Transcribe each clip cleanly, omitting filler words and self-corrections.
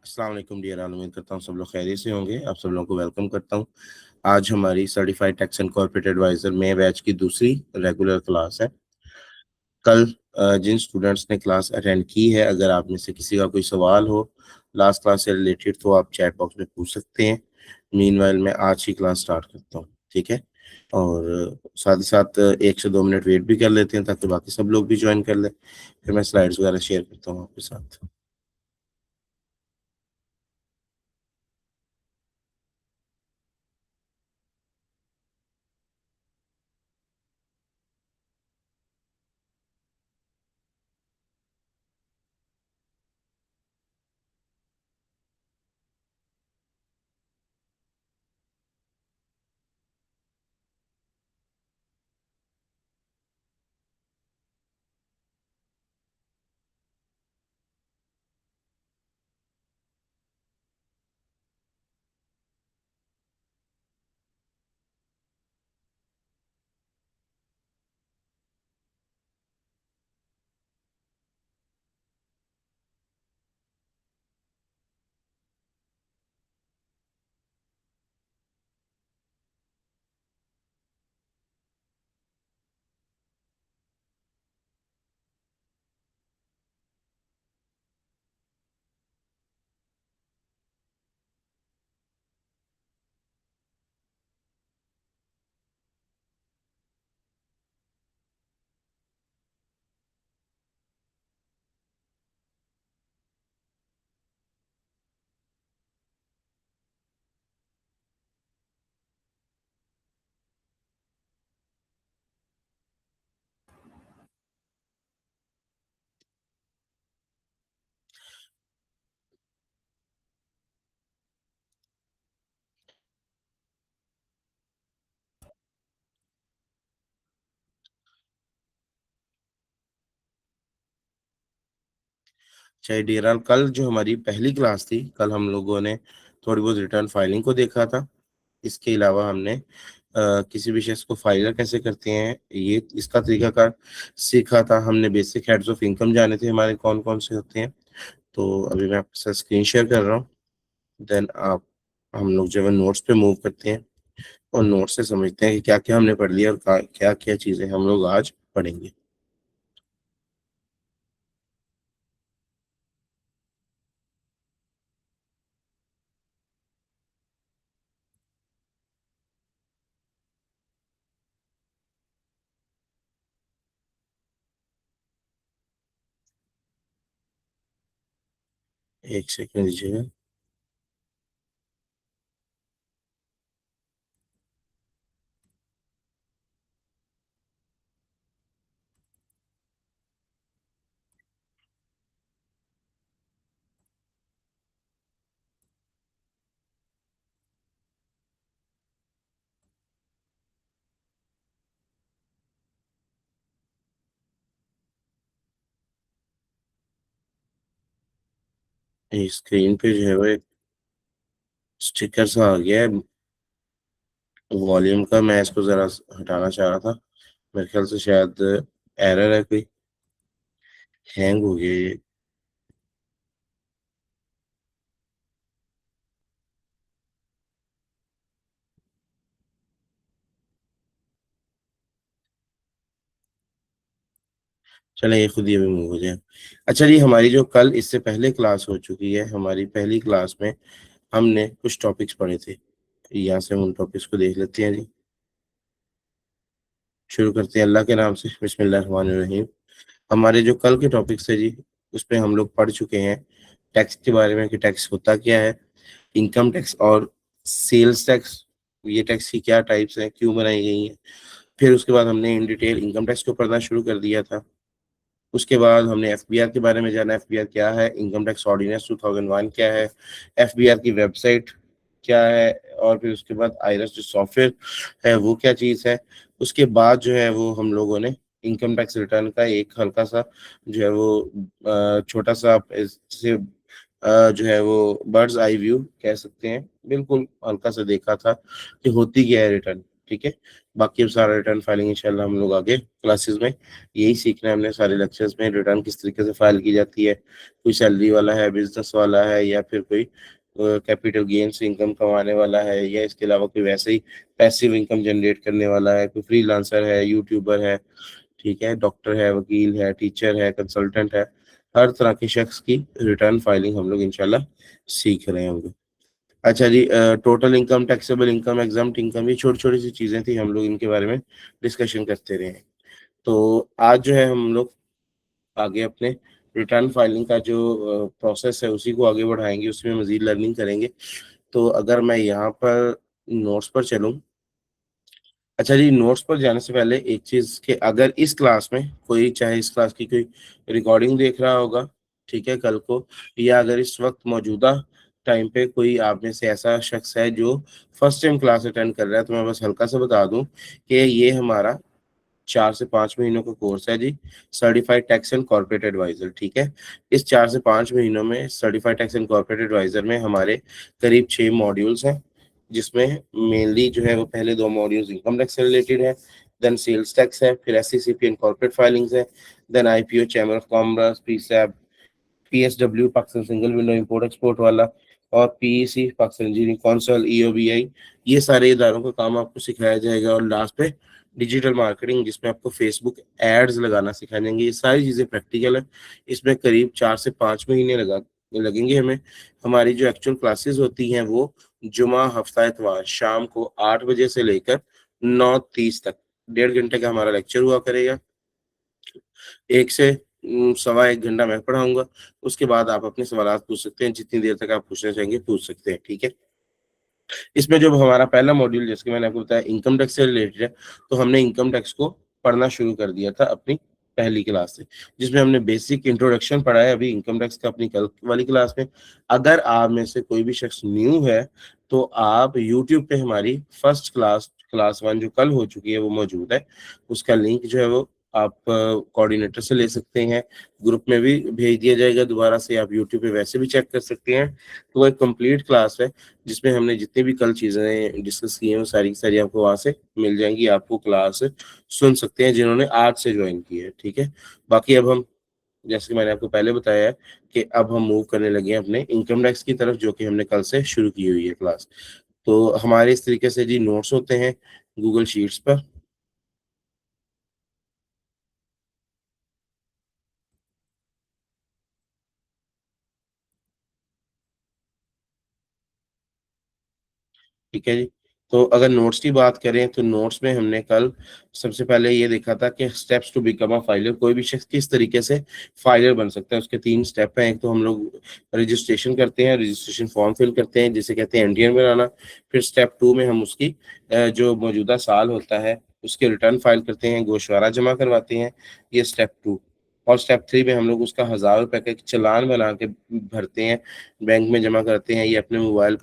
अस्सलाम वालेकुम dear all. उम्मीद करता हूँ सब लोग खैरियत से होंगे। आप सब लोगों को वेलकम करता हूँ। आज हमारी certified tax and corporate advisor में बैच की दूसरी रेगुलर क्लास है। कल जिन स्टूडेंट्स ने क्लास अटेंड की है, अगर आप में से किसी का कोई सवाल हो लास्ट क्लास से रिलेटेड तो आप चैट बॉक्स में पूछ सकते हैं। मीनवाइल मैं आज ही क्लास स्टार्ट करता हूँ, ठीक है। और साथ ही साथ 1 से 2 मिनट वेट भी कर लेते हैं ताकि बाकी सब लोग भी ज्वाइन कर लें। फिर मैं स्लाइड्स वगैरह शेयर करता हूँ आपके साथ। चाहे डियर, कल जो हमारी पहली क्लास थी, कल हम लोगों ने थोड़ी बहुत रिटर्न फाइलिंग को देखा था। इसके अलावा हमने किसी विषय को फाइल कैसे करते हैं ये इसका तरीकाकार सीखा था। हमने बेसिक हेड्स ऑफ इनकम जाने थे हमारे कौन कौन से होते हैं। तो अभी मैं आपके साथ स्क्रीन शेयर कर रहा हूँ। देन आप हम लोग जो है नोट्स पे मूव करते हैं और नोट्स से समझते हैं कि क्या क्या हमने पढ़ लिया और क्या क्या चीज़ें हम लोग आज पढ़ेंगे। एक सेकंड दीजिएगा। स्क्रीन पे जो है वो एक स्टिकर सा आ गया है वॉल्यूम का। मैं इसको जरा हटाना चाह रहा था। मेरे ख्याल से शायद एरर है कोई, हैंग हो गया ये। चले ये खुद ही अभी मूव हो जाए। अच्छा जी, हमारी जो कल इससे पहले क्लास हो चुकी है, हमारी पहली क्लास में हमने कुछ टॉपिक्स पढ़े थे। यहाँ से हम उन टॉपिक्स को देख लेते हैं जी। शुरू करते हैं अल्लाह के नाम से, बिस्मिल्लाहिर्रहमानिर्रहीम। हमारे जो कल के टॉपिक्स है जी, उसमें हम लोग पढ़ चुके हैं टैक्स के बारे में कि टैक्स होता क्या है, इनकम टैक्स और सेल्स टैक्स, ये टैक्स की क्या टाइप्स हैं, क्यों बनाई गई हैं। फिर उसके बाद हमने इन डिटेल इनकम टैक्स को पढ़ना शुरू कर दिया था। उसके बाद हमने एफबीआर के बारे में जाना, एफबीआर क्या है, इनकम टैक्स ऑर्डिनेंस 2001 क्या है, एफबीआर की वेबसाइट क्या है, और फिर उसके बाद आईरस जो सॉफ्टवेयर है वो क्या चीज़ है। उसके बाद जो है वो हम लोगों ने इनकम टैक्स रिटर्न का एक हल्का सा जो है वो छोटा सा आप इससे जो है वो बर्ड्स आई व्यू कह सकते हैं, बिल्कुल हल्का सा देखा था कि होती क्या है रिटर्न। ठीक है। बाकी अब सारा रिटर्न फाइलिंग इंशाल्लाह हम लोग आगे क्लासेस में यही सीखना है हमने सारे लेक्चर्स में, रिटर्न किस तरीके से फाइल की जाती है, कोई सैलरी वाला है, बिजनेस वाला है, या फिर कोई कैपिटल गेन्स इनकम कमाने वाला है, या इसके अलावा कोई वैसे ही पैसिव इनकम जनरेट करने वाला है, कोई फ्रीलांसर है, यूट्यूबर है, ठीक है, डॉक्टर है, वकील है, टीचर है, कंसल्टेंट है, हर तरह के शख्स की रिटर्न फाइलिंग हम लोग इंशाल्लाह सीख रहे होंगे। अच्छा जी, total income, taxable income, exempt income, ये छोटी छोटी सी चीजें थी, हम लोग इनके बारे में डिस्कशन करते रहे हैं। तो आज जो है हम लोग आगे अपने रिटर्न फाइलिंग का जो प्रोसेस है उसी को आगे बढ़ाएंगे, उसमें मजीद लर्निंग करेंगे। तो अगर मैं यहाँ पर नोट्स पर चलूँ, अच्छा जी, नोट्स पर जाने से पहले एक चीज के, अगर इस क्लास में कोई, चाहे इस क्लास की कोई रिकॉर्डिंग देख रहा होगा, ठीक है, कल को, या अगर इस वक्त मौजूदा टाइम पे कोई आप में से ऐसा शख्स है जो फर्स्ट टाइम क्लास अटेंड कर रहा है, तो मैं बस हल्का सा बता दूं कि ये हमारा 4 से 5 महीनों का कोर्स है जी, certified tax and corporate advisor, ठीक है। इस 4 से 5 महीनों में certified tax and corporate advisor में हमारे करीब 6 मॉड्यूल्स हैं, जिसमें मेनली जो है वो पहले 2 मॉड्यूल्स इनकम टैक्स से रिलेटेड है, देन सेल्स टैक्स है, फिर एससीसीपी एंड कॉर्पोरेट फाइलिंग्स है, then IPO, chamber of commerce, पीसैब, PSW Pakistan single window import export वाला, और PEC Pakistan engineering council, EOBI, ये सारे इदारों का काम आपको सिखाया जाएगा। और लास्ट पे डिजिटल मार्केटिंग, जिसमें आपको फेसबुक एड्स लगाना सिखाए जाएंगे। ये सारी चीजें प्रैक्टिकल है, इसमें करीब 4 से 5 महीने लगेंगे हमें। हमारी जो एक्चुअल क्लासेस होती हैं वो जुमा, हफ्ता, इतवार शाम को 8 बजे से लेकर 9:30 तक 1.5 घंटे का हमारा लेक्चर हुआ करेगा। 1 से 1.25 घंटा मैं पढ़ाऊंगा। उसके बाद आप अपने सवाल पूछ सकते हैं, जितनी देर तक आप पूछना चाहेंगे पूछ सकते हैं, ठीक है। इसमें जो हमारा पहला मॉड्यूल, जैसे कि मैंने आपको बताया, इनकम टैक्स से रिलेटेड है, तो हमने इनकम टैक्स को पढ़ना शुरू कर दिया था अपनी पहली क्लास से, जिसमें हमने बेसिक इंट्रोडक्शन पढ़ा है अभी इनकम टैक्स का अपनी कल वाली क्लास में। अगर आप में से कोई भी शख्स न्यू है, तो आप यूट्यूब पे हमारी फर्स्ट क्लास 1 जो कल हो चुकी है वो मौजूद है, उसका लिंक जो है वो आप कोऑर्डिनेटर से ले सकते हैं, ग्रुप में भी भेज दिया जाएगा दोबारा से, आप यूट्यूब पे वैसे भी चेक कर सकते हैं। तो वो एक कंप्लीट क्लास है, जिसमें हमने जितनी भी कल चीजें डिस्कस की हैं वो सारी की सारी आपको वहां से मिल जाएंगी, आपको क्लास सुन सकते हैं जिन्होंने आज से ज्वाइन की है, ठीक है। बाकी अब हम, जैसे कि मैंने आपको पहले बताया है, कि अब हम मूव करने लगे हैं अपने इनकम टैक्स की तरफ, जो कि हमने कल से शुरू की हुई है क्लास। तो हमारे इस तरीके से जी नोट्स होते हैं गूगल शीट्स पर। ठीक है जी। तो अगर नोट्स की बात करें, तो नोट्स में हमने कल सबसे पहले ये देखा था कि steps to become a filer, कोई भी शख्स किस तरीके से फाइलर बन सकता है, उसके 3 स्टेप हैं। एक तो हम लोग रजिस्ट्रेशन करते हैं, रजिस्ट्रेशन फॉर्म फिल करते हैं जिसे कहते हैं एनटीआर बनाना। फिर स्टेप 2 में हम उसकी जो मौजूदा साल होता है उसके रिटर्न फाइल करते हैं, गोशवारा जमा करवाते हैं, ये स्टेप 2। और स्टेप 3 में हम लोग उसका 1,000 रुपए का एक चालान बना के भरते हैं, बैंक में जमा करते हैं, ये अपने मोबाइल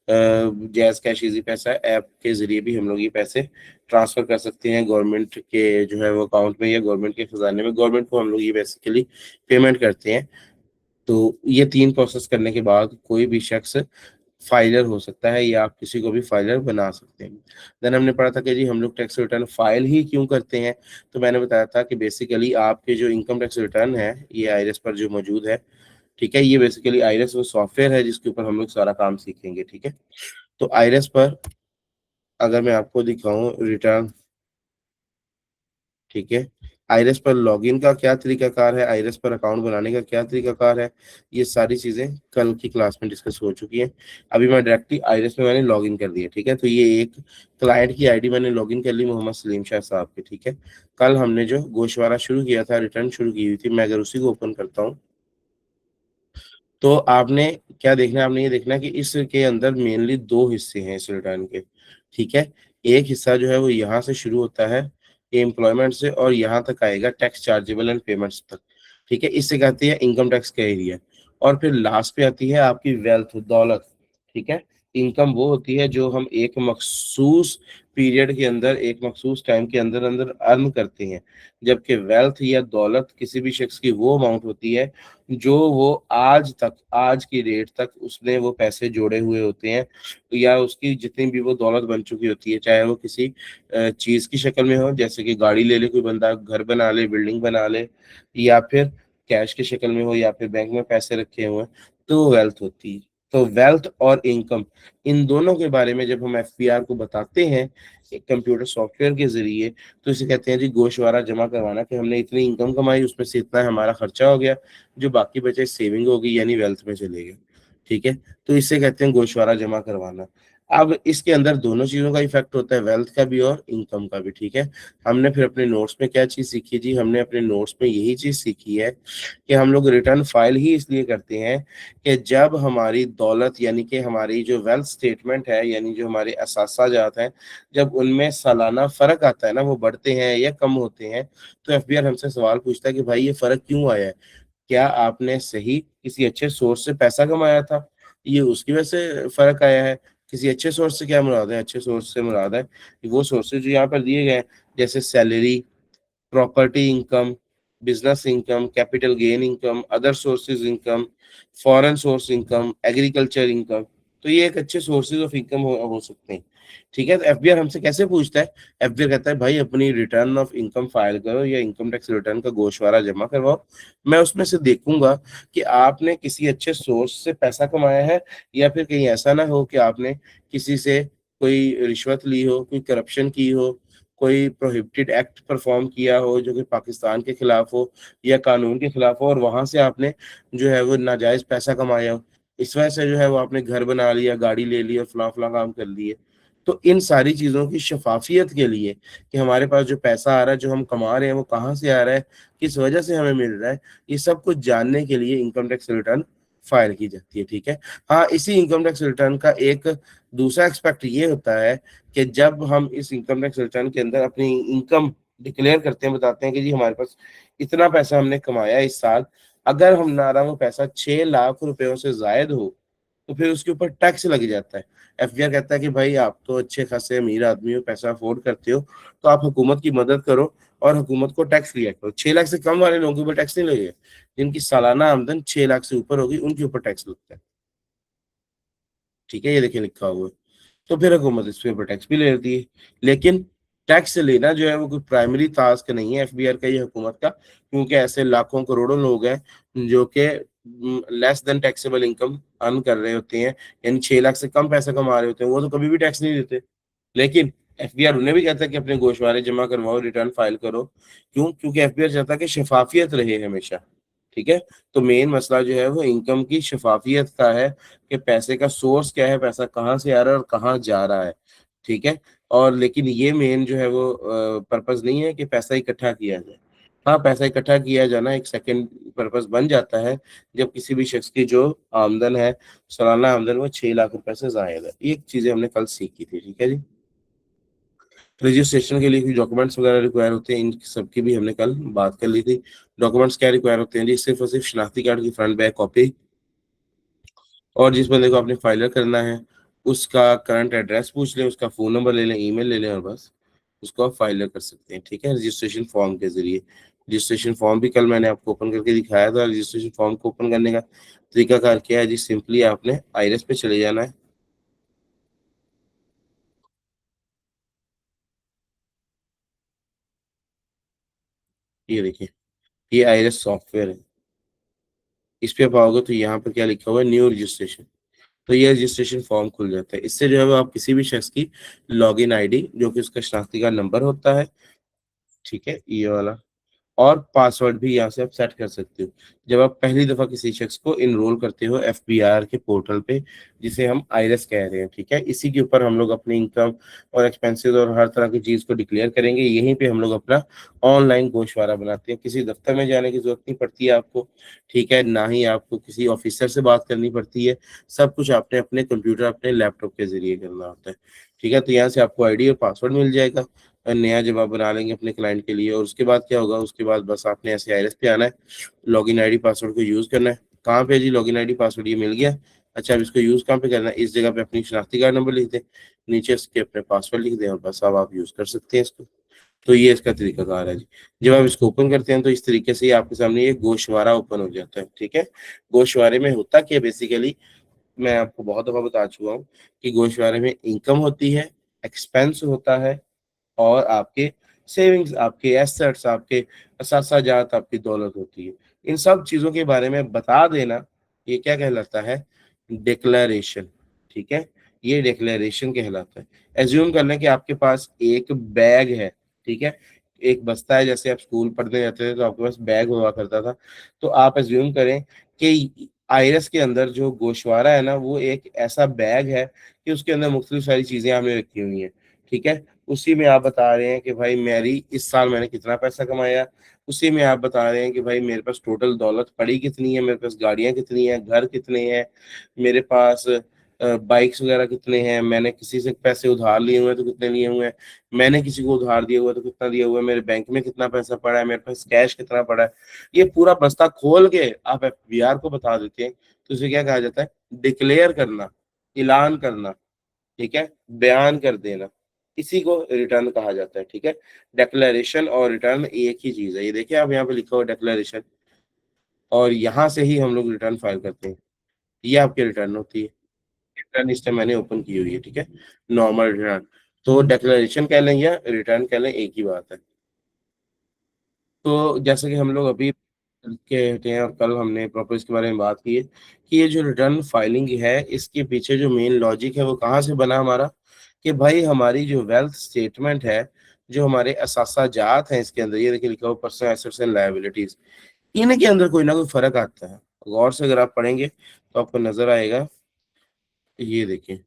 जैज कैश इजी पैसा ऐप के जरिए भी हम लोग ये पैसे ट्रांसफर कर सकते हैं गवर्नमेंट के जो है वो अकाउंट में, या गवर्नमेंट के खजाने में, गवर्नमेंट को हम लोग ये बेसिकली पेमेंट करते हैं। तो ये 3 प्रोसेस करने के बाद कोई भी शख्स फाइलर हो सकता है, या आप किसी को भी फाइलर बना सकते हैं। देन हमने पढ़ा था कि जी हम लोग टैक्स रिटर्न फाइल ही क्यों करते हैं। तो मैंने बताया था कि बेसिकली आपके जो इनकम टैक्स रिटर्न है, ये आईआरएस पर जो मौजूद है, ठीक है, ये बेसिकली आईआरएस वो सॉफ्टवेयर है जिसके ऊपर हम लोग सारा काम सीखेंगे, ठीक है। तो आईआरएस पर अगर मैं आपको दिखाऊं रिटर्न, ठीक है, आईरेस पर लॉगिन का क्या तरीकाकार है, आईरेस पर अकाउंट बनाने का क्या तरीकाकार है, ये सारी चीजें कल की क्लास में डिस्कस हो चुकी हैं। अभी मैं डायरेक्टली आईरेस में मैंने लॉगिन कर दिया, ठीक है। तो ये एक क्लाइंट की आईडी मैंने लॉगिन कर ली, मोहम्मद सलीम शाह साहब के, ठीक है। कल हमने जो गोशवारा शुरू किया था, रिटर्न शुरू की हुई थी, मैं अगर उसी को ओपन करता हूँ, तो आपने क्या देखना है, आपने ये देखना है कि इसके अंदर मेनली 2 हिस्से हैं इस रिटर्न के, ठीक है। एक हिस्सा जो है वो यहाँ से शुरू होता है एम्प्लॉयमेंट से, और यहाँ तक आएगा टैक्स चार्जेबल एंड पेमेंट्स तक, ठीक है, इससे कहती है इनकम टैक्स का एरिया। और फिर लास्ट पे आती है आपकी वेल्थ, दौलत, ठीक है। इनकम वो होती है जो हम एक मखसूस पीरियड के अंदर, एक मखसूस टाइम के अंदर अंदर अर्न करते हैं। जबकि वेल्थ या दौलत किसी भी शख्स की वो अमाउंट होती है जो वो आज तक, आज की डेट तक उसने वो पैसे जोड़े हुए होते हैं, या उसकी जितनी भी वो दौलत बन चुकी होती है, चाहे वो किसी चीज की शक्ल में हो, जैसे कि गाड़ी ले ले कोई बंदा, घर बना ले, बिल्डिंग बना ले, या फिर कैश की शक्ल में हो, या फिर बैंक में पैसे रखे हुए हैं, तो वेल्थ होती है। तो वेल्थ और इनकम, इन दोनों के बारे में जब हम एफपीआर को बताते हैं एक कंप्यूटर सॉफ्टवेयर के जरिए, तो इसे कहते हैं जी गोशवारा जमा करवाना, कि हमने इतनी इनकम कमाई, उसमें से इतना हमारा खर्चा हो गया, जो बाकी बचे सेविंग होगी यानी वेल्थ में चले गए। ठीक है, तो इसे कहते हैं गोशवारा जमा करवाना। अब इसके अंदर दोनों चीजों का इफेक्ट होता है, वेल्थ का भी और इनकम का भी। ठीक है, हमने फिर अपने नोट्स में क्या चीज सीखी जी, हमने अपने नोट्स में यही चीज सीखी है कि हम लोग रिटर्न फाइल ही इसलिए करते हैं कि जब हमारी दौलत यानी कि हमारी जो वेल्थ स्टेटमेंट है, यानी जो हमारे असासाजात हैं, जब उनमें सालाना फर्क आता है ना, वो बढ़ते हैं या कम होते हैं, तो एफबीआर हमसे सवाल पूछता है कि भाई ये फर्क क्यों आया है, क्या आपने सही किसी अच्छे सोर्स से पैसा कमाया था, ये उसकी वजह से फर्क आया है। किसी अच्छे सोर्स से क्या मुराद है, अच्छे सोर्स से मुराद है कि वो सोर्सेज जो यहाँ पर दिए गए हैं, जैसे salary, property income, business income, capital gain income, other sources income, foreign source income, agriculture income, तो ये एक अच्छे सोर्सेज ऑफ इनकम हो सकते हैं। ठीक है, तो एफबीआर हमसे कैसे पूछता है, एफबीआर कहता है भाई अपनी रिटर्न ऑफ इनकम फाइल करो या इनकम टैक्स रिटर्न का गोशवारा जमा करवाओ, मैं उसमें से देखूंगा कि आपने किसी अच्छे सोर्स से पैसा कमाया है, या फिर कहीं ऐसा ना हो कि आपने किसी से कोई रिश्वत ली हो, कोई करप्शन की हो, कोई प्रोहिबिटेड एक्ट परफॉर्म किया हो जो कि पाकिस्तान के खिलाफ हो या कानून के खिलाफ हो, और वहां से आपने जो है वो नाजायज पैसा कमाया हो, इस वजह से जो है वो आपने घर बना लिया, गाड़ी ले ली और फला फला काम कर लिए। तो इन सारी चीजों की शफाफियत के लिए कि हमारे पास जो पैसा आ रहा है, जो हम कमा रहे हैं, वो कहाँ से आ रहा है, किस वजह से हमें मिल रहा है, ये सब कुछ जानने के लिए इनकम टैक्स रिटर्न फाइल की जाती है। ठीक है, हाँ, इसी इनकम टैक्स रिटर्न का एक दूसरा एक्सपेक्ट ये होता है कि जब हम इस इनकम टैक्स रिटर्न के अंदर अपनी इनकम डिक्लेयर करते हैं, बताते हैं कि जी हमारे पास इतना पैसा हमने कमाया इस साल, अगर हमारा वो पैसा 6 लाख रुपयों से जायद हो, तो फिर उसके ऊपर टैक्स लग जाता है। एफबीआर कहता है कि भाई आप तो अच्छे खासे अमीर आदमी हो, पैसा अफोर्ड करते हो, तो आप हुकूमत की मदद करो और हुकूमत को टैक्स लिया करो। 6 लाख से कम वाले लोगों के ऊपर टैक्स नहीं लगेगा, जिनकी सालाना आमदन 6 लाख से ऊपर होगी उनके ऊपर टैक्स लगता है। ठीक है, ये देखिए लिखा हुआ है। तो फिर हुकूमत इस पे ऊपर टैक्स भी ले लेती है, लेकिन टैक्स लेना जो है वो कोई प्राइमरी टास्क नहीं है एफबीआर का, ये हुकूमत का, क्योंकि ऐसे लाखों करोड़ों लोग हैं जो कि less than taxable income earn कर रहे होते हैं, यानी 6 लाख से कम पैसा कमा रहे होते हैं, वो तो कभी भी टैक्स नहीं देते। लेकिन एफबीआर उन्हें भी कहता है कि अपने गोशवारे जमा करवाओ, रिटर्न फाइल करो। क्यों? क्योंकि एफबीआर चाहता है कि शफाफियत रहे हमेशा। ठीक है, तो मेन मसला जो है वो इनकम की शफाफियत का है कि पैसे का सोर्स क्या है, पैसा कहाँ से आ रहा है और कहाँ जा रहा है। ठीक है, और लेकिन ये मेन जो है वो पर्पस नहीं है कि पैसा इकट्ठा किया जाए। हाँ, पैसा इकट्ठा किया जाना एक सेकंड पर्पस बन जाता है जब किसी भी शख्स की जो आमदन है, सालाना आमदन, वो 6 लाख रुपए से जायद है। ये चीजें हमने कल सीखी थी। ठीक है जी, रजिस्ट्रेशन के लिए कुछ डॉक्यूमेंट्स वगैरह रिक्वायर होते हैं, इन सब की भी हमने कल बात कर ली थी। डॉक्यूमेंट्स क्या रिक्वायर होते हैं जी, सिर्फ और सिर्फ शनाख्ती कार्ड की फ्रंट बैक कॉपी, और जिस बंदे को आपने फाइलर करना है उसका करंट एड्रेस पूछ लें, उसका फ़ोन नंबर ले लें, ईमेल ले लें, और बस उसको आप फाइलर कर सकते हैं। ठीक है, रजिस्ट्रेशन फॉर्म के ज़रिए। रजिस्ट्रेशन फॉर्म भी कल मैंने आपको ओपन करके दिखाया था। रजिस्ट्रेशन फॉर्म को ओपन करने का तरीकाकार क्या है जी, सिंपली आपने आईरेस पे चले जाना है। ये देखिए, ये आईरेस सॉफ्टवेयर है, इस पे आप आओगे तो यहाँ पर क्या लिखा हुआ है, न्यू रजिस्ट्रेशन। तो ये रजिस्ट्रेशन फॉर्म खुल जाता है। इससे जो है वो आप किसी भी शख्स की लॉगिन आईडी, जो कि उसका शनाख्ती का नंबर होता है, ठीक है, ये वाला, और पासवर्ड भी यहाँ से आप सेट कर सकते हो जब आप पहली दफा किसी शख्स को इनरोल करते हो एफबीआर के पोर्टल पे, जिसे हम आईरेस कह रहे हैं। ठीक है, इसी के ऊपर हम लोग अपनी इनकम और एक्सपेंसेस और हर तरह की चीज को डिक्लेयर करेंगे। यहीं पे हम लोग अपना ऑनलाइन गोशवारा बनाते हैं, किसी दफ्तर में जाने की जरूरत नहीं पड़ती है आपको। ठीक है, ना ही आपको किसी ऑफिसर से बात करनी पड़ती है, सब कुछ आपने अपने कंप्यूटर, अपने लैपटॉप के जरिए करना होता है। ठीक है, तो यहाँ से आपको आईडी और पासवर्ड मिल जाएगा, नया जब आप बना लेंगे अपने क्लाइंट के लिए। और उसके बाद क्या होगा, उसके बाद बस आपने ऐसे आईरेस पे आना है, लॉगिन आईडी पासवर्ड को यूज करना है। कहाँ पे है जी लॉगिन आईडी पासवर्ड, ये मिल गया, अच्छा, अब इसको यूज कहाँ पे करना है, इस जगह पे अपनी शनाख्ती कार्ड नंबर लिख दें, नीचे इसके अपने पासवर्ड लिख दें और बस अब आप यूज कर सकते हैं इसको। तो ये इसका तरीकाकार है जी। जब आप इसको ओपन करते हैं तो इस तरीके से ही आपके सामने ये गोशवारा ओपन हो जाता है। ठीक है, गोशवारे में होता क्या बेसिकली, मैं आपको बहुत दफा बता चुका हूँ कि गोशवारे में इनकम होती है, एक्सपेंस होता है, और आपके सेविंग्स, आपके एसेट्स, आपके असासाजात, आपकी दौलत होती है। इन सब चीजों के बारे में बता देना, ये क्या कहलाता है, डिक्लेरेशन। ठीक है, ये डिक्लेरेशन कहलाता है। एज्यूम कर लें कि आपके पास एक बैग है, ठीक है, एक बस्ता है, जैसे आप स्कूल पढ़ने जाते थे तो आपके पास बैग हुआ करता था। तो आप एज्यूम करें कि आयरस के अंदर जो गोशवारा है ना, वो एक ऐसा बैग है कि उसके अंदर मुख्तलिफ सारी चीजें आपने रखी हुई हैं। ठीक है, उसी में आप बता रहे हैं कि भाई मेरी इस साल मैंने कितना पैसा कमाया, उसी में आप बता रहे हैं कि भाई मेरे पास टोटल दौलत पड़ी कितनी है, मेरे पास गाड़ियां कितनी हैं, घर कितने हैं, मेरे पास बाइक्स वगैरह कितने हैं, मैंने किसी से पैसे उधार लिए हुए हैं तो कितने लिए हुए हैं, मैंने किसी को उधार दिया हुआ है तो कितना दिया हुआ है, मेरे बैंक में कितना पैसा पड़ा है, मेरे पास कैश कितना पड़ा है। ये पूरा बस्ता खोल के आप एफबीआर को बता देते हैं तो इसे क्या कहा जाता है, डिक्लेयर करना, ऐलान करना। ठीक है, बयान कर देना, इसी को रिटर्न कहा जाता है। ठीक है, डिक्लेरेशन और रिटर्न एक ही चीज है। ये देखिए आप यहाँ पे लिखा हुआ डिक्लेरेशन, और यहाँ से ही हम लोग रिटर्न फाइल करते हैं। ये आपकी रिटर्न होती है। रिटर्न इस टाइम मैंने ओपन की हुई है। ठीक है, नॉर्मल रिटर्न, तो डिक्लेरेशन कह लें या रिटर्न कह लें, एक ही बात है। तो जैसे कि हम लोग अभी कहते हैं, और कल हमने प्रॉपर इसके बारे में बात की है कि ये जो रिटर्न फाइलिंग है, इसके पीछे जो मेन लॉजिक है वो कहाँ से बना हमारा, कि भाई हमारी जो वेल्थ स्टेटमेंट है, जो हमारे असासाजात हैं इसके अंदर, ये देखिए लिखा हुआ पर्सनल एसेट्स एंड लायबिलिटीज, इनके अंदर कोई ना कोई फर्क आता है। गौर से अगर आप पढ़ेंगे तो आपको नजर आएगा। ये देखिए,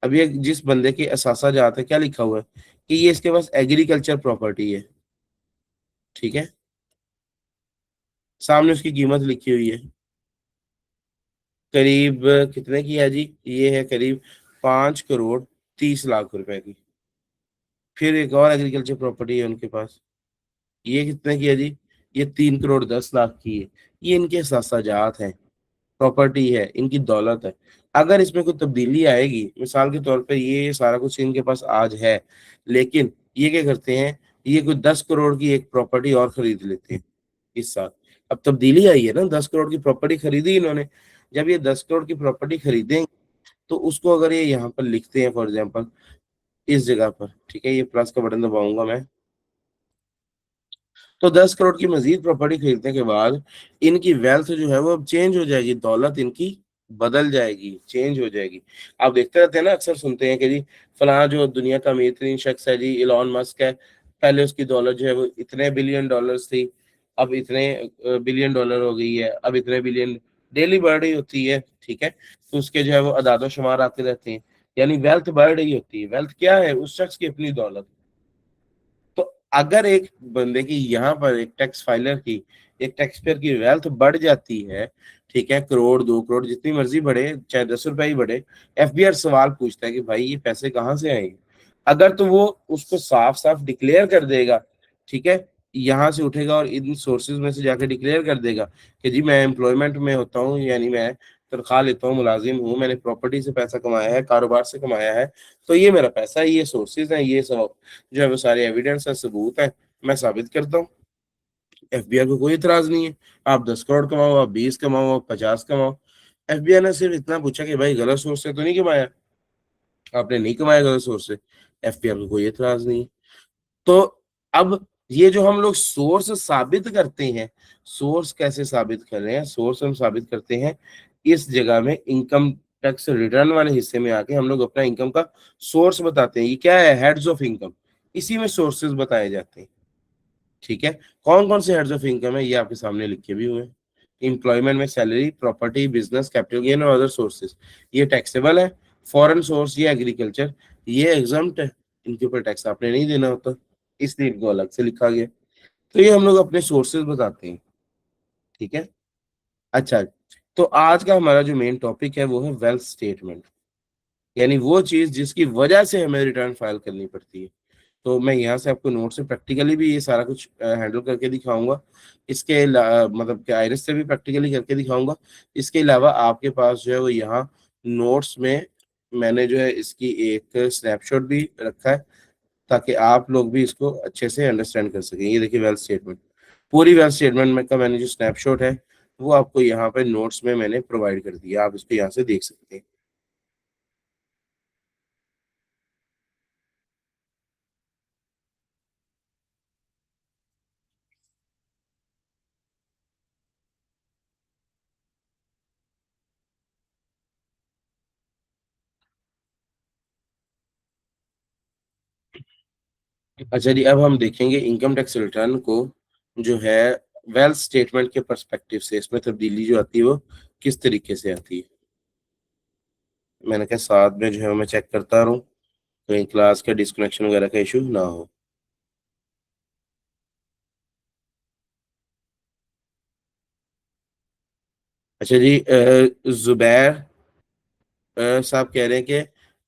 अब ये जिस बंदे के असासाजात है, क्या लिखा हुआ है कि ये इसके पास एग्रीकल्चर प्रॉपर्टी है। ठीक है, सामने उसकी कीमत लिखी हुई है, करीब कितने की है जी, ये है करीब 5 करोड़ 30 लाख रुपए की। फिर एक और एग्रीकल्चर प्रॉपर्टी है उनके पास, ये कितने की है जी, ये 3 करोड़ 10 लाख की है। ये इनके सासाजात हैं, प्रॉपर्टी है, इनकी दौलत है। अगर इसमें कोई तब्दीली आएगी, मिसाल के तौर पे ये सारा कुछ इनके पास आज है, लेकिन ये क्या करते हैं, ये कोई 10 करोड़ की एक प्रॉपर्टी और खरीद लेते हैं इस साल। अब तब्दीली आई है ना, 10 करोड़ की प्रॉपर्टी खरीदी इन्होंने। जब ये 10 करोड़ की प्रॉपर्टी खरीदेंगे तो उसको अगर ये यहाँ पर लिखते हैं फॉर एग्जाम्पल इस जगह पर, ठीक है, ये प्लस का बटन दबाऊंगा मैं, तो 10 करोड़ की मजीद प्रॉपर्टी खरीदने के बाद इनकी वेल्थ जो है वो अब चेंज हो जाएगी, दौलत इनकी बदल जाएगी, चेंज हो जाएगी। आप देखते रहते हैं ना, अक्सर सुनते हैं कि जी फलाना जो दुनिया का अमीर तरीन शख्स है जी, इलॉन मस्क है, पहले उसकी दौलत जो है वो इतने बिलियन डॉलर्स थी, अब इतने बिलियन डॉलर हो गई है, अब इतने बिलियन, डेली बढ़ रही होती है। ठीक है, तो उसके जो है वो अदाद शुमार आते रहते हैं, यानी वेल्थ बढ़ रही होती है। वेल्थ क्या है, उस शख्स की अपनी दौलत। तो अगर एक बंदे की यहाँ पर एक टैक्स फाइलर की, एक टैक्स पेयर की वेल्थ बढ़ जाती है, ठीक है, करोड़ 2 करोड़ जितनी मर्जी बढ़े, चाहे 10 रुपए ही बढ़े, एफबीआर सवाल पूछता है कि भाई ये पैसे कहाँ से आएंगे। अगर तो वो उसको साफ साफ डिक्लेयर कर देगा, ठीक है, यहाँ से उठेगा और इन सोर्सेज में से जाकर डिक्लेयर कर देगा कि जी मैं एम्प्लॉयमेंट में होता हूँ, यानी मैं तनख्वाह लेता हूँ, मुलाजिम हूँ, मैंने प्रॉपर्टी से पैसा कमाया है, कारोबार से कमाया है, तो ये मेरा पैसा है, ये सोर्सेज हैं, ये सब जो है वो सारे एविडेंस है, सबूत है, मैं साबित करता हूँ। एफबीआई को कोई इतराज नहीं है, आप 10 करोड़ कमाओ, आप 20 कमाओ, आप 50 कमाओ। एफबीआई ने सिर्फ इतना पूछा कि भाई गलत सोर्स से तो नहीं कमाया, आपने नहीं कमाया गलत सोर्स से, एफबीआई को कोई इतराज नहीं है। तो अब ये जो हम लोग सोर्स साबित करते हैं, सोर्स कैसे साबित कर रहे हैं, सोर्स हम साबित करते हैं इस जगह में, इनकम टैक्स रिटर्न वाले हिस्से में आके हम लोग अपना इनकम का सोर्स बताते हैं। ये क्या है, हेड्स ऑफ इनकम, इसी में सोर्सेज बताए जाते हैं। ठीक है, कौन कौन से हेड्स ऑफ इनकम है ये आपके सामने लिखे भी हुए हैं। एम्प्लॉयमेंट में salary, property, business, capital gain और अदर सोर्सेज, ये टैक्सेबल है। फॉरेन सोर्स, ये एग्रीकल्चर, ये एग्जम्प्ट है, इनके ऊपर टैक्स आपने नहीं देना होता, इसलिए इनको अलग से लिखा गया। तो ये हम लोग अपने सोर्सेज बताते हैं। ठीक है, अच्छा, तो आज का हमारा जो मेन टॉपिक है वो है वेल्थ स्टेटमेंट, यानी वो चीज जिसकी वजह से हमें रिटर्न फाइल करनी पड़ती है। तो मैं यहाँ से आपको नोट से प्रैक्टिकली भी ये सारा कुछ हैंडल करके दिखाऊंगा। मतलब कि आइरिस से भी प्रैक्टिकली करके दिखाऊंगा। इसके अलावा आपके पास जो है वो यहाँ नोट्स में मैंने जो है इसकी एक स्नैपशॉट भी रखा है, ताकि आप लोग भी इसको अच्छे से अंडरस्टैंड कर सकें। ये देखिए वेल्थ स्टेटमेंट, पूरी वेल्थ स्टेटमेंट में का मैंने जो स्नैपशॉट है वो आपको यहाँ पे नोट्स में मैंने प्रोवाइड कर दिया, आप इसको यहाँ से देख सकते हैं। अच्छा जी, अब हम देखेंगे इनकम टैक्स रिटर्न को जो है वेल्थ स्टेटमेंट के पर्सपेक्टिव से, इसमें तब्दीली जो आती है वो किस तरीके से आती है। मैंने कहा साथ में जो है मैं चेक करता रहूँ, कहीं क्लास का डिस्कनेक्शन वगैरह का इशू ना हो। अच्छा जी, जुबैर साहब कह रहे हैं कि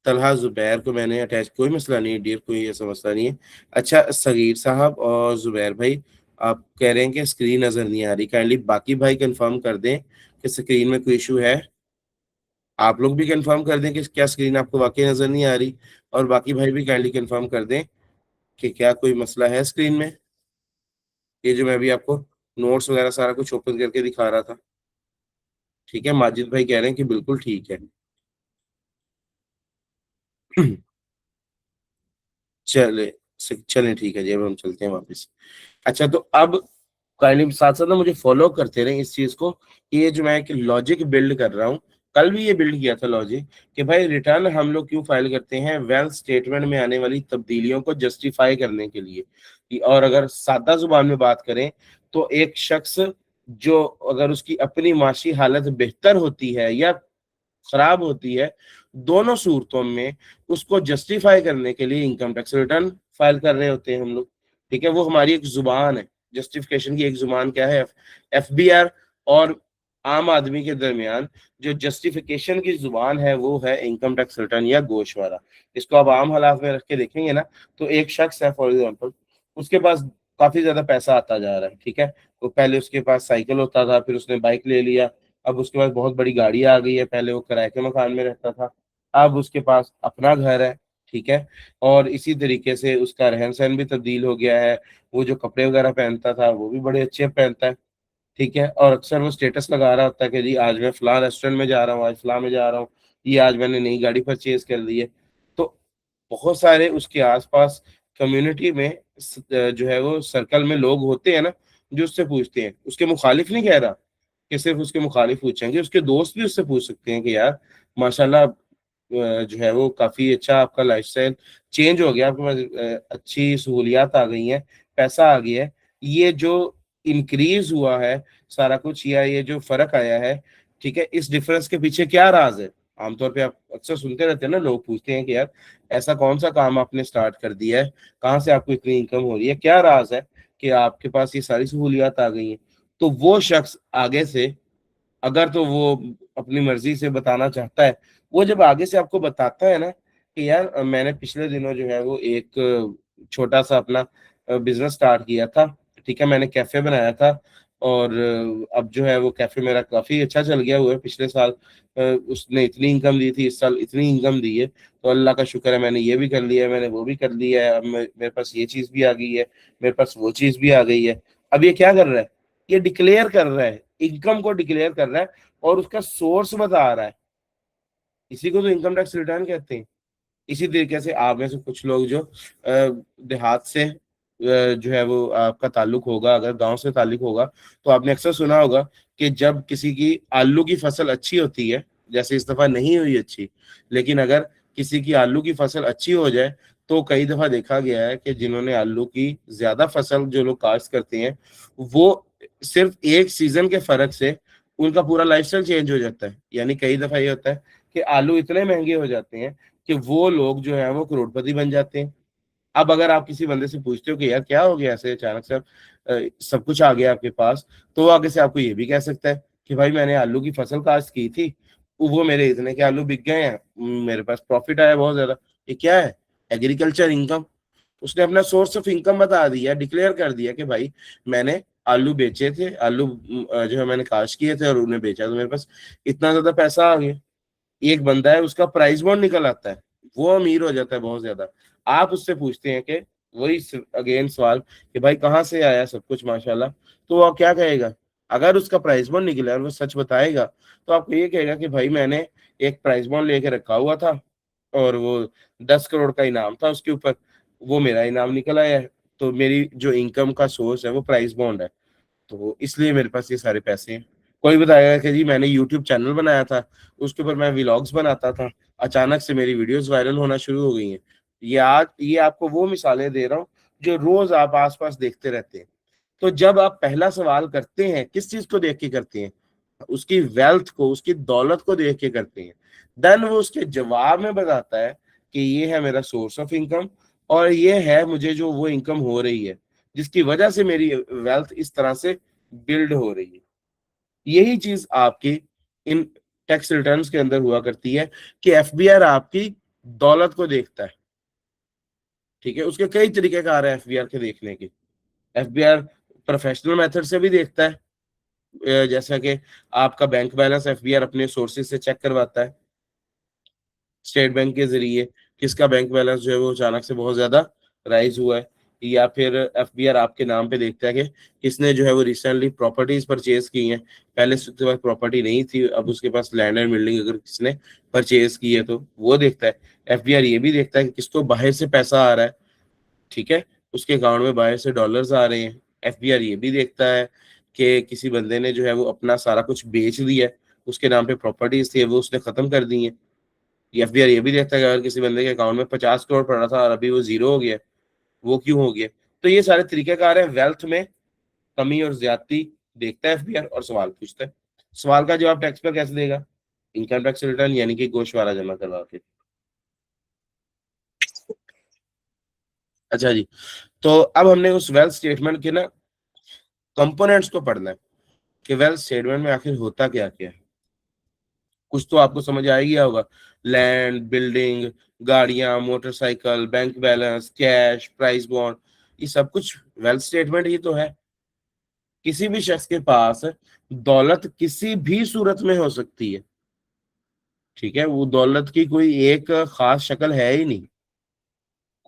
तलहा जुबैर को मैंने अटैच, कोई मसला नहीं है डियर, कोई ऐसा मसला नहीं है। अच्छा, सगीर साहब और जुबैर भाई, आप कह रहे हैं कि स्क्रीन नज़र नहीं आ रही, काइंडली बाकी भाई कंफर्म कर दें कि स्क्रीन में कोई इशू है। आप लोग भी कंफर्म कर दें कि क्या स्क्रीन आपको वाकई नज़र नहीं आ रही, और बाकी भाई भी काइंडली कंफर्म कर दें कि क्या कोई मसला है स्क्रीन में। ये जो मैं अभी आपको नोट्स वगैरह सारा कुछ ओपन करके दिखा रहा था। ठीक है, माजिद भाई कह रहे हैं कि बिल्कुल ठीक है। चले चलें, ठीक है जी, अब हम चलते हैं वापस। अच्छा, तो अब काइंडली साथ साथ ना मुझे फॉलो करते रहे इस चीज को, कि ये जो मैं एक लॉजिक बिल्ड कर रहा हूँ, कल भी ये बिल्ड किया था लॉजिक, कि भाई रिटर्न हम लोग क्यों फाइल करते हैं, वेल्थ स्टेटमेंट में आने वाली तब्दीलियों को जस्टिफाई करने के लिए। और अगर सादा जुबान में बात करें तो एक शख्स जो, अगर उसकी अपनी माशी हालत बेहतर होती है या खराब होती है, दोनों सूरतों में उसको जस्टिफाई करने के लिए इनकम टैक्स रिटर्न फाइल कर रहे होते हैं हम लोग। ठीक है, वो हमारी एक जुबान है, जस्टिफिकेशन की एक जुबान क्या है, एफबीआर और आम आदमी के दरमियान जो जस्टिफिकेशन की जुबान है वो है इनकम टैक्स रिटर्न या गोशवारा। इसको आप आम हालात में रख के देखेंगे ना, तो एक शख्स है फॉर एग्जाम्पल, उसके पास काफी ज्यादा पैसा आता जा रहा है। ठीक है, तो पहले उसके पास साइकिल होता था, फिर उसने बाइक ले लिया, अब उसके पास बहुत बड़ी गाड़ी आ गई है, पहले वो किराए के मकान में रहता था, अब उसके पास अपना घर है। ठीक है, और इसी तरीके से उसका रहन सहन भी तब्दील हो गया है, वो जो कपड़े वगैरह पहनता था वो भी बड़े अच्छे पहनता है। ठीक है, और अक्सर वो स्टेटस लगा रहा होता है कि जी आज मैं फलां रेस्टोरेंट में जा रहा हूँ, आज फलां में जा रहा हूँ, ये आज मैंने नई गाड़ी परचेज कर ली है। तो बहुत सारे उसके आसपास कम्युनिटी में जो है वो सर्कल में लोग होते हैं ना, जो उससे पूछते हैं, उसके मुखालिफ नहीं कह रहा कि सिर्फ उसके मुखालिफ पूछेंगे, उसके दोस्त भी उससे पूछ सकते हैं कि यार माशाल्लाह, जो है वो काफी अच्छा आपका लाइफस्टाइल चेंज हो गया, आपके पास अच्छी सहूलियात आ गई हैं, पैसा आ गया है, ये जो इंक्रीज हुआ है सारा कुछ, या ये जो फर्क आया है, ठीक है, इस डिफरेंस के पीछे क्या राज है। आमतौर पे आप अक्सर सुनते रहते हैं ना, लोग पूछते हैं कि यार ऐसा कौन सा काम आपने स्टार्ट कर दिया है, कहाँ से आपको इतनी इनकम हो रही है, क्या राज है कि आपके पास ये सारी सहूलियात आ गई हैं। तो वो शख्स आगे से, अगर तो वो अपनी मर्जी से बताना चाहता है, वो जब आगे से आपको बताता है ना कि यार मैंने पिछले दिनों जो है वो एक छोटा सा अपना बिजनेस स्टार्ट किया था। ठीक है, मैंने कैफे बनाया था, और अब जो है वो कैफे मेरा काफी अच्छा चल गया हुआ है। पिछले साल उसने इतनी इनकम दी थी, इस साल इतनी इनकम दी है, तो अल्लाह का शुक्र है, मैंने ये भी कर लिया है, मैंने वो भी कर लिया है, अब मेरे पास ये चीज भी आ गई है, मेरे पास वो चीज भी आ गई है। अब ये क्या कर रहा है, ये डिक्लेयर कर रहा है, इनकम को डिक्लेयर कर रहा है, और उसका सोर्स बता रहा है। इसी को तो इनकम टैक्स रिटर्न कहते हैं। इसी तरीके से आप में से कुछ लोग जो देहात से जो है वो आपका ताल्लुक होगा, अगर गांव से ताल्लुक होगा, तो आपने अक्सर सुना होगा कि जब किसी की आलू की फसल अच्छी होती है, जैसे इस दफा नहीं हुई अच्छी, लेकिन अगर किसी की आलू की फसल अच्छी हो जाए, तो कई दफा देखा गया है कि जिन्होंने आलू की ज्यादा फसल जो लोग काश्त करते हैं, वो सिर्फ एक सीजन के फर्क से उनका पूरा लाइफस्टाइल चेंज हो जाता है। यानी कई दफा ये होता है कि आलू इतने महंगे हो जाते हैं कि वो लोग जो है वो करोड़पति बन जाते हैं। अब अगर आप किसी बंदे से पूछते हो कि यार क्या हो गया ऐसे अचानक से, सब कुछ आ गया आपके पास, तो वो आगे से आपको ये भी कह सकता है कि भाई मैंने आलू की फसल काश्त की थी, वो मेरे इतने के आलू बिक गए हैं, मेरे पास प्रॉफिट आया बहुत ज्यादा। ये क्या है, एग्रीकल्चर इनकम। उसने अपना सोर्स ऑफ इनकम बता दिया, डिक्लेयर कर दिया कि भाई मैंने आलू बेचे थे, आलू जो है मैंने काश किए थे और उन्हें बेचा, तो मेरे पास इतना ज्यादा पैसा आ गया। एक बंदा है, उसका प्राइस बॉन्ड निकल आता है, वो अमीर हो जाता है बहुत ज्यादा। आप उससे पूछते हैं कि वही अगेन सवाल कि भाई कहाँ से आया सब कुछ माशाल्लाह, तो वो क्या कहेगा? अगर उसका प्राइस बॉन्ड निकला और वो सच बताएगा तो आपको ये कहेगा कि भाई मैंने एक प्राइस बॉन्ड लेके रखा हुआ था और वो 10 करोड़ का इनाम था उसके ऊपर, वो मेरा इनाम निकल आया है, तो मेरी जो इनकम का सोर्स है वो प्राइस बॉन्ड है, तो इसलिए मेरे पास ये सारे पैसे हैं। कोई बताएगा कि जी मैंने यूट्यूब चैनल बनाया था, उसके ऊपर मैं व्लॉग्स बनाता था, अचानक से मेरी वीडियोस वायरल होना शुरू हो गई हैं। ये आपको वो मिसालें दे रहा हूँ जो रोज आप आसपास देखते रहते हैं। तो जब आप पहला सवाल करते हैं, किस चीज को देख के करते हैं? उसकी वेल्थ को, उसकी दौलत को देख के करते हैं। देन वो उसके जवाब में बताता है कि ये है मेरा सोर्स ऑफ इनकम और ये है मुझे जो वो इनकम हो रही है जिसकी वजह से मेरी वेल्थ इस तरह से बिल्ड हो रही है। यही चीज आपकी इन टैक्स रिटर्न्स के अंदर हुआ करती है कि एफबीआर आपकी दौलत को देखता है। ठीक है, उसके कई तरीके कार हैं एफबीआर के देखने के। एफबीआर प्रोफेशनल मेथड से भी देखता है, जैसा कि आपका बैंक बैलेंस एफबीआर अपने सोर्सेज से चेक करवाता है, स्टेट बैंक के जरिए किसका बैंक बैलेंस जो है वो अचानक से बहुत ज्यादा राइज हुआ है, या फिर एफबीआर आपके नाम पे देखता है कि किसने जो है वो रिसेंटली प्रॉपर्टीज परचेज की हैं। पहले उसके पास प्रॉपर्टी नहीं थी, अब उसके पास लैंड एंड बिल्डिंग अगर किसने परचेज की है तो वो देखता है। एफबीआर ये भी देखता है कि किसको बाहर से पैसा आ रहा है, ठीक है, उसके अकाउंट में बाहर से डॉलर्स आ रहे हैं। एफबीआर ये भी देखता है कि किसी बंदे ने जो है वो अपना सारा कुछ बेच दिया है, उसके नाम पे प्रॉपर्टीज थी वो उसने खत्म कर दी है। एफबीआर ये भी देखता है कि अगर किसी बंदे के अकाउंट में 50 करोड़ पड़ा था और अभी वो जीरो हो गया, वो क्यों हो गया। तो ये सारे तरीकेकार है, वेल्थ में कमी और ज्यादती देखता है एफबीआर और सवाल पूछता है। सवाल का जवाब टैक्स पर कैसे देगा? इनकम टैक्स रिटर्न यानी कि गोशवारा जमा करवा के। अच्छा जी, तो अब हमने उस वेल्थ स्टेटमेंट के ना कंपोनेंट्स को पढ़ना है कि वेल्थ स्टेटमेंट में आखिर होता क्या क्या है। कुछ तो आपको समझ आ ही गया होगा, लैंड, बिल्डिंग, गाड़ियां, motorcycle, bank balance, cash, price bond, ये सब कुछ वेल्थ स्टेटमेंट ही तो है। किसी भी शख्स के पास दौलत किसी भी सूरत में हो सकती है, ठीक है, वो दौलत की कोई एक खास शक्ल है ही नहीं,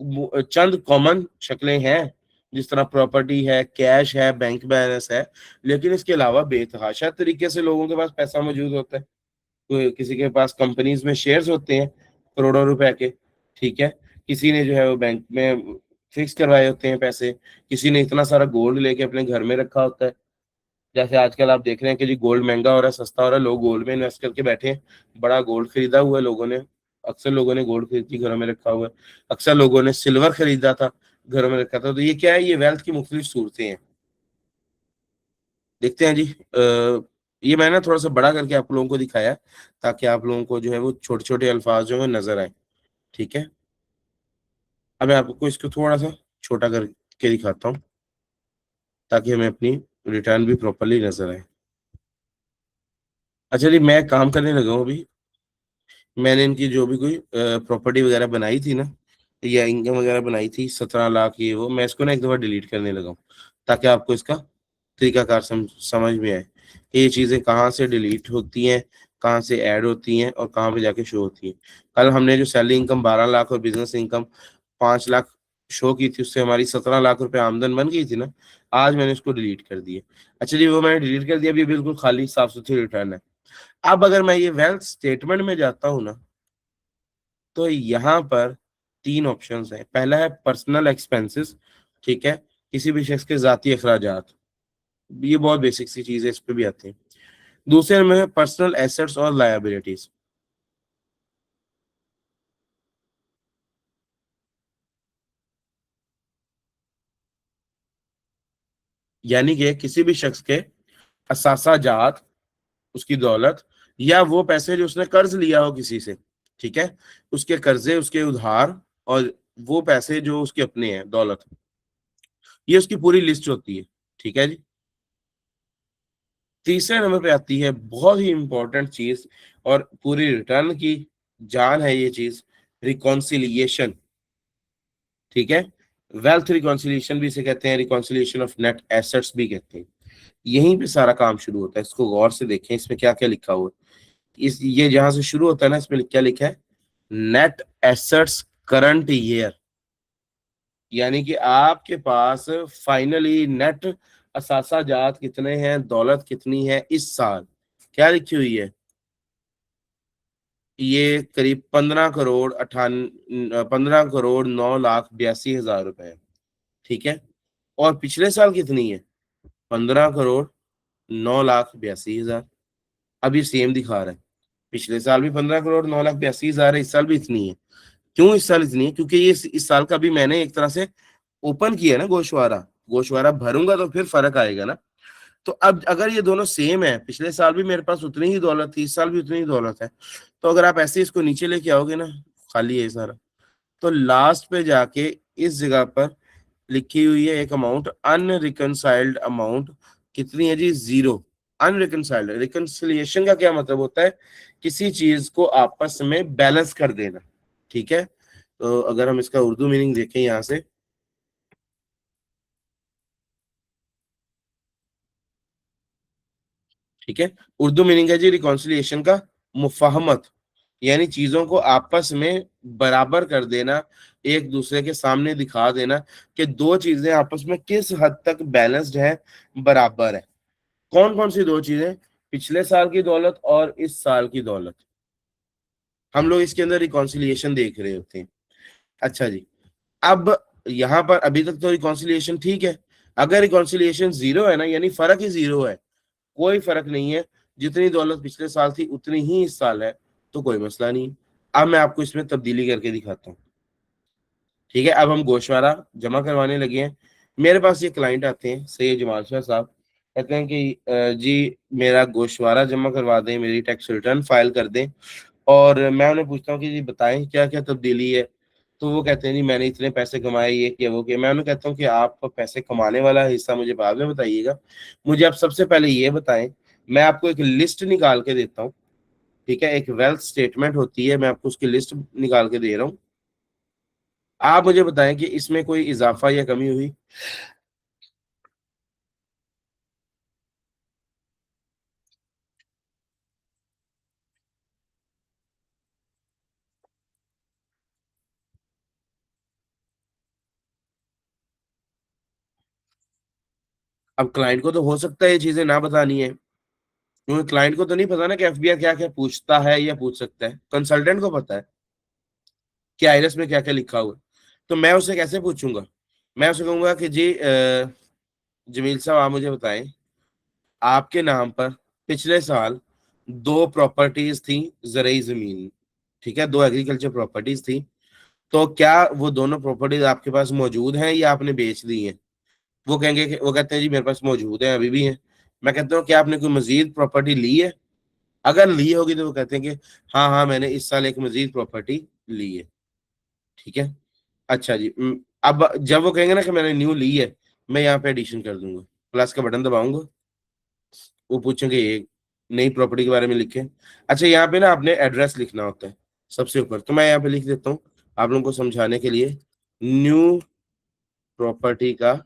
चंद कॉमन शक्लें हैं, जिस तरह प्रॉपर्टी है, कैश है, बैंक बैलेंस है, लेकिन इसके अलावा बेतहाशा तरीके से लोगों के पास पैसा मौजूद होता है। कोई किसी के पास कंपनीज में शेयर्स होते हैं करोड़ों रुपए के, ठीक है, किसी ने जो है वो बैंक में फिक्स करवाए होते हैं पैसे, किसी ने इतना सारा गोल्ड लेके अपने घर में रखा होता है। जैसे आजकल आप देख रहे हैं कि जी गोल्ड महंगा हो रहा है, सस्ता हो रहा है, लोग गोल्ड में इन्वेस्ट करके बैठे हैं, बड़ा गोल्ड खरीदा हुआ है लोगों ने। अक्सर लोगों ने गोल्ड खरीद के घरों में रखा हुआ है, अक्सर लोगों ने सिल्वर खरीदा था, घरों में रखा था। तो ये क्या है? ये वेल्थ की मुख्तलिफ सूरतें हैं। देखते हैं जी, ये मैंने थोड़ा सा बड़ा करके आप लोगों को दिखाया ताकि आप लोगों को जो है वो छोटे छोटे अल्फाज जो है नजर आए, ठीक है। अब मैं आपको इसको थोड़ा सा छोटा करके दिखाता हूँ ताकि हमें अपनी रिटर्न भी प्रॉपरली नजर आए। अच्छा जी, मैं काम करने लगा हूँ अभी। मैंने इनकी जो भी कोई प्रॉपर्टी वगैरह बनाई थी ना, या इनकम वगैरह बनाई थी 17 लाख ये वो, मैं इसको ना एक दफा डिलीट करने लगा हूँ ताकि आपको इसका तरीकाकार समझ में आए कि ये चीजें कहाँ से डिलीट होती हैं, कहाँ से ऐड होती हैं और कहाँ पे जाके शो होती हैं। कल हमने जो सैलरी इनकम 12 लाख और बिजनेस इनकम 5 लाख शो की थी, उससे हमारी 17 लाख रुपए आमदन बन गई थी ना, आज मैंने उसको डिलीट कर दिया। अच्छा जी, वो मैंने डिलीट कर दिया, अभी बिल्कुल खाली साफ सुथरी रिटर्न है। अब अगर मैं ये वेल्थ स्टेटमेंट में जाता हूँ ना, तो यहाँ पर तीन ऑप्शंस हैं। पहला है पर्सनल एक्सपेंसेस, ठीक है, किसी भी शख्स के जाती अखराजात, ये बहुत बेसिक सी चीज है, इस पे भी आते हैं। दूसरे में है पर्सनल एसेट्स और लायबिलिटीज, यानी कि किसी भी शख्स के असासा जात, उसकी दौलत, या वो पैसे जो उसने कर्ज लिया हो किसी से, ठीक है, उसके कर्जे, उसके उधार, और वो पैसे जो उसके अपने हैं, दौलत, ये उसकी पूरी लिस्ट होती है, ठीक है जी। तीसरे नंबर पे आती है बहुत ही इंपॉर्टेंट चीज और पूरी रिटर्न की जान है ये चीज, रिकॉन्सिलिएशन, ठीक है। वेल्थ रिकॉन्सिलिएशन भी इसे कहते हैं, रिकॉन्सिलिएशन ऑफ नेट एसेट्स भी कहते हैं। यहीं पे सारा काम शुरू होता है। इसको गौर से देखें, इसमें क्या क्या लिखा हुआ है। इस ये जहां से शुरू होता है ना, इसमें क्या लिखा है, नेट एसेट्स करंट ईयर, यानी कि आपके पास फाइनली नेट असासा जात कितने हैं, दौलत कितनी है इस साल, क्या लिखी हुई है, ये करीब 15 करोड़ 9 लाख 82 हजार रुपए है। ठीक है। और पिछले साल कितनी है, 15 करोड़ 9 लाख 82 हजार। अब ये सेम दिखा रहा है, पिछले साल भी 15 करोड़ 9 लाख 82 हजार है, इस साल भी इतनी है। क्यों इस साल इतनी है, क्योंकि ये इस साल का भी मैंने एक तरह से ओपन किया ना गोशवारा, गोशवारा भरूंगा तो फिर फर्क आएगा ना। तो अब अगर ये दोनों सेम है, पिछले साल भी मेरे पास उतनी ही दौलत थी, इस साल भी उतनी ही दौलत है, तो अगर आप ऐसे इसको नीचे लेके आओगे ना, खाली है ये सारा, तो लास्ट पे जाके इस जगह पर लिखी हुई है एक अमाउंट, अनरिकनसाइल्ड अमाउंट, कितनी है जी, 0। अनरिकनसाइल्ड, रिकन्सिलिएशन का क्या मतलब होता है, किसी चीज को आपस में बैलेंस कर देना। ठीक है। तो अगर हम इसका उर्दू मीनिंग देखें यहां से, ठीक है, उर्दू मीनिंग है जी रिकॉन्सिलिएशन का मुफाहमत, यानी चीजों को आपस में बराबर कर देना, एक दूसरे के सामने दिखा देना कि दो चीजें आपस में किस हद तक बैलेंस्ड है, बराबर है। कौन कौन सी दो चीजें, पिछले साल की दौलत और इस साल की दौलत, हम लोग इसके अंदर रिकॉन्सिलिएशन देख रहे होते हैं। अच्छा जी, अब यहाँ पर अभी तक तो रिकॉन्सिलिएशन ठीक है। अगर रिकॉन्सिलिएशन 0 है ना, यानी फर्क ही 0 है, कोई फर्क नहीं है, जितनी दौलत पिछले साल थी उतनी ही इस साल है, तो कोई मसला नहीं। अब मैं आपको इसमें तब्दीली करके दिखाता हूँ। ठीक है, अब हम गोशवारा जमा करवाने लगे हैं। मेरे पास ये क्लाइंट आते हैं, सैयद जमाल शाह साहब, कहते हैं कि जी मेरा गोशवारा जमा करवा दें, मेरी टैक्स रिटर्न फाइल कर दें। और मैं उन्हें पूछता हूँ कि जी बताएं क्या क्या तब्दीली है। तो वो कहते हैं जी मैंने इतने पैसे कमाए, ये किया वो किया। मैं उन्हें कहता हूँ कि आप पैसे कमाने वाला हिस्सा मुझे बाद में बताइएगा, मुझे आप सबसे पहले ये बताएं। मैं आपको एक लिस्ट निकाल के देता हूँ, ठीक है, एक वेल्थ स्टेटमेंट होती है, मैं आपको उसकी लिस्ट निकाल के दे रहा हूँ। आप मुझे बताएं कि इसमें कोई इजाफा या कमी हुई। अब क्लाइंट को तो हो सकता है ये चीजें ना बतानी है, क्योंकि क्लाइंट को तो नहीं पता ना कि एफबीआई क्या क्या पूछता है या पूछ सकता है, कंसल्टेंट को पता है कि आईरस में क्या क्या लिखा हुआ है। तो मैं उससे कैसे पूछूंगा, मैं उसे कहूंगा कि जी जमील साहब आप मुझे बताएं, आपके नाम पर पिछले साल दो प्रॉपर्टीज थी, जरिए जमीन, ठीक है, दो एग्रीकल्चर प्रॉपर्टीज थी, तो क्या वो दोनों प्रॉपर्टीज आपके पास मौजूद हैं या आपने बेच दी हैं। वो कहेंगे कि, वो कहते हैं जी मेरे पास मौजूद है, अभी भी है। मैं कहता हूँ क्या आपने कोई मजीद प्रॉपर्टी ली है, अगर ली होगी तो वो कहते हैं कि हाँ हाँ मैंने इस साल एक मजीद प्रॉपर्टी ली है। ठीक है। अच्छा जी, अब जब वो कहेंगे ना कि मैंने न्यू ली है, मैं यहाँ पे एडिशन कर दूंगा, प्लस का बटन दबाऊंगा, वो पूछेंगे ये नई प्रॉपर्टी के बारे में लिखें। अच्छा, यहाँ पे ना आपने एड्रेस लिखना होता है सबसे ऊपर, तो मैं यहाँ पे लिख देता हूँ आप लोगों को समझाने के लिए, न्यू प्रॉपर्टी का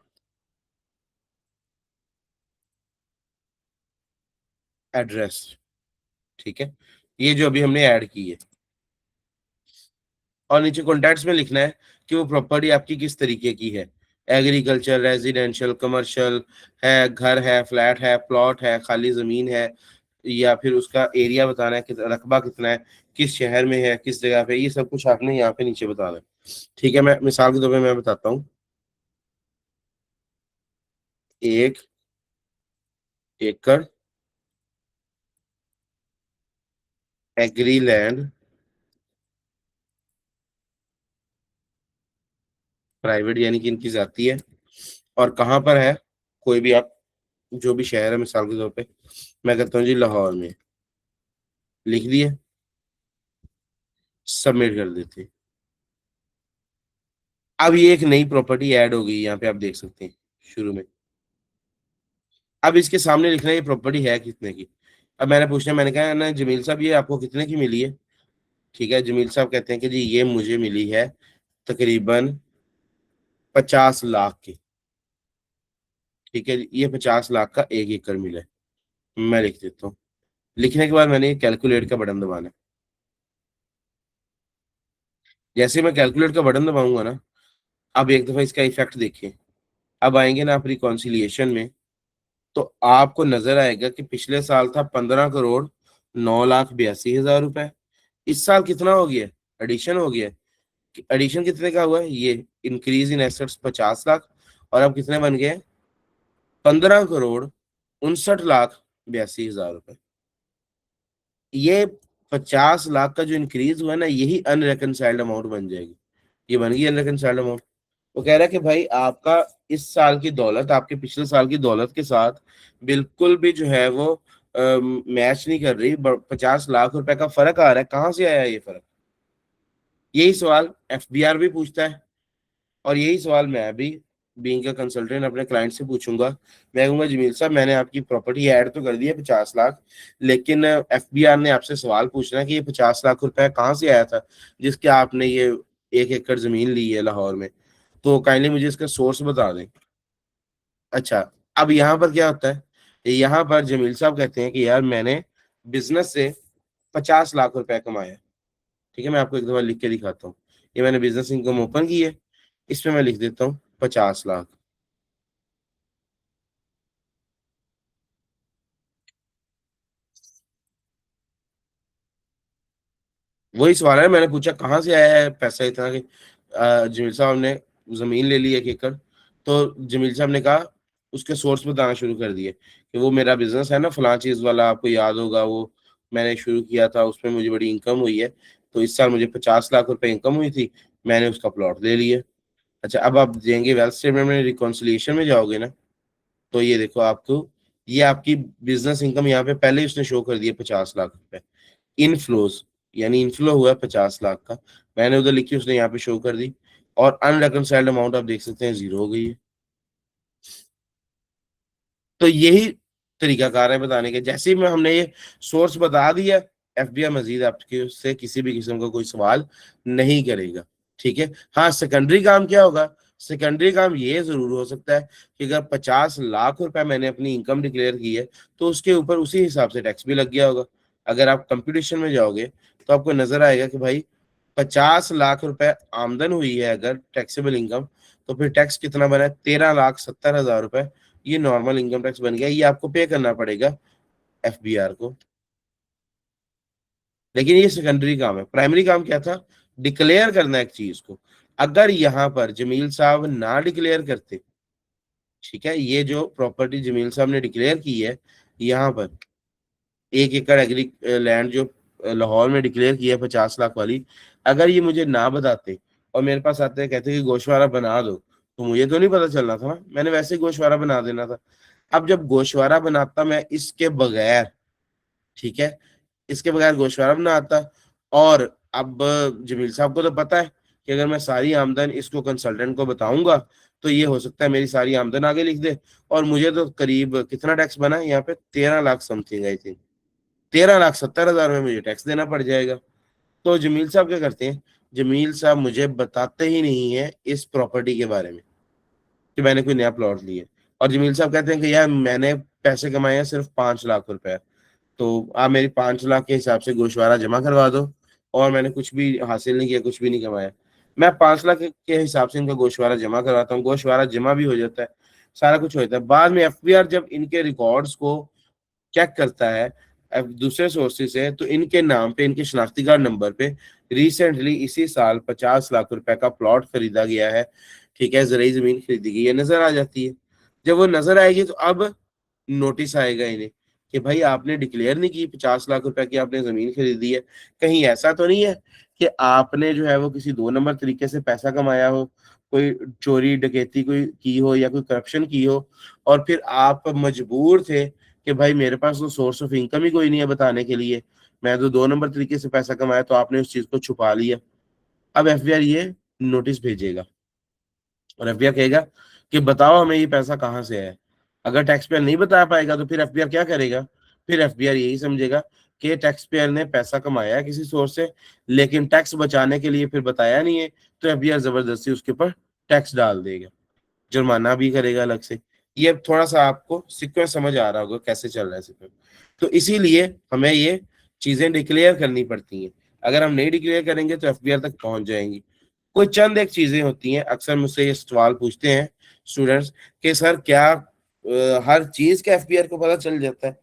एड्रेस। ठीक है, ये जो अभी हमने ऐड की है। और नीचे कॉन्टैक्ट्स में लिखना है कि वो प्रॉपर्टी आपकी किस तरीके की है, एग्रीकल्चर, रेजिडेंशियल, कमर्शियल है, घर है, फ्लैट है, प्लॉट है, खाली जमीन है, या फिर उसका एरिया बताना है कि रकबा कितना है, किस शहर में है, किस जगह पे, ये सब कुछ आपने यहाँ पे नीचे बताना है। ठीक है, मैं मिसाल के तौर पे मैं बताता हूँ, 1 एकड़ एग्री लैंड प्राइवेट, यानी कि इनकी जाती है, और कहाँ पर है, कोई भी आप जो भी शहर है, मिसाल के तौर पे मैं कहता हूँ जी लाहौर में, लिख दिए, सबमिट कर देते। अब ये एक नई प्रॉपर्टी ऐड हो गई, यहाँ पे आप देख सकते हैं शुरू में। अब इसके सामने लिखना है ये प्रॉपर्टी है कितने की। अब मैंने पूछना, मैंने कहा ना जमील साहब ये आपको कितने की मिली है। ठीक है, जमील साहब कहते हैं कि जी ये मुझे मिली है तकरीबन 50 लाख के, ठीक है, ये 50 लाख का 1 एकड़ मिला है। मैं लिख देता हूँ। लिखने के बाद मैंने कैलकुलेट का बटन दबाना है। जैसे मैं कैलकुलेट का बटन दबाऊंगा ना, अब एक दफा इसका इफेक्ट देखिए। अब आएंगे ना आप रिकॉन्सिलिएशन में, तो आपको नजर आएगा कि पिछले साल था 15,09,82,000 रुपए। इस साल कितना हो गया? एडिशन हो गया। एडिशन कितने का हुआ है? ये इंक्रीज इन एसेट्स 50 लाख, और अब कितने बन गए? 15,69,82,000 रुपए। ये 50 लाख का जो इंक्रीज हुआ ना, यही अनरिकनसाइल्ड अमाउंट बन जाएगी। ये बन गई अनरिकनसाइल्ड अमाउंट। वो कह रहा है कि भाई आपका इस साल की दौलत आपके पिछले साल की दौलत के साथ बिल्कुल भी जो है वो मैच नहीं कर रही। 50 लाख रुपए का फर्क आ रहा है। कहाँ से आया ये फर्क? यही सवाल एफबीआर भी पूछता है, और यही सवाल मैं भी बीइंग अ कंसल्टेंट अपने क्लाइंट से पूछूंगा। मैं कहूंगा जमील साहब, मैंने आपकी प्रॉपर्टी ऐड तो कर दी है 50 लाख, लेकिन एफबीआर ने आपसे सवाल पूछना है कि ये 50 लाख रुपए कहाँ से आया था जिसके आपने ये 1 एकड़ जमीन ली है लाहौर में। तो काइंडली मुझे इसका सोर्स बता दें। अच्छा, अब यहाँ पर क्या होता है? यहाँ पर जमील साहब कहते हैं कि यार मैंने बिजनेस से 50 लाख रुपए कमाया। ठीक है, मैं आपको एक दफा लिख के दिखाता हूँ। ये मैंने बिजनेस इनकम ओपन की है, इसमें मैं लिख देता हूँ 50 लाख। वही सवाल है, मैंने पूछा कहाँ से आया है पैसा इतना कि जमील साहब ने जमीन ले ली 1 एकड़। तो जमील साहब ने कहा, उसके सोर्स बताना शुरू कर दिए कि वो मेरा बिजनेस है ना फलां चीज वाला, आपको याद होगा वो मैंने शुरू किया था, उसमें मुझे बड़ी इनकम हुई है। तो इस साल मुझे 50 लाख रुपए इनकम हुई थी, मैंने उसका प्लॉट ले लिया। अच्छा, अब आप देंगे वेल्थ स्टेटमेंट में रिकॉन्सिलिएशन में जाओगे ना, तो ये देखो आपको, ये आपकी बिजनेस इनकम यहाँ पे पहले ही उसने शो कर दिया 50 लाख रुपए। इनफ्लोज, यानी इनफ्लो हुआ है 50 लाख का, मैंने उधर लिखी, उसने यहाँ पे शो कर दी। और अनरिकनसाइल्ड अमाउंट आप देख सकते हैं 0 हो गई है। तो यही तरीकाकार है बताने के। जैसे ही में हमने ये सोर्स बता दिया, एफबीआई मजीद आपके उससे किसी भी किस्म का कोई सवाल नहीं करेगा। ठीक है। हाँ, सेकेंडरी काम क्या होगा? सेकेंडरी काम ये जरूर हो सकता है कि अगर 50 लाख रुपए मैंने अपनी इनकम डिक्लेयर की है, तो उसके ऊपर उसी हिसाब से टैक्स भी लग गया होगा। अगर आप कंपटीशन में जाओगे तो आपको नजर आएगा कि भाई 50 लाख रुपए आमदन हुई है अगर टैक्सेबल इनकम, तो फिर टैक्स कितना बना है? 13,70,000 रुपए। ये नॉर्मल इनकम टैक्स बन गया, ये आपको पे करना पड़ेगा एफबीआर को। लेकिन ये सेकेंडरी काम है। प्राइमरी काम क्या था? डिक्लेयर करना एक चीज को। अगर यहाँ पर जमील साहब ना डिक्लेयर करते, ठीक है, ये जो प्रॉपर्टी जमील साहब ने डिक्लेयर की है, यहाँ पर 1 एकड़ एग्री लैंड जो लाहौर में डिक्लेयर की है 50 लाख वाली, अगर ये मुझे ना बताते और मेरे पास आते हैं कहते कि गोशवारा बना दो, तो मुझे तो नहीं पता चलना था ना, मैंने वैसे ही गोशवारा बना देना था। अब जब गोशवारा बनाता मैं इसके बगैर, ठीक है, इसके बगैर गोशवारा बनाता, और अब जमील साहब को तो पता है कि अगर मैं सारी आमदन इसको कंसल्टेंट को बताऊंगा तो ये हो सकता है मेरी सारी आमदन आगे लिख दे, और मुझे तो करीब कितना टैक्स बना है यहाँ पे? 13 लाख समथिंग आई थिंक, 13,70,000 में मुझे टैक्स देना पड़ जाएगा। तो जमील साहब क्या करते हैं? जमील साहब मुझे बताते ही नहीं है इस प्रॉपर्टी के बारे में कि मैंने कोई नया प्लॉट लिया। और जमील साहब कहते हैं कि यार मैंने पैसे कमाए हैं सिर्फ 5 लाख रुपए, तो आप मेरी 5 लाख के हिसाब से गोशवारा जमा करवा दो, और मैंने कुछ भी हासिल नहीं किया, कुछ भी नहीं कमाया। मैं 5 लाख के हिसाब से इनका गोशवारा जमा करवाता हूँ, गोशवारा जमा भी हो जाता है, सारा कुछ हो जाता है। बाद में एफबीआर जब इनके रिकॉर्ड्स को चेक करता है अब दूसरे सोर्सेज से, तो इनके नाम पे, इनके शनाख्ती कार्ड नंबर पे रिसेंटली इसी साल 50 लाख रुपए का प्लॉट खरीदा गया है, ठीक है, जरिए जमीन खरीदी गई है, नजर आ जाती है। जब वो नजर आएगी तो अब नोटिस आएगा इन्हें कि भाई आपने डिक्लेयर नहीं की 50 लाख रुपए की आपने जमीन खरीदी है। कहीं ऐसा तो नहीं है कि आपने जो है वो किसी 2 नंबर तरीके से पैसा कमाया हो, कोई चोरी डकैती कोई की हो या कोई करप्शन की हो, और फिर आप मजबूर थे कि भाई मेरे पास तो सोर्स ऑफ इनकम ही कोई नहीं है बताने के लिए, मैं तो 2 नंबर तरीके से पैसा कमाया, तो आपने उस चीज को छुपा लिया। अब एफबीआई ये नोटिस भेजेगा, और एफबीआई कहेगा कि बताओ हमें ये पैसा कहाँ से है। अगर टैक्स पेयर नहीं बता पाएगा तो फिर एफबीआई क्या करेगा? फिर एफबीआई यही समझेगा कि टैक्स पेयर ने पैसा कमाया है किसी सोर्स से, लेकिन टैक्स बचाने के लिए फिर बताया नहीं है, तो एफबीआई जबरदस्ती उसके ऊपर टैक्स डाल देगा, जुर्माना भी करेगा अलग से। ये थोड़ा सा आपको सीक्वेंस समझ आ रहा होगा कैसे चल रहा है सीक्वेंस। तो इसीलिए हमें ये चीजें डिक्लेयर करनी पड़ती हैं। अगर हम नहीं डिक्लेयर करेंगे तो एफबीआर तक पहुंच जाएंगी। कोई चंद एक चीजें होती हैं, अक्सर मुझसे ये सवाल पूछते हैं स्टूडेंट्स कि सर क्या हर चीज का एफबीआर को पता चल जाता है,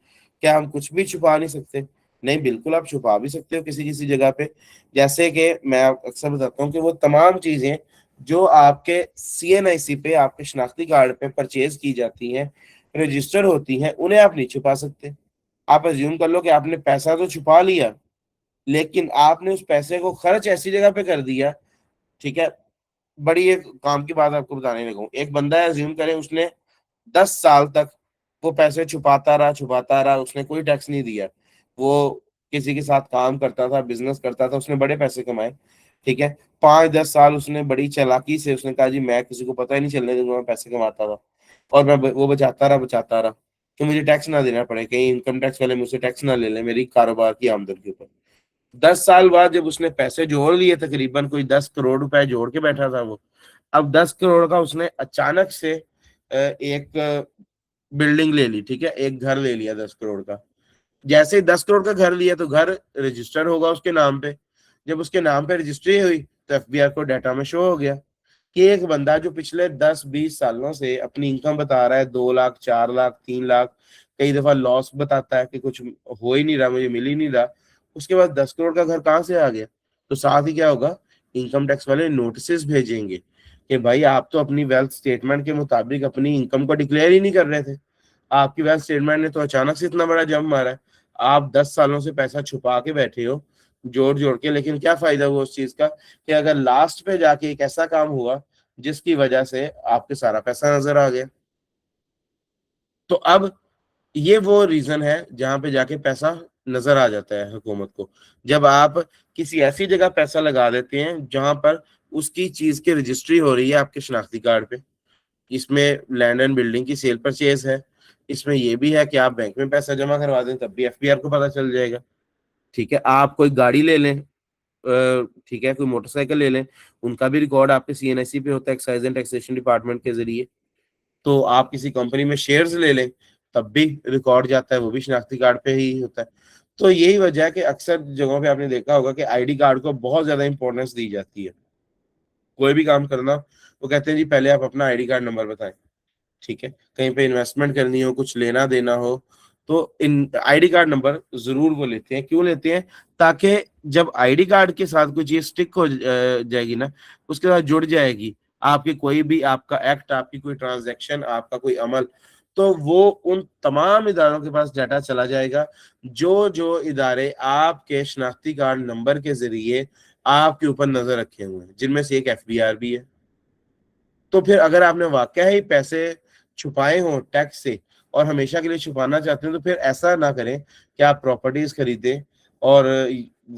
क्या हम कुछ भी छुपा नहीं सकते? नहीं, बिल्कुल आप छुपा भी सकते हो किसी किसी जगह पे। जैसे कि मैं अक्सर बताता हूँ कि वो तमाम चीजें जो आपके सीएनआईसी पे, आपके शनाख्ती कार्ड पे परचेज की जाती हैं, रजिस्टर होती हैं, उन्हें आप नहीं छुपा सकते। आप अज्यूम कर लो कि आपने पैसा तो छुपा लिया, लेकिन आपने उस पैसे को खर्च ऐसी जगह पे कर दिया, ठीक है। बड़ी एक काम की बात आपको बताने लगा हूं। एक बंदा है, अज्यूम करें उसने 10 साल तक वो पैसे छुपाता रहा, उसने कोई टैक्स नहीं दिया। वो किसी के साथ काम करता था, बिजनेस करता था, उसने बड़े पैसे कमाए, ठीक है। 5-10 साल उसने बड़ी चालाकी से उसने कहा जी मैं किसी को पता ही नहीं चलने दूंगा मैं पैसे कमाता था, और मैं वो बचाता रहा कि मुझे टैक्स ना देना पड़े, कहीं इनकम टैक्स वाले मुझसे टैक्स ना ले लें मेरी कारोबार की आमदन के ऊपर। 10 साल बाद जब उसने पैसे जोड़ लिए, तकरीबन कोई 10 करोड़ रुपए जोड़ के बैठा था वो, अब 10 करोड़ का उसने अचानक से एक बिल्डिंग ले ली, ठीक है, एक घर ले लिया 10 करोड़ का। जैसे ही 10 करोड़ का घर लिया तो घर रजिस्टर होगा उसके नाम पे। जब उसके नाम पे रजिस्ट्री हुई तो एफबीआर को डाटा में शो हो गया कि एक बंदा जो पिछले 10-20 सालों से अपनी इनकम बता रहा है 2 लाख, 4 लाख, 3 लाख, कई दफा लॉस बताता है कि कुछ हो ही नहीं रहा, मुझे मिल ही नहीं रहा, उसके बाद 10 करोड़ का घर कहाँ से आ गया? तो साथ ही क्या होगा, इनकम टैक्स वाले नोटिस भेजेंगे कि भाई आप तो अपनी वेल्थ स्टेटमेंट के मुताबिक अपनी इनकम को डिक्लेयर ही नहीं कर रहे थे, आपकी वेल्थ स्टेटमेंट ने तो अचानक से इतना बड़ा जंप मारा है, आप 10 सालों से पैसा छुपा के बैठे हो जोड़ जोड़ के, लेकिन क्या फायदा हुआ उस चीज का कि अगर लास्ट पे जाके एक ऐसा काम हुआ जिसकी वजह से आपके सारा पैसा नजर आ गया। तो अब ये वो रीजन है जहां पे जाके पैसा नजर आ जाता है हुकूमत को, जब आप किसी ऐसी जगह पैसा लगा देते हैं जहां पर उसकी चीज की रजिस्ट्री हो रही है आपके शनाख्ती कार्ड पे। इसमें लैंड एंड बिल्डिंग की सेल परचेज है, इसमें ये भी है कि आप बैंक में पैसा जमा करवा दें तब भी एफबीआर को पता चल जाएगा, ठीक है। आप कोई गाड़ी ले लें, ठीक है, कोई मोटरसाइकिल ले लें, उनका भी रिकॉर्ड आपके सीएनआईसी पे होता है, एक्साइज एंड टैक्सेशन डिपार्टमेंट के जरिए। तो आप किसी कंपनी में शेयर्स ले लें तब भी रिकॉर्ड जाता है, वो भी शनाख्ती कार्ड पे ही होता है। तो यही वजह है कि अक्सर जगहों पे आपने देखा होगा कि आईडी कार्ड को बहुत ज्यादा इंपॉर्टेंस दी जाती है। कोई भी काम करना, वो कहते हैं जी पहले आप अपना आईडी कार्ड नंबर बताएं, ठीक है। कहीं पे इन्वेस्टमेंट करनी हो, कुछ लेना देना हो, तो इन आईडी कार्ड नंबर जरूर वो लेते हैं। क्यों लेते हैं? ताकि जब आईडी कार्ड के साथ कोई चीज स्टिक हो जाएगी ना, उसके साथ जुड़ जाएगी, आपकी कोई भी आपका एक्ट, आपकी कोई ट्रांजैक्शन, आपका कोई अमल, तो वो उन तमाम इदारों के पास डाटा चला जाएगा जो जो इदारे आपके शनाख्ती कार्ड नंबर के जरिए आपके ऊपर नजर रखे हुए हैं, जिनमें से एक एफबीआर भी है। तो फिर अगर आपने वाकया ही पैसे छुपाए हों टैक्स से और हमेशा के लिए छुपाना चाहते हैं, तो फिर ऐसा ना करें कि आप प्रॉपर्टीज खरीदें। और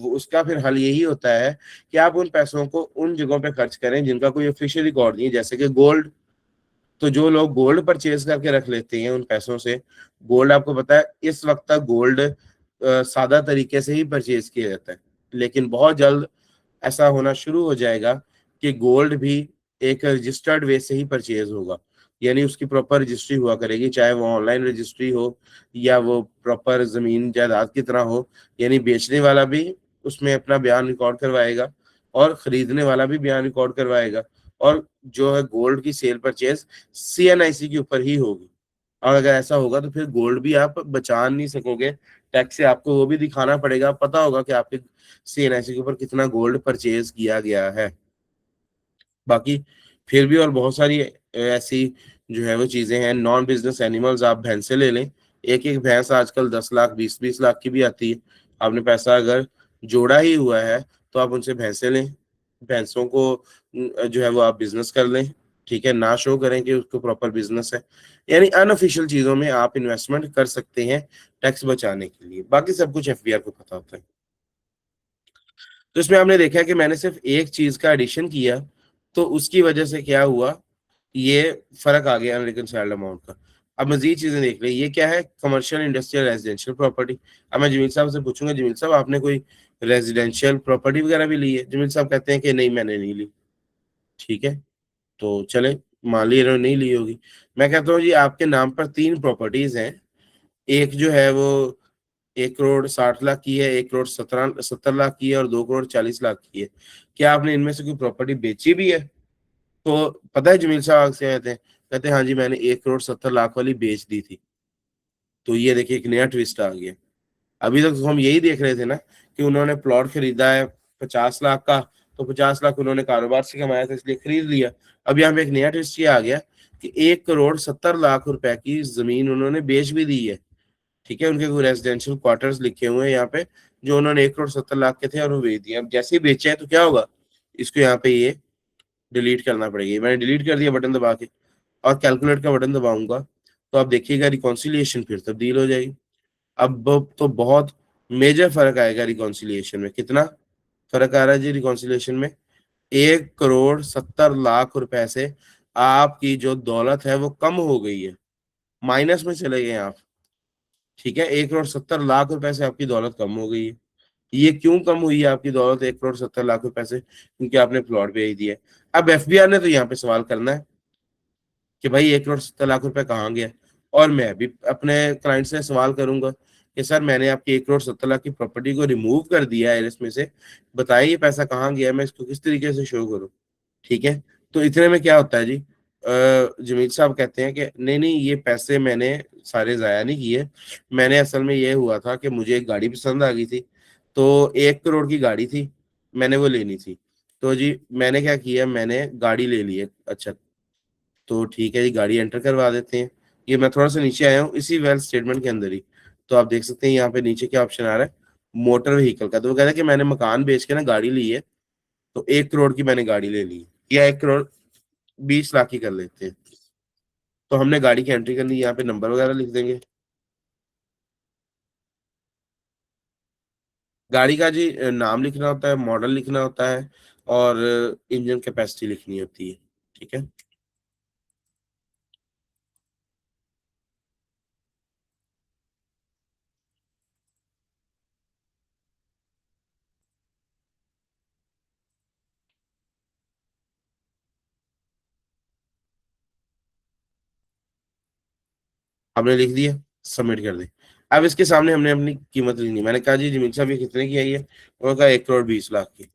उसका फिर हल यही होता है कि आप उन पैसों को उन जगहों पे खर्च करें जिनका कोई ऑफिशियल रिकॉर्ड नहीं है, जैसे कि गोल्ड। तो जो लोग गोल्ड परचेज करके रख लेते हैं उन पैसों से, गोल्ड आपको पता है इस वक्त तक गोल्ड सादा तरीके से ही परचेज किया जाता है, लेकिन बहुत जल्द ऐसा होना शुरू हो जाएगा कि गोल्ड भी एक रजिस्टर्ड वे से ही परचेज होगा, यानी उसकी प्रॉपर रजिस्ट्री हुआ करेगी, चाहे वो ऑनलाइन रजिस्ट्री हो या वो प्रॉपर जमीन जायदाद की तरह हो। यानी बेचने वाला भी उसमें अपना बयान रिकॉर्ड करवाएगा और खरीदने वाला भी बयान रिकॉर्ड करवाएगा, और जो है गोल्ड की सेल परचेज सीएनआईसी के ऊपर ही होगी। और अगर ऐसा होगा तो फिर गोल्ड भी आप बचा नहीं सकोगे टैक्स से, आपको वो भी दिखाना पड़ेगा, पता होगा कि आपके सीएनआईसी के ऊपर कितना गोल्ड परचेज किया गया है। बाकी फिर भी और बहुत सारी ऐसी जो है वो चीजें हैं। नॉन बिजनेस एनिमल्स, आप भैंसे ले लें, एक एक भैंस आजकल 10 लाख, 20-20 लाख की भी आती है। आपने पैसा अगर जोड़ा ही हुआ है तो आप उनसे भैंसे लें, भैंसों को जो है वो आप बिजनेस कर लें, ठीक है, ना शो करें कि उसको प्रॉपर बिजनेस है। यानी अनऑफिशियल चीजों में आप इन्वेस्टमेंट कर सकते हैं टैक्स बचाने के लिए, बाकी सब कुछ एफबीआर को पता होता है। तो इसमें आपने देखा कि मैंने सिर्फ एक चीज का एडिशन किया, तो उसकी वजह से क्या हुआ, ये फर्क आ गया अनरिकंसाइल्ड अमाउंट का। अब मजीद चीजें देख लें, ये क्या है, कमर्शियल, इंडस्ट्रियल, रेजिडेंशियल प्रॉपर्टी। अब मैं जमील साहब से पूछूंगा, जमील साहब आपने कोई रेजिडेंशियल प्रॉपर्टी वगैरह भी ली है? जमील साहब कहते हैं कि नहीं मैंने नहीं ली, ठीक है। तो चले, मान ली इन्होंने नहीं ली होगी। मैं कहता हूँ जी आपके नाम पर 3 प्रॉपर्टीज हैं। एक जो है वो 1 करोड़ 60 लाख की है, 1 करोड़ 70 लाख की है, और 2 करोड़ 40 लाख की है। क्या आपने इनमें से कोई प्रॉपर्टी बेची भी है? तो पता है जमील साहब से कहते हैं हाँ जी मैंने 1 करोड़ 70 लाख वाली बेच दी थी। तो ये देखिए एक नया ट्विस्ट आ गया। अभी तक तो हम यही देख रहे थे ना कि उन्होंने प्लॉट खरीदा है 50 लाख का, तो 50 लाख उन्होंने कारोबार से कमाया था इसलिए खरीद लिया। अब यहाँ पे एक नया ट्विस्ट ये आ गया कि 1 करोड़ 70 लाख रुपए की जमीन उन्होंने बेच भी दी है। ठीक है, उनके कोई रेजिडेंशियल क्वार्टर्स लिखे हुए हैं यहाँ पे, जो उन्होंने 1 करोड़ 70 लाख के थे और वो बेच दिए। अब जैसे ही बेचे हैं तो क्या होगा, इसको यहाँ पे ये डिलीट करना पड़ेगा। मैंने डिलीट कर दिया बटन दबा के, और कैलकुलेट का बटन दबाऊंगा तो आप देखिएगा रिकॉन्सिलिएशन फिर तब्दील हो जाएगी। अब तो बहुत मेजर फर्क आएगा रिकॉन्सिलिएशन में। कितना फर्क आ रहा है जी रिकॉन्सिलिएशन में? 1 करोड़ 70 लाख रुपए से आपकी जो दौलत है वो कम हो गई है, माइनस में चले गए आप। ठीक है, 1 करोड़ 70 लाख रुपए से आपकी दौलत कम हो गई है। ये क्यों कम हुई है आपकी दौलत 1 करोड़ 70 लाख रुपए से? क्योंकि आपने प्लॉट बेच दिया है। अब एफबीआर ने तो यहाँ पे सवाल करना है कि भाई 1 करोड़ 70 लाख रुपए कहाँ गया। और मैं भी अपने क्लाइंट से सवाल करूंगा कि सर मैंने आपकी 1 करोड़ 70 लाख की प्रॉपर्टी को रिमूव कर दिया है इसमें से, बताइए ये पैसा कहाँ गया, मैं इसको किस तरीके से शो करूँ। ठीक है, तो इतने में क्या होता है जी, जमील साहब कहते हैं कि नहीं नहीं ये पैसे मैंने सारे जाया नहीं किए, मैंने असल में ये हुआ था कि मुझे एक गाड़ी पसंद आ गई थी, तो 1 करोड़ की गाड़ी थी, मैंने वो लेनी थी। तो जी मैंने क्या किया, मैंने गाड़ी ले ली है। अच्छा, तो ठीक है जी गाड़ी एंटर करवा देते हैं। ये मैं थोड़ा सा नीचे आया हूँ इसी वेल्थ स्टेटमेंट के अंदर ही, तो आप देख सकते हैं यहाँ पे नीचे क्या ऑप्शन आ रहा है, मोटर व्हीकल का। तो वो कहता है कि मैंने मकान बेच के ना गाड़ी ली है, तो 1 करोड़ की मैंने गाड़ी ले ली है, या 1 करोड़ 20 लाख की कर लेते हैं। तो हमने गाड़ी की एंट्री करनी है, यहाँ पे नंबर वगैरह लिख देंगे। गाड़ी का जी नाम लिखना होता है, मॉडल लिखना होता है, और इंजन कैपेसिटी लिखनी होती है। ठीक है, हमने लिख दिया, सबमिट कर दी। अब इसके सामने हमने अपनी कीमत लिखनी। मैंने कहा जी जमीन साहब ये कितने की आई है? उन्होंने कहा 1 करोड़ 20 लाख की।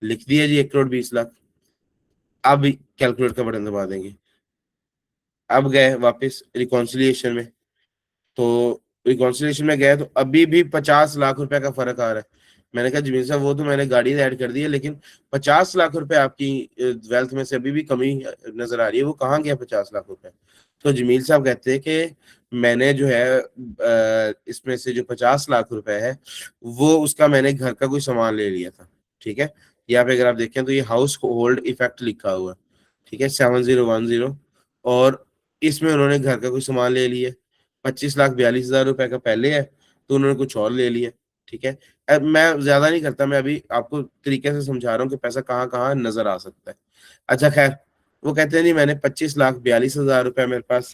लिख दिया जी 1 करोड़ 20 लाख। अब कैलकुलेट का बटन दबा देंगे। अब गए वापस रिकॉन्सिलिएशन में, तो रिकॉन्सिलिएशन में गए तो अभी भी 50 लाख रुपए का फर्क आ रहा है। मैंने कहा जमीन साहब वो तो मैंने गाड़ी ऐड कर दी है, लेकिन 50 लाख रुपए आपकी वेल्थ में से अभी भी कमी नजर आ रही है, वो कहाँ गया 50 लाख रुपए? तो जमील साहब कहते हैं कि मैंने जो है इसमें से जो 50 लाख रुपए है वो उसका मैंने घर का कोई सामान ले लिया था। ठीक है, यहाँ पे अगर आप देखें तो ये हाउस होल्ड इफेक्ट लिखा हुआ है। ठीक है, 7010, और इसमें उन्होंने घर का कोई सामान ले लिया। 25,42,000 रुपए का पहले है, तो उन्होंने कुछ और ले लिया। ठीक है, अब मैं ज्यादा नहीं करता, मैं अभी आपको तरीके से समझा रहा हूँ कि पैसा कहाँ कहाँ नजर आ सकता है। अच्छा खैर, वो कहते हैं नहीं मैंने 25,42,000 रुपए मेरे पास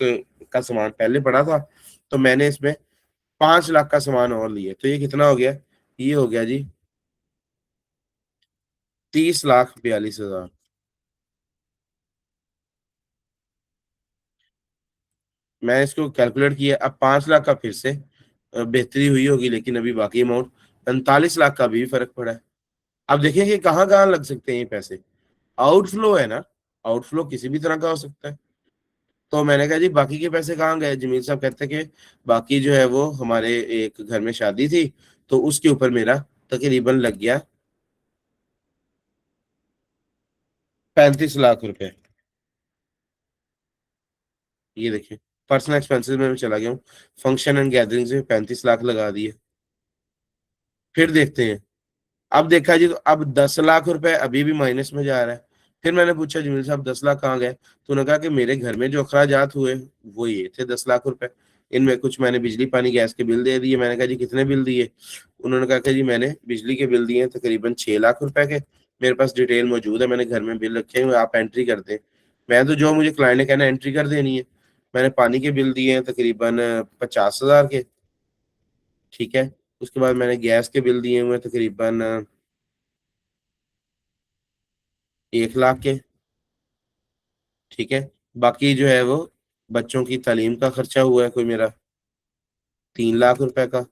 का सामान पहले पड़ा था, तो मैंने इसमें 5 लाख का सामान और लिया, तो ये कितना हो गया? ये हो गया जी 30,42,000। मैं इसको कैलकुलेट किया, अब 5 लाख का फिर से बेहतरी हुई होगी, लेकिन अभी बाकी अमाउंट 45 लाख का भी फर्क पड़ा है। अब देखें कि कहाँ कहाँ लग सकते हैं ये पैसे। आउटफ्लो है ना, आउटफ्लो किसी भी तरह का हो सकता है। तो मैंने कहा जी बाकी के पैसे कहाँ गए? जमील साहब कहते हैं कि बाकी जो है वो हमारे एक घर में शादी थी, तो उसके ऊपर मेरा तकरीबन लग गया 35 लाख रुपए। ये देखिए, पर्सनल एक्सपेंसेस में मैं चला गया हूँ, फंक्शन एंड गैदरिंग में 35 लाख लगा दिए। फिर देखते हैं, अब देखा जी तो अब 10 लाख रुपए अभी भी माइनस में जा रहा है। फिर मैंने पूछा जमील साहब 10 लाख कहाँ गए? तो उन्होंने कहा कि मेरे घर में जो अखराजात हुए वो ये थे 10 लाख रुपए, इनमें कुछ मैंने बिजली पानी गैस के बिल दे दिए। मैंने कहा जी कितने बिल दिए? उन्होंने कहा कि जी मैंने बिजली के बिल दिए तकरीबन 6 लाख रुपए के, मेरे पास डिटेल मौजूद है, मैंने घर में बिल रखे हुए, आप एंट्री कर दें। मैं तो जो मुझे क्लाइंट ने कहना एंट्री कर देनी है। मैंने पानी के बिल दिए हैं तकरीबन 50,000 के। ठीक है, उसके बाद मैंने गैस के बिल दिए हुए हैं तकरीबन 1 लाख के। ठीक है। बाकी जो है वो बच्चों की तालीम का खर्चा हुआ है कोई मेरा 3 लाख रुपए का।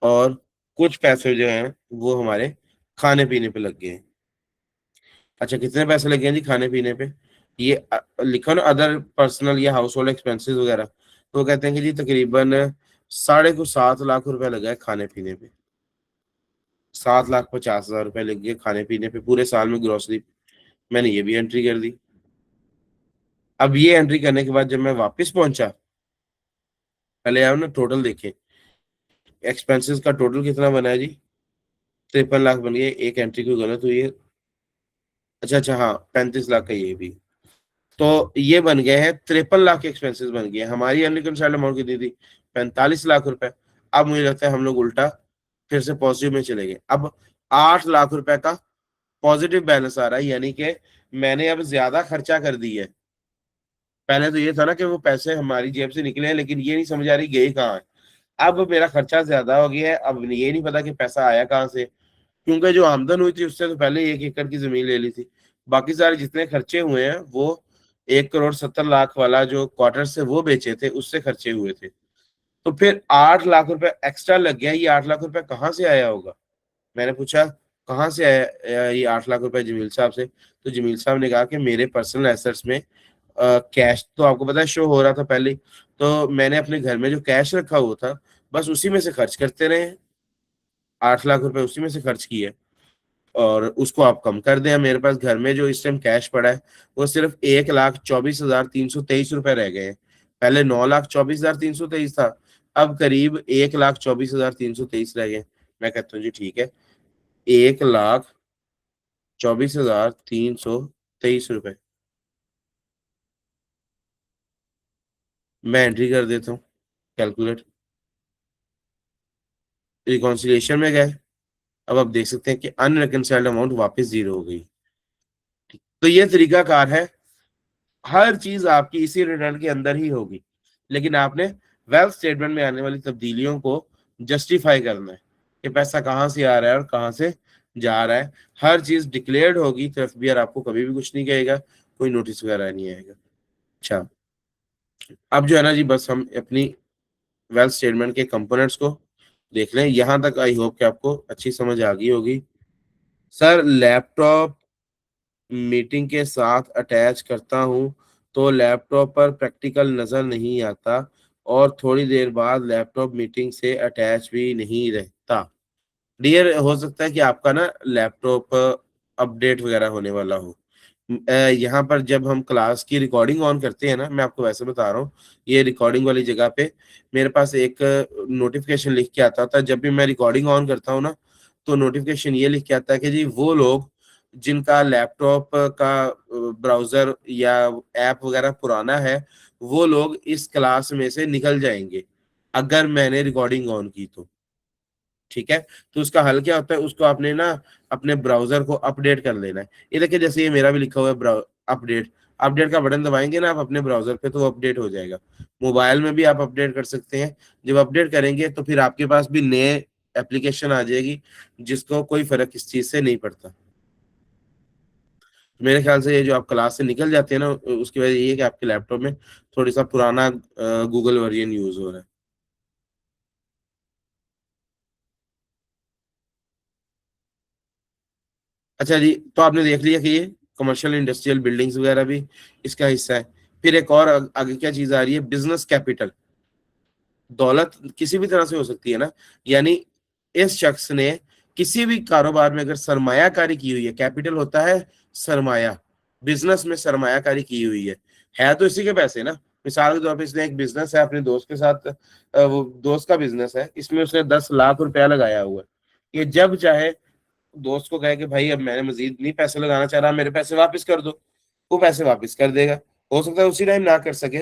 और कुछ पैसे जो हैं वो हमारे खाने पीने पे लग गए हैं। अच्छा, कितने पैसे लगे हैं जी खाने पीने पे? ये लिखो ना अदर पर्सनल या हाउस होल्ड एक्सपेंसेस वगैरह, तो वो कहते हैं कि जी तकरीबन 7.5 लाख रुपए लगा है खाने पीने पे। 7,50,000 रुपए लग गए खाने पीने पे पूरे साल में ग्रोसरी। मैंने ये भी एंट्री कर दी। अब ये एंट्री करने के बाद जब मैं वापस पहुंचा, पहले आप ना टोटल देखें, एक्सपेंसेस का टोटल कितना बना है जी? 53 लाख बन गए। एक एंट्री को गलत हुई है। अच्छा अच्छा, हाँ 35 लाख का ये भी। तो ये बन गए हैं 53 लाख के एक्सपेंसेस बन गए हैं। हमारी अनरिकंसाइल्ड अमाउंट कितनी थी? 45 लाख रुपए। अब मुझे लगता है हम लोग उल्टा फिर से पॉजिटिव में चले गए। अब 8 लाख रुपए का पॉजिटिव बैलेंस आ रहा है, यानी कि मैंने अब ज्यादा खर्चा कर दी है। पहले तो ये था ना कि वो पैसे हमारी जेब से निकले हैं, लेकिन ये नहीं समझ आ रही गए कहाँ है। अब मेरा खर्चा ज्यादा हो गया है, अब ये नहीं पता कि पैसा आया कहाँ से। क्योंकि जो आमदन हुई थी उससे तो पहले 1 एकड़ की जमीन ले ली थी। बाकी सारे जितने खर्चे हुए हैं वो 1,70,00,000 वाला जो क्वार्टर से वो बेचे थे उससे खर्चे हुए थे। तो फिर 8 लाख रुपए एक्स्ट्रा लग गया। ये 8 लाख रुपए कहाँ से आया होगा? मैंने पूछा कहाँ से आया ये 8 लाख रुपए जमील साहब से। तो जमील साहब ने कहा कि मेरे पर्सनल एसेट्स में कैश तो आपको पता है शो हो रहा था पहले ही। तो मैंने अपने घर में जो कैश रखा हुआ था बस उसी में से खर्च करते रहे। 8 लाख रुपए उसी में से खर्च किए। और उसको आप कम कर दें, मेरे पास घर में जो इस टाइम कैश पड़ा है वो सिर्फ 1,24,323 रुपए रह गए हैं। पहले 9,24,323 था, अब करीब 1,24,323 रह गए। मैं कहता हूँ जी ठीक है, 1,24,323 रुपए मैं एंट्री कर देता हूँ। कैलकुलेट, रिकॉन्सिलिएशन में गए। अब आप देख सकते हैं कि अनरिकंसाइल्ड अमाउंट वापस जीरो हो गई। तो ये तरीका कार है। हर चीज आपकी इसी रिटर्न के अंदर ही होगी, लेकिन आपने वेल्थ स्टेटमेंट में आने वाली तब्दीलियों को जस्टिफाई करना है कि पैसा कहाँ से आ रहा है और कहाँ से जा रहा है। हर चीज डिक्लेयर्ड होगी तो एफबीआर आपको कभी भी कुछ नहीं कहेगा, कोई नोटिस वगैरह नहीं आएगा। अच्छा, अब जो है ना जी बस हम अपनी वेल्थ स्टेटमेंट के कंपोनेंट्स को देख लें। यहां तक आई होप कि आपको अच्छी समझ आ गई होगी। सर, लैपटॉप मीटिंग के साथ अटैच करता हूँ तो लैपटॉप पर प्रैक्टिकल नज़र नहीं आता और थोड़ी देर बाद लैपटॉप मीटिंग से अटैच भी नहीं रहता। डियर, हो सकता है कि आपका ना लैपटॉप अपडेट वगैरह होने वाला हो। यहाँ पर जब हम क्लास की रिकॉर्डिंग ऑन करते हैं ना, मैं आपको वैसे बता रहा हूँ, ये रिकॉर्डिंग वाली जगह पे मेरे पास एक नोटिफिकेशन लिख के आता था। जब भी मैं रिकॉर्डिंग ऑन करता हूँ ना, तो नोटिफिकेशन ये लिख के आता है कि जी वो लोग जिनका लैपटॉप का ब्राउजर या ऐप वगैरह पुराना है वो लोग इस क्लास में से निकल जाएंगे अगर मैंने रिकॉर्डिंग ऑन की तो। ठीक है, तो उसका हल क्या होता है, उसको आपने ना अपने ब्राउजर को अपडेट कर लेना है। ये देखिए जैसे ये मेरा भी लिखा हुआ है अपडेट। अपडेट का बटन दबाएंगे ना आप अपने ब्राउजर पे तो वो अपडेट हो जाएगा। मोबाइल में भी आप अपडेट कर सकते हैं। जब अपडेट करेंगे तो फिर आपके पास भी नए एप्लीकेशन आ जाएगी जिसको कोई फर्क इस चीज से नहीं पड़ता। मेरे ख्याल से ये जो आप क्लास से निकल जाते हैं ना उसकी वजह ये है कि आपके लैपटॉप में थोड़ी सा पुराना गूगल वर्जन यूज हो रहा है। अच्छा जी, तो आपने देख लिया कि ये कमर्शियल इंडस्ट्रियल बिल्डिंग्स वगैरह भी इसका हिस्सा है। फिर एक और आगे क्या चीज आ रही है, बिजनेस कैपिटल। दौलत किसी भी तरह से हो सकती है ना, यानी इस शख्स ने किसी भी कारोबार में अगर सरमायाकारी की हुई है, कैपिटल होता है सरमाया, बिजनेस में सरमायाकारी की हुई है तो इसी के पैसे ना। मिसाल के तौर पर इसने एक बिजनेस है अपने दोस्त के साथ, वो दोस्त का बिजनेस है, इसमें उसने 10 लाख रुपया लगाया हुआ है। ये जब चाहे दोस्त को कहे कि भाई अब मैंने मजीद नहीं पैसे लगाना चाह रहा, मेरे पैसे वापस कर दो, वो पैसे वापस कर देगा। हो सकता है उसी टाइम ना कर सके,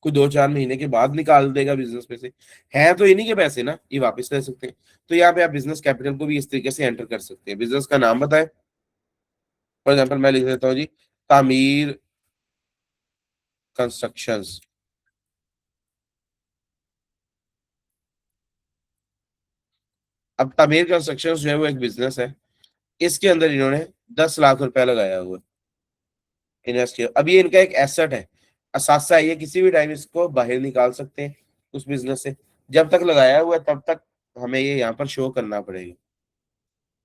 कोई 2-4 महीने के बाद निकाल देगा बिजनेस में से। है तो इन्हीं के पैसे ना, ये वापस ले सकते हैं। तो यहाँ पे आप बिजनेस कैपिटल को भी इस तरीके से एंटर कर सकते हैं। बिजनेस का नाम बताएं। फॉर एग्जाम्पल मैं लिख देता हूँ जी, तामीर कंस्ट्रक्शंस। अब तामीर कंस्ट्रक्शंस जो है वो एक बिजनेस है, इसके अंदर इन्होंने 10 लाख रुपया लगाया हुआ है। इन्वेस्ट किया, अब ये इनका एक एसेट है, असासा है, ये किसी भी टाइम इसको बाहर निकाल सकते हैं उस बिजनेस से। जब तक लगाया हुआ है तब तक हमें ये यहाँ पर शो करना पड़ेगा,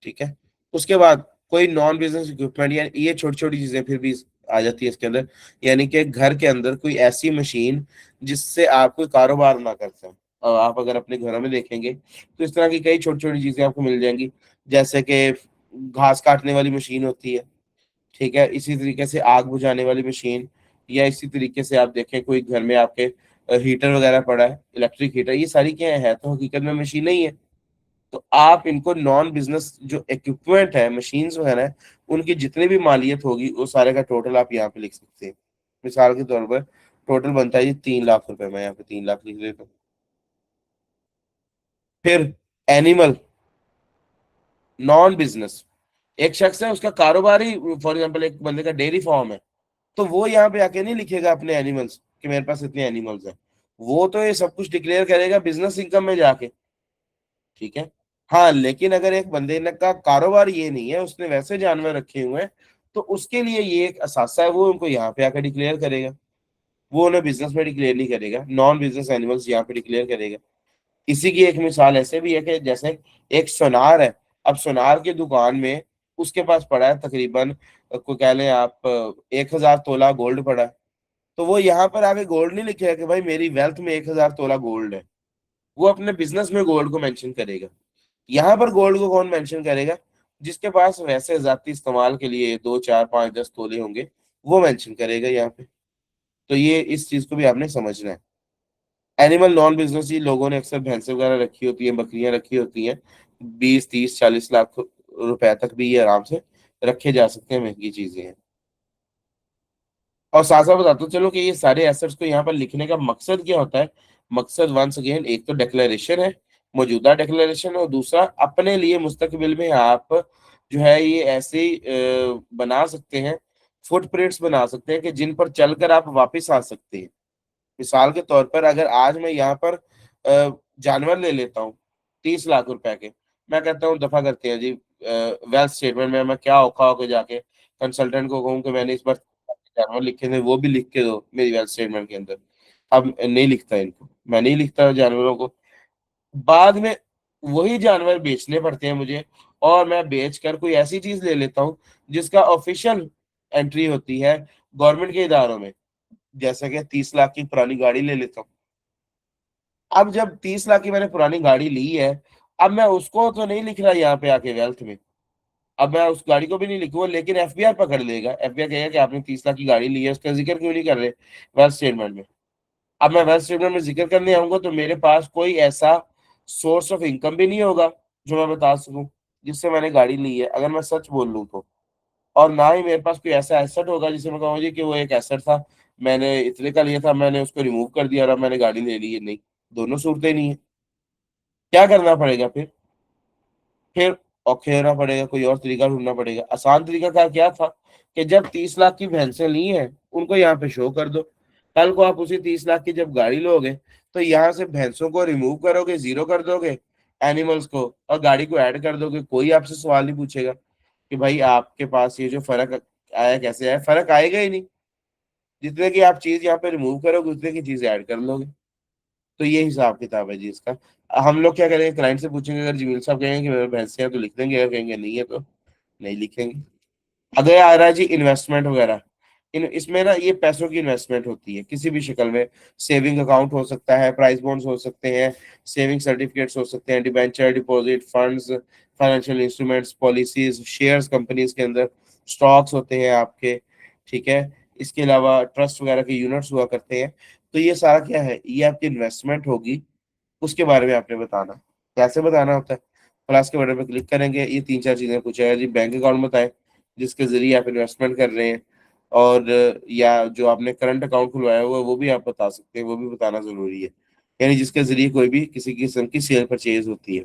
ठीक है। उसके बाद कोई नॉन बिजनेस इक्विपमेंट, या ये छोटी छोटी चीजें फिर भी आ जाती है इसके अंदर, यानी कि घर के अंदर कोई ऐसी मशीन जिससे आप कोई कारोबार ना कर सकें। और आप अगर अपने घरों में देखेंगे तो इस तरह की कई छोटी छोटी चीजें आपको मिल जाएंगी, जैसे कि घास काटने वाली मशीन होती है, ठीक है, इसी तरीके से आग बुझाने वाली मशीन, या इसी तरीके से आप देखें कोई घर में आपके हीटर वगैरह पड़ा है, इलेक्ट्रिक हीटर, ये सारी क्या है, तो हकीकत में मशीन ही है। तो आप इनको नॉन बिजनेस जो इक्विपमेंट है, मशीन्स वगैरह है, उनकी जितनी भी मालियत होगी वो सारे का टोटल आप यहाँ पे लिख सकते हैं। मिसाल के तौर पर टोटल बनता है जी 3 लाख रुपए, मैं यहाँ पे 3 लाख लिख देता हूँ। फिर एनिमल, नॉन बिजनेस, एक शख्स है उसका कारोबार ही फॉर एग्जाम्पल एक बंदे का डेयरी फार्म है, तो वो यहाँ पे आके नहीं लिखेगा अपने एनिमल्स कि मेरे पास इतने एनिमल्स हैं। वो तो ये सब कुछ डिक्लेयर करेगा बिजनेस इनकम में जाके, ठीक है। हाँ, लेकिन अगर एक बंदे ने का कारोबार ये नहीं है, उसने वैसे जानवर रखे हुए हैं, तो उसके लिए ये एक असासा है, वो उनको यहाँ पे आकर डिक्लेयर करेगा। वो उन्हें बिजनेस में डिक्लेयर नहीं करेगा, नॉन बिजनेस एनिमल्स यहाँ पे डिक्लेयर करेगा। इसी की एक मिसाल ऐसे भी है कि जैसे एक सोनार है, अब सोनार की दुकान में उसके पास पड़ा है तकरीबन को कह लें आप 1,000 तोला गोल्ड पड़ा है, तो वो यहाँ पर आगे गोल्ड नहीं लिखेगा कि भाई मेरी वेल्थ में 1,000 तोला गोल्ड है। वो अपने बिजनेस में गोल्ड को मेंशन करेगा। यहाँ पर गोल्ड को कौन मेंशन करेगा? जिसके पास वैसे जाती इस्तेमाल के लिए 2, 4, 5, 10 तोले होंगे, वो मेंशन करेगा यहाँ पे। तो ये इस चीज को भी आपने समझना है। एनिमल नॉन बिजनेस ही लोगों ने अक्सर भैंसें वगैरह रखी होती हैं, बकरियां रखी होती हैं, 20, 30, 40 लाख रुपए तक भी ये आराम से रखे जा सकते हैं, महंगी चीजें हैं। और साथ साथ बताता हूँ चलो कि ये सारे एसेट्स को यहाँ पर लिखने का मकसद क्या होता है। मकसद वंस अगेन एक तो डिक्लेरेशन है, मौजूदा डिक्लेरेशन है, और दूसरा अपने लिए मुस्तकबिल में आप जो है ये ऐसे बना सकते हैं, फुटप्रिंट्स बना सकते हैं कि जिन पर चलकर आप वापस आ सकते हैं। मिसाल के तौर पर अगर आज मैं यहाँ पर जानवर ले लेता हूँ 30 लाख रुपए के, मैं कहता हूँ दफा करते हैं जी, वेल्थ स्टेटमेंट में मैं क्या औखा होकर जाके कंसल्टेंट को कहूँ कि मैंने इस बार जानवर लिखे थे, वो भी लिख के दो मेरी वेल्थ स्टेटमेंट के अंदर। अब नहीं लिखता इनको, मैं नहीं लिखता जानवरों को, बाद में वही जानवर बेचने पड़ते हैं मुझे, और मैं बेच कर कोई ऐसी चीज ले लेता हूँ जिसका ऑफिशियल एंट्री होती है गवर्नमेंट के इदारों में, जैसा कि 30 लाख की पुरानी गाड़ी ले लेता हूँ। अब जब 30 लाख की मैंने पुरानी गाड़ी ली है, अब मैं उसको तो नहीं लिख रहा यहाँ पे आके वेल्थ में, अब मैं उस गाड़ी को भी नहीं लिखूंगा, लेकिन एफबीआर पकड़ लेगा, एफबीआर कहेगा कि आपने 30 लाख की गाड़ी ली है, उसका जिक्र क्यों नहीं कर रहे वेल्थ स्टेटमेंट में। अब मैं वेल्थ स्टेटमेंट में जिक्र करने आऊंगा तो मेरे पास कोई ऐसा सोर्स ऑफ इनकम भी नहीं होगा जो मैं बता सकूं जिससे मैंने गाड़ी ली है, अगर मैं सच बोल लूं तो। और ना ही मेरे पास कोई ऐसा एसेट होगा जिसे मैं कहूँ जी कि वो एक एसेट था, मैंने इतने का लिया था, मैंने उसको रिमूव कर दिया और अब मैंने गाड़ी ले ली है, नहीं, दोनों सूरतें नहीं है। क्या करना पड़ेगा फिर औखे होना पड़ेगा, कोई और तरीका ढूंढना पड़ेगा। आसान तरीका का क्या था कि जब 30 लाख की भैंसें ली हैं उनको यहाँ पे शो कर दो। कल को आप उसी 30 लाख की जब गाड़ी लोगे तो यहाँ से भैंसों को रिमूव करोगे, जीरो कर दोगे, एनिमल्स को, और गाड़ी को ऐड कर दोगे, कोई आपसे सवाल नहीं पूछेगा कि भाई आपके पास ये जो फर्क आया कैसे आया, फर्क आएगा ही नहीं। जितने की आप चीज यहाँ पे रिमूव करोगे उतने की चीज ऐड कर लोगे। तो ये हिसाब किताब है जी इसका। हम लोग क्या करेंगे, क्लाइंट से पूछेंगे, अगर जमील साहब कहेंगे कि मेरे भैंसे हैं तो लिख देंगे, अगर कहेंगे नहीं है तो नहीं लिखेंगे। अगर आ रहा है जी इन्वेस्टमेंट वगैरह, इन इसमें ना ये पैसों की इन्वेस्टमेंट होती है किसी भी शक्ल में। सेविंग अकाउंट हो सकता है, प्राइस बॉन्ड्स हो सकते हैं, सेविंग सर्टिफिकेट्स हो सकते हैं, debenture, deposit, funds, financial instruments, policies, shares companies के अंदर, स्टॉक्स होते हैं आपके, ठीक है। इसके अलावा ट्रस्ट वगैरह के यूनिट्स हुआ करते हैं। तो ये सारा क्या है, ये आपकी इन्वेस्टमेंट होगी, उसके बारे में आपने बताना। कैसे बताना होता है, प्लस के बटन पर क्लिक करेंगे, ये 3 4 चीजें पूछेगा जी, बैंक अकाउंट बताएं जिसके जरिए आप इन्वेस्टमेंट कर रहे हैं, और या जो आपने करंट अकाउंट खुलवाया हुआ है वो भी आप बता सकते हैं, वो भी बताना जरूरी है, यानी जिसके जरिए कोई भी किसी किस्म की सेल परचेज होती है।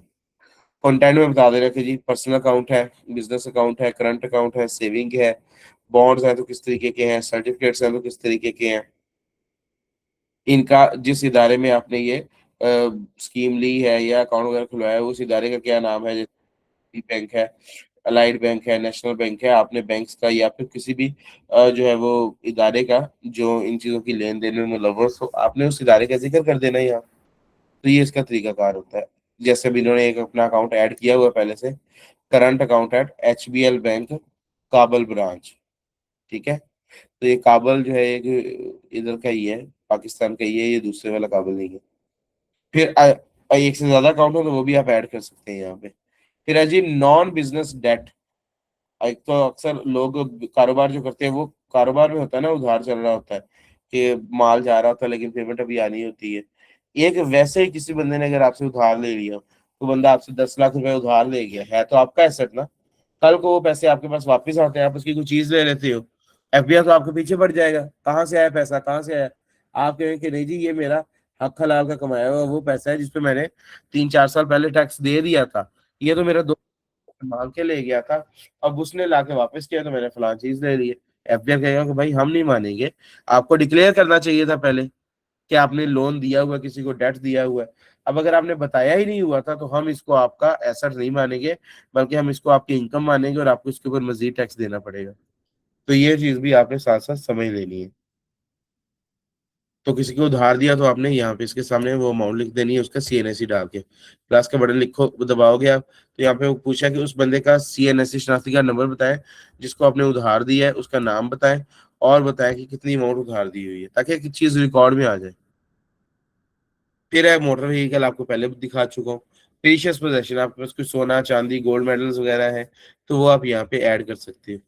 कंटेंट में बता दे रहे कि जी पर्सनल अकाउंट है, बिजनेस अकाउंट है, करंट अकाउंट है, सेविंग है, बॉन्ड्स हैं तो किस तरीके के हैं, सर्टिफिकेट्स हैं तो किस तरीके के हैं, इनका जिस इदारे में आपने ये स्कीम ली है या अकाउंट वगैरह खुलवाया है उस इदारे का क्या नाम है, जैसे बैंक है, अलाइड बैंक है, नेशनल बैंक है, आपने बैंक्स का या फिर किसी भी जो है वो इदारे का जो इन चीजों की लेन देन में मुलव्वस हो, आपने उस इदारे का जिक्र कर देना यहाँ। तो ये इसका तरीकाकार होता है। जैसे भी इन्होंने एक अपना अकाउंट ऐड किया हुआ है पहले से, current account at HBL bank Kabul branch, ठीक है। तो ये काबल जो है एक इधर का ही है, पाकिस्तान का ही है, ये दूसरे वाला काबल नहीं है। फिर एक से ज्यादा अकाउंट हो तो वो भी आप ऐड कर सकते हैं यहाँ पे। फिर है जी नॉन बिजनेस डेट। एक तो अक्सर लोग कारोबार जो करते हैं वो कारोबार में होता है ना, उधार चल रहा होता है कि माल जा रहा होता है लेकिन पेमेंट अभी आनी होती है। एक वैसे ही किसी बंदे ने अगर आपसे उधार ले लिया, तो बंदा आपसे 10 लाख रुपए उधार ले गया है, तो आपका एसेट ना, कल को वो पैसे आपके पास वापस आते हैं, आप उसकी कोई चीज ले लेते हो, FBI तो आपके पीछे पड़ जाएगा, कहाँ से आया पैसा, कहाँ से आया। आप कहेंगे कि नहीं जी ये मेरा हक हलाल का कमाया हुआ वो पैसा है जिसपे मैंने 3-4 साल पहले टैक्स दे दिया था, ये तो मेरा मांग के ले गया था, अब उसने लाके वापस किया तो मैंने फलान चीज ले ली है। FBI कहेगा कि भाई हम नहीं मानेंगे, आपको डिक्लेयर करना चाहिए था पहले कि आपने लोन दिया हुआ है, किसी को डेट दिया हुआ है। अब अगर आपने बताया ही नहीं हुआ था तो हम इसको आपका एसेट नहीं मानेंगे, बल्कि हम इसको आपकी इनकम मानेंगे और आपको इसके ऊपर मजीद टैक्स देना पड़ेगा। तो ये चीज भी आपने साथ साथ समझ लेनी है। तो किसी को उधार दिया तो आपने यहाँ पे इसके सामने वो अमाउंट लिख देनी है, उसका CNSE डाल के प्लस का बटन लिखो, दबाओगे आप, तो यहाँ पे वो पूछा कि उस बंदे का CNSE शनाख्ती का नंबर बताएं जिसको आपने उधार दिया है, उसका नाम बताएं और बताएं कि कितनी अमाउंट उधार दी हुई है, ताकि एक चीज रिकॉर्ड में आ जाए। फिर है मोटर व्हीकल, आपको पहले भी दिखा चुका हूँ। प्रीशियस पोजेशन, आपके पास कुछ सोना चांदी गोल्ड मेडल्स वगैरह है तो वो आप यहाँ पे ऐड कर सकते हो।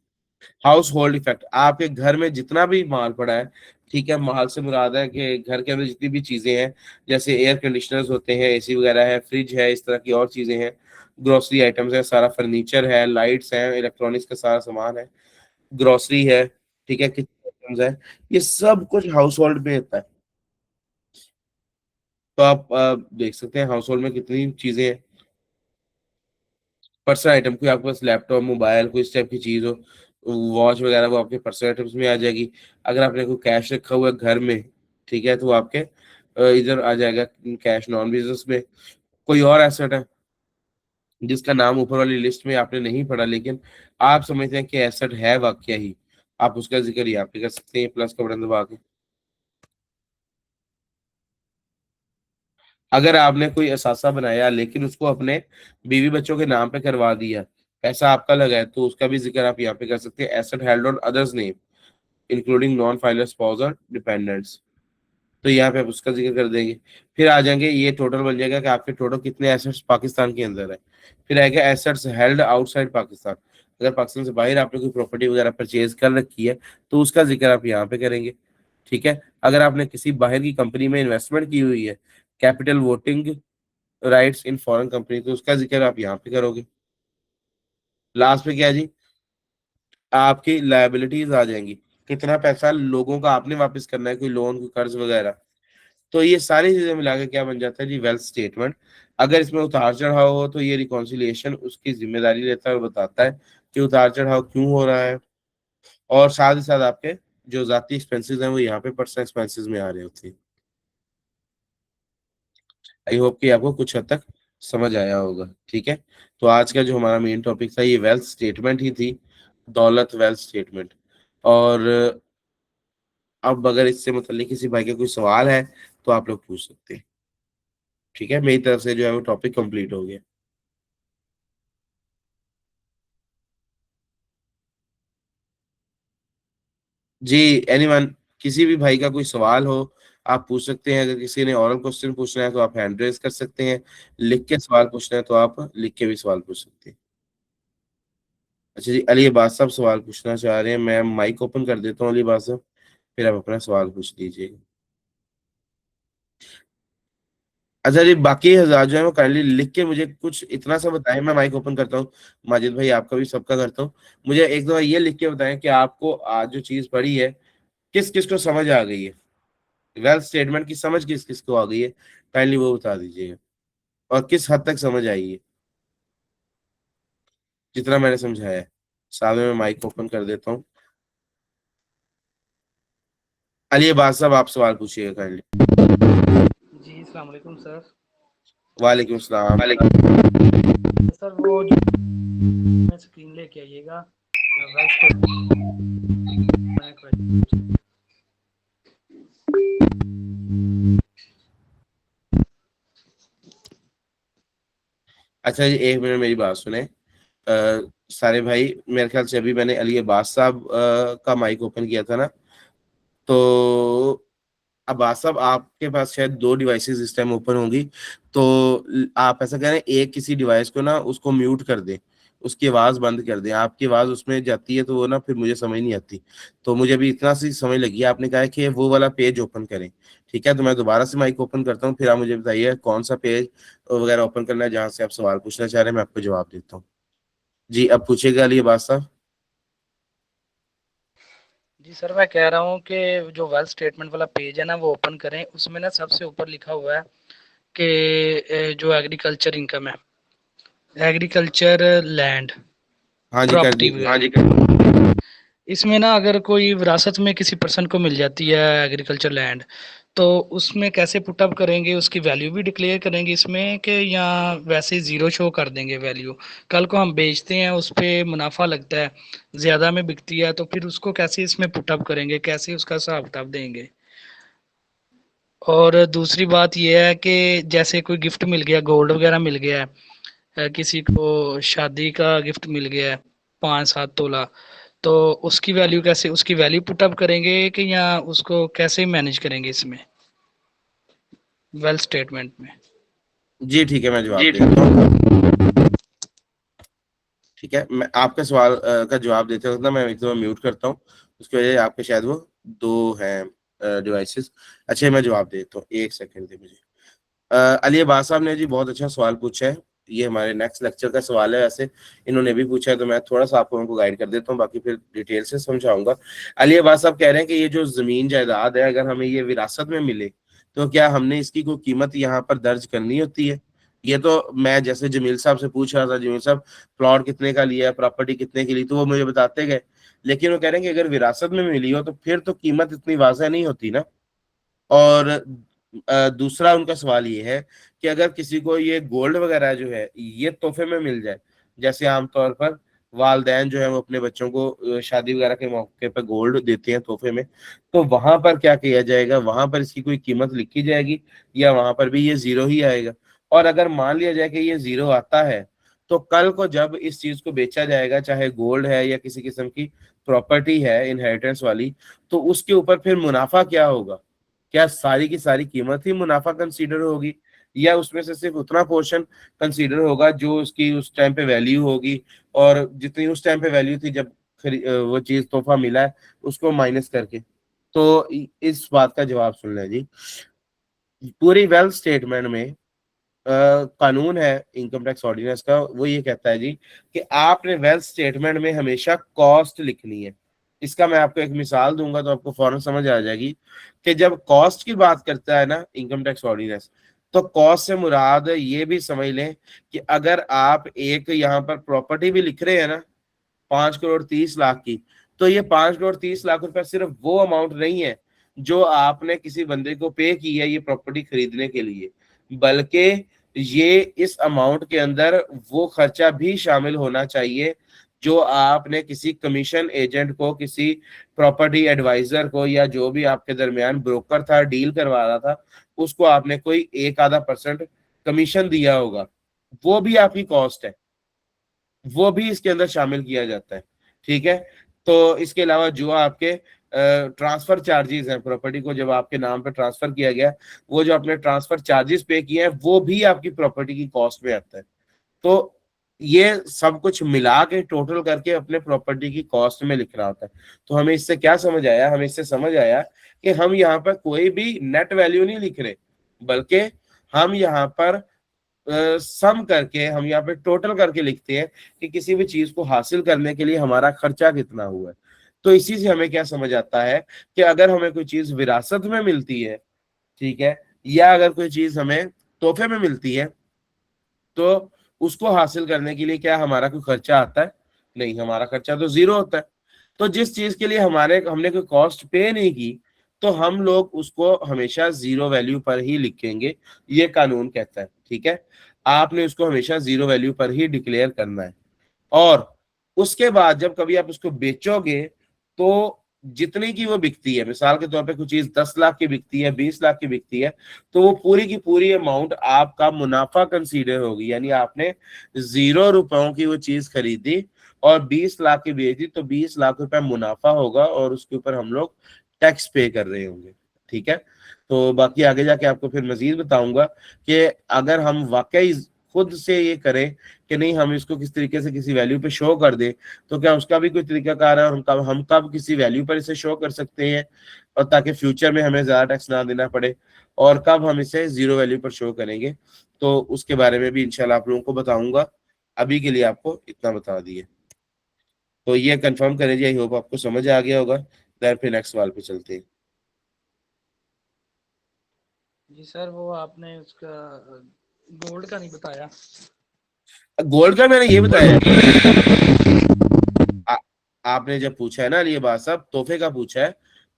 हाउस होल्ड इफेक्ट, आपके घर में जितना भी माल पड़ा है, ठीक है, माल से मुराद है कि घर के अंदर जितनी भी चीजें हैं, जैसे एयर कंडीशनर्स होते हैं, AC वगैरह है, फ्रिज है, इस तरह की और चीजें हैं, ग्रोसरी आइटम्स है, सारा फर्नीचर है, लाइट्स है, इलेक्ट्रॉनिक्स का सारा सामान है, ग्रोसरी है, ठीक है, किचन आइटम्स है, ये सब कुछ हाउस होल्ड में होता है। तो आप देख सकते हैं हाउस होल्ड में कितनी चीजें हैं। पर्सनल आइटम, कोई आपके पास लैपटॉप मोबाइल कोई इस टाइप की चीज हो, वॉच वगैरह, वो आपके पर्सनल आइटम्स में आ जाएगी। अगर आपने कोई कैश रखा हुआ है घर में, ठीक है, तो वो आपके इधर आ जाएगा कैश नॉन बिजनेस में। कोई और एसेट है जिसका नाम ऊपर वाली लिस्ट में आपने नहीं पढ़ा लेकिन आप समझते हैं कि एसेट है वाकया ही, आप उसका जिक्र यहाँ पे कर सकते हैं प्लस का बटन दबा के। अगर आपने कोई असासा बनाया लेकिन उसको अपने बीवी बच्चों के नाम पे करवा दिया, पैसा आपका लगा है, तो उसका भी जिक्र आप यहाँ पे कर सकते हैं, asset held on others name including non filer spouse और डिपेंडेंट्स। तो यहाँ पे आप उसका जिक्र कर देंगे। फिर आ जाएंगे, ये टोटल बन जाएगा कि आपके टोटल कितने एसेट्स पाकिस्तान के अंदर है। फिर आएगा एसेट्स हेल्ड आउटसाइड पाकिस्तान, अगर पाकिस्तान से बाहर आपने कोई प्रॉपर्टी वगैरह परचेज कर रखी है तो उसका जिक्र आप यहाँ पे करेंगे, ठीक है। अगर आपने किसी बाहर की कंपनी में इन्वेस्टमेंट की हुई है, capital voting rights in foreign company, तो उसका जिक्र आप यहाँ पे करोगे। लास्ट में क्या है जी, आपकी लायबिलिटीज आ जाएंगी, कितना पैसा लोगों का आपने वापस करना है, कोई लोन कोई कर्ज वगैरह। तो ये सारी चीजें मिला के क्या बन जाता है जी, वेल्थ स्टेटमेंट। अगर इसमें उतार चढ़ाव हो तो ये रिकॉन्सिलिएशन उसकी जिम्मेदारी लेता है और बताता है कि उतार चढ़ाव क्यों हो रहा है। और साथ ही साथ आपके जो जाती एक्सपेंसेस हैं वो यहाँ पे पर्सनल एक्सपेंसेस में आ रहे होते हैं। आई होप कि आपको कुछ हद तक समझ आया होगा, ठीक है। तो आज का जो हमारा मेन टॉपिक था ये वेल्थ स्टेटमेंट ही थी, दौलत वेल्थ स्टेटमेंट। और अब अगर इससे मतलब किसी भाई का कोई सवाल है तो आप लोग पूछ सकते हैं, ठीक है। मेरी तरफ से जो है वो टॉपिक कंप्लीट हो गया। जी, एनीवन, किसी भी भाई का कोई सवाल हो आप पूछ सकते हैं। अगर किसी ने ऑरल क्वेश्चन पूछना है तो आप हैंड रेज कर सकते हैं, लिख के सवाल पूछना है तो आप लिख के भी सवाल पूछ सकते हैं। अच्छा जी, अली अब्बास साहब सवाल पूछना चाह रहे हैं, मैं माइक ओपन कर देता हूँ अली अब्बास साहब, फिर आप अपना सवाल पूछ लीजिए। अच्छा जी, बाकी हजार जो है वो काइंडली लिख के मुझे कुछ इतना सा बताएं, मैं माइक ओपन करता हूँ। माजिद भाई आपका भी सबका करता हूँ। मुझे एक दो ये लिख के बताएं कि आपको आज जो चीज पढ़ी है किस किस को समझ आ गई है, वेल्थ स्टेटमेंट की समझ किस किस को आ गई है, काइंडली वो बता दीजिएगा। और किस हद तक समझ आई है जितना मैंने समझाया है। साथ में मैं माइक ओपन कर देता हूँ। अली बात साहब आप सवाल पूछिएगा काइंडली। जी, अस्सलाम वालेकुम सर। वालेकुम सलाम। सर वो जो स्क्रीन लेके आइएगा अच्छा जी, एक मिनट मेरी बात सुने। सारे भाई, मेरे ख्याल से अभी मैंने अली अब्बास साहब का माइक ओपन किया था ना, तो अब्बास साहब आपके पास शायद दो डिवाइसेस इस टाइम ओपन होंगी, तो आप ऐसा करें, एक किसी डिवाइस को ना उसको म्यूट कर दें, उसकी आवाज बंद कर दें। आपकी आवाज उसमें जाती है तो वो ना फिर मुझे समझ नहीं आती। तो मुझे अभी इतना सी समझ लगी है, आपने कहा है कि वो वाला पेज ओपन करें। ठीक है, तो मैं दोबारा से माइक ओपन करता हूँ, फिर आप मुझे बताइए कौन सा पेज वगैरह ओपन करना है जहाँ से आप सवाल पूछना चाह रहे हैं, मैं आपको जवाब देता हूँ। जी, अब पूछेगा अली अब्बास साहब। जी सर, मैं कह रहा हूँ कि जो वेल्थ स्टेटमेंट वाला पेज है ना वो ओपन करें। उसमें ना सबसे ऊपर लिखा हुआ है कि जो एग्रीकल्चर इनकम है, एग्रीकल्चर लैंड, हाँ जी, कर प्रॉपर्टी दीजिए। वगैरह, इसमें ना अगर कोई विरासत में किसी पर्सन को मिल जाती है एग्रीकल्चर लैंड, तो उसमें कैसे पुटअप करेंगे? उसकी वैल्यू भी डिक्लेयर करेंगे इसमें, कि या वैसे ज़ीरो शो कर देंगे वैल्यू? कल को हम बेचते हैं, उस पे मुनाफा लगता है, ज़्यादा में बिकती है, तो फिर उसको कैसे इसमें पुटअप करेंगे, कैसे उसका हिसाब किताब देंगे? और दूसरी बात ये है कि जैसे कोई गिफ्ट मिल गया, गोल्ड वगैरह मिल गया है, किसी को शादी का गिफ्ट मिल गया है 5-7 तोला, तो उसकी वैल्यू कैसे, उसकी वैल्यू पुटअप करेंगे कि या उसको कैसे मैनेज करेंगे इसमें वेल्थ स्टेटमेंट में? जी ठीक है, मैं जवाब जी दे ठीक देता हूँ। है। ठीक है, मैं आपके सवाल का जवाब देते वक्त ना मैं एक दो म्यूट करता हूँ, उसकी वजह से आपके शायद वो दो हैं डिवाइसेस। अच्छा, मैं जवाब देता हूँ, एक सेकंड दे मुझे। अली अब्बास साहब ने जी बहुत अच्छा सवाल पूछा है। ये हमारे नेक्स्ट लेक्चर का सवाल है, वैसे इन्होंने भी पूछा है, तो मैं थोड़ा सा आपको उनको गाइड कर देता हूँ, बाकी फिर डिटेल से समझाऊंगा। अली अब्बास साहब कह रहे हैं कि ये जो जमीन जायदाद है, अगर हमें ये विरासत में मिले, तो क्या हमने इसकी कोई कीमत यहाँ पर दर्ज करनी होती है? ये तो मैं जैसे जमील साहब से पूछ रहा था, जमील साहब प्लॉट कितने का लिया है, प्रॉपर्टी कितने की ली, तो वो मुझे बताते गए। लेकिन वो कह रहे हैं कि अगर विरासत में मिली हो तो फिर तो कीमत इतनी वाज़ह नहीं होती ना। और दूसरा उनका सवाल ये है कि अगर किसी को ये गोल्ड वगैरह जो है ये तोहफे में मिल जाए, जैसे आमतौर पर वालदैन जो है वो अपने बच्चों को शादी वगैरह के मौके पर गोल्ड देते हैं तोहफे में, तो वहां पर क्या किया जाएगा? वहां पर इसकी कोई कीमत लिखी जाएगी या वहां पर भी ये जीरो ही आएगा? और अगर मान लिया जाए कि ये जीरो आता है, तो कल को जब इस चीज को बेचा जाएगा, चाहे गोल्ड है या किसी किस्म की प्रॉपर्टी है इनहेरिटेंस वाली, तो उसके ऊपर फिर मुनाफा क्या होगा? क्या सारी की सारी कीमत ही मुनाफा कंसीडर होगी, या उसमें से सिर्फ उतना पोर्शन कंसीडर होगा जो उसकी उस टाइम पे वैल्यू होगी, और जितनी उस टाइम पे वैल्यू थी जब वो चीज तोहफा मिला है, उसको माइनस करके? तो इस बात का जवाब सुन लें जी। पूरी वेल्थ स्टेटमेंट में कानून है इनकम टैक्स ऑर्डिनेंस का, वो ये कहता है जी कि आपने वेल्थ स्टेटमेंट में हमेशा कॉस्ट लिखनी है। इसका मैं आपको एक मिसाल दूंगा तो आपको फौरन समझ आ जाएगी कि जब कॉस्ट की बात करता है ना इनकम टैक्स ऑर्डिनेंस, तो कॉस्ट से मुराद ये भी समझ लें कि अगर आप एक यहाँ पर प्रॉपर्टी भी लिख रहे हैं ना 5 करोड़ 30 लाख की, तो ये 5 करोड़ 30 लाख रुपए सिर्फ वो अमाउंट नहीं है जो आपने किसी बंदे को पे की है ये प्रॉपर्टी खरीदने के लिए, बल्कि ये इस अमाउंट के अंदर वो खर्चा भी शामिल होना चाहिए जो आपने किसी कमीशन एजेंट को, किसी प्रॉपर्टी एडवाइजर को, या जो भी आपके दरमियान ब्रोकर था डील करवा रहा था, उसको आपने कोई एक आधा परसेंट कमीशन दिया होगा, वो भी आपकी कॉस्ट है, वो भी इसके अंदर शामिल किया जाता है। ठीक है, तो इसके अलावा जो आपके ट्रांसफर चार्जेस हैं, प्रॉपर्टी को जब आपके नाम पे ट्रांसफर किया गया, वो जो आपने ट्रांसफर चार्जेस पे किए हैं वो भी आपकी प्रॉपर्टी की कॉस्ट में आता है। तो ये सब कुछ मिला के टोटल करके अपने प्रॉपर्टी की कॉस्ट में लिखना होता है। तो हमें इससे क्या समझ आया? हमें इससे समझ आया कि हम यहाँ पर कोई भी नेट वैल्यू नहीं लिख रहे, बल्कि हम यहाँ पर सम करके, हम यहाँ पे टोटल करके लिखते हैं कि किसी भी चीज को हासिल करने के लिए हमारा खर्चा कितना हुआ है। तो इसी से हमें क्या समझ आता है कि अगर हमें कोई चीज विरासत में मिलती है, ठीक है, या अगर कोई चीज हमें तोहफे में मिलती है, तो उसको हासिल करने के लिए क्या हमारा कोई खर्चा आता है? नहीं, हमारा खर्चा तो जीरो होता है। तो जिस चीज के लिए हमने कोई कॉस्ट पे नहीं की, तो हम लोग उसको हमेशा जीरो वैल्यू पर ही लिखेंगे, ये कानून कहता है। ठीक है, आपने उसको हमेशा जीरो वैल्यू पर ही डिक्लेयर करना है। और उसके बाद जब कभी आप उसको बेचोगे तो जितनी की वो बिकती है, मिसाल के तौर पे कुछ चीज 10 लाख की बिकती है, 20 लाख की बिकती है, तो वो पूरी की पूरी अमाउंट आपका मुनाफा कंसीडर होगी। यानी आपने 0 रुपयों की वो चीज खरीदी और 20 लाख की बेची, तो 20 लाख रुपए मुनाफा होगा और उसके ऊपर हम लोग टैक्स पे कर रहे होंगे। ठीक है। तो बाकी आगे जाके आपको फिर मजीद बताऊंगा कि अगर हम वाकई खुद से ये करें कि नहीं, हम इसको किस तरीके से किसी वैल्यू पे शो कर दें, तो क्या उसका भी कोई तरीकाकार है, और हम कब किसी वैल्यू पर इसे शो कर सकते हैं, और ताकि फ्यूचर में हमें ज्यादा टैक्स ना देना पड़े, और कब हम इसे जीरो वैल्यू पर शो करेंगे, तो उसके बारे में भी इंशाल्लाह आप लोगों को बताऊंगा। अभी के लिए आपको इतना बता दिए। तो ये कंफर्म करें जी, आई होप आपको समझ आ गया होगा। देन फिर नेक्स्ट सवाल पे चलते हैं। जी सर, वो आपने उसका गोल्ड का नहीं बताया। गोल्ड का मैंने ये बताया आ, आपने जब पूछा है ना ये बात, सब तोहफे का पूछा है,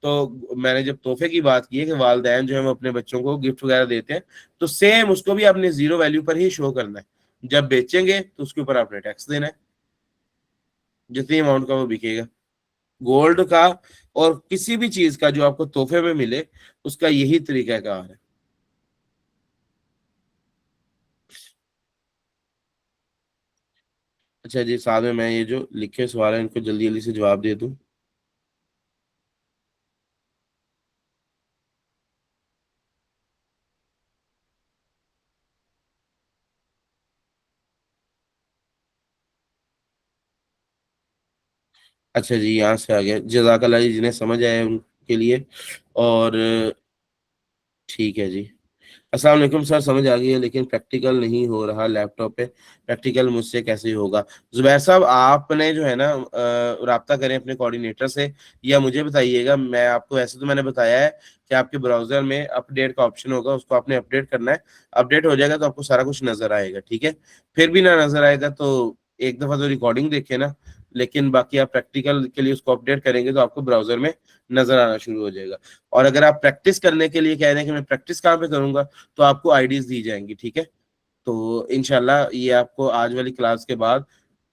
तो मैंने जब तोहफे की बात की है कि वालदैन जो है वो अपने बच्चों को गिफ्ट वगैरह देते हैं, तो सेम उसको भी आपने जीरो वैल्यू पर ही शो करना है। जब बेचेंगे तो उसके ऊपर आपने टैक्स देना है, जितनी अमाउंट का वो बिकेगा। गोल्ड का और किसी भी चीज का जो आपको तोहफे में मिले, उसका यही तरीका कार है। अच्छा जी, साथ में मैं ये जो लिखे सवाल है इनको जल्दी जल्दी से जवाब दे दूं। अच्छा जी, यहाँ से आ गया, जजाकल्ला जी, जिन्हें समझ आए उनके लिए। और ठीक है जी। अस्सलाम वालेकुम सर, समझ आ गई है लेकिन प्रैक्टिकल नहीं हो रहा लैपटॉप पे, प्रैक्टिकल मुझसे कैसे होगा? जुबैर साहब, आपने जो है ना राब्ता करें अपने कोऑर्डिनेटर से, या मुझे बताइएगा। मैं आपको ऐसे तो मैंने बताया है कि आपके ब्राउजर में अपडेट का ऑप्शन होगा, उसको आपने अपडेट करना है। अपडेट हो जाएगा तो आपको सारा कुछ नजर आएगा। ठीक है। फिर भी ना नजर आएगा तो एक दफा तो रिकॉर्डिंग देखे ना, लेकिन बाकी आप प्रैक्टिकल के लिए उसको अपडेट करेंगे तो आपको ब्राउजर में नजर आना शुरू हो जाएगा। और अगर आप प्रैक्टिस करने के लिए कह रहे हैं कि मैं प्रैक्टिस कहाँ पे करूंगा, तो आपको आईडीज दी जाएंगी। ठीक है। तो इनशाला ये आपको आज वाली क्लास के बाद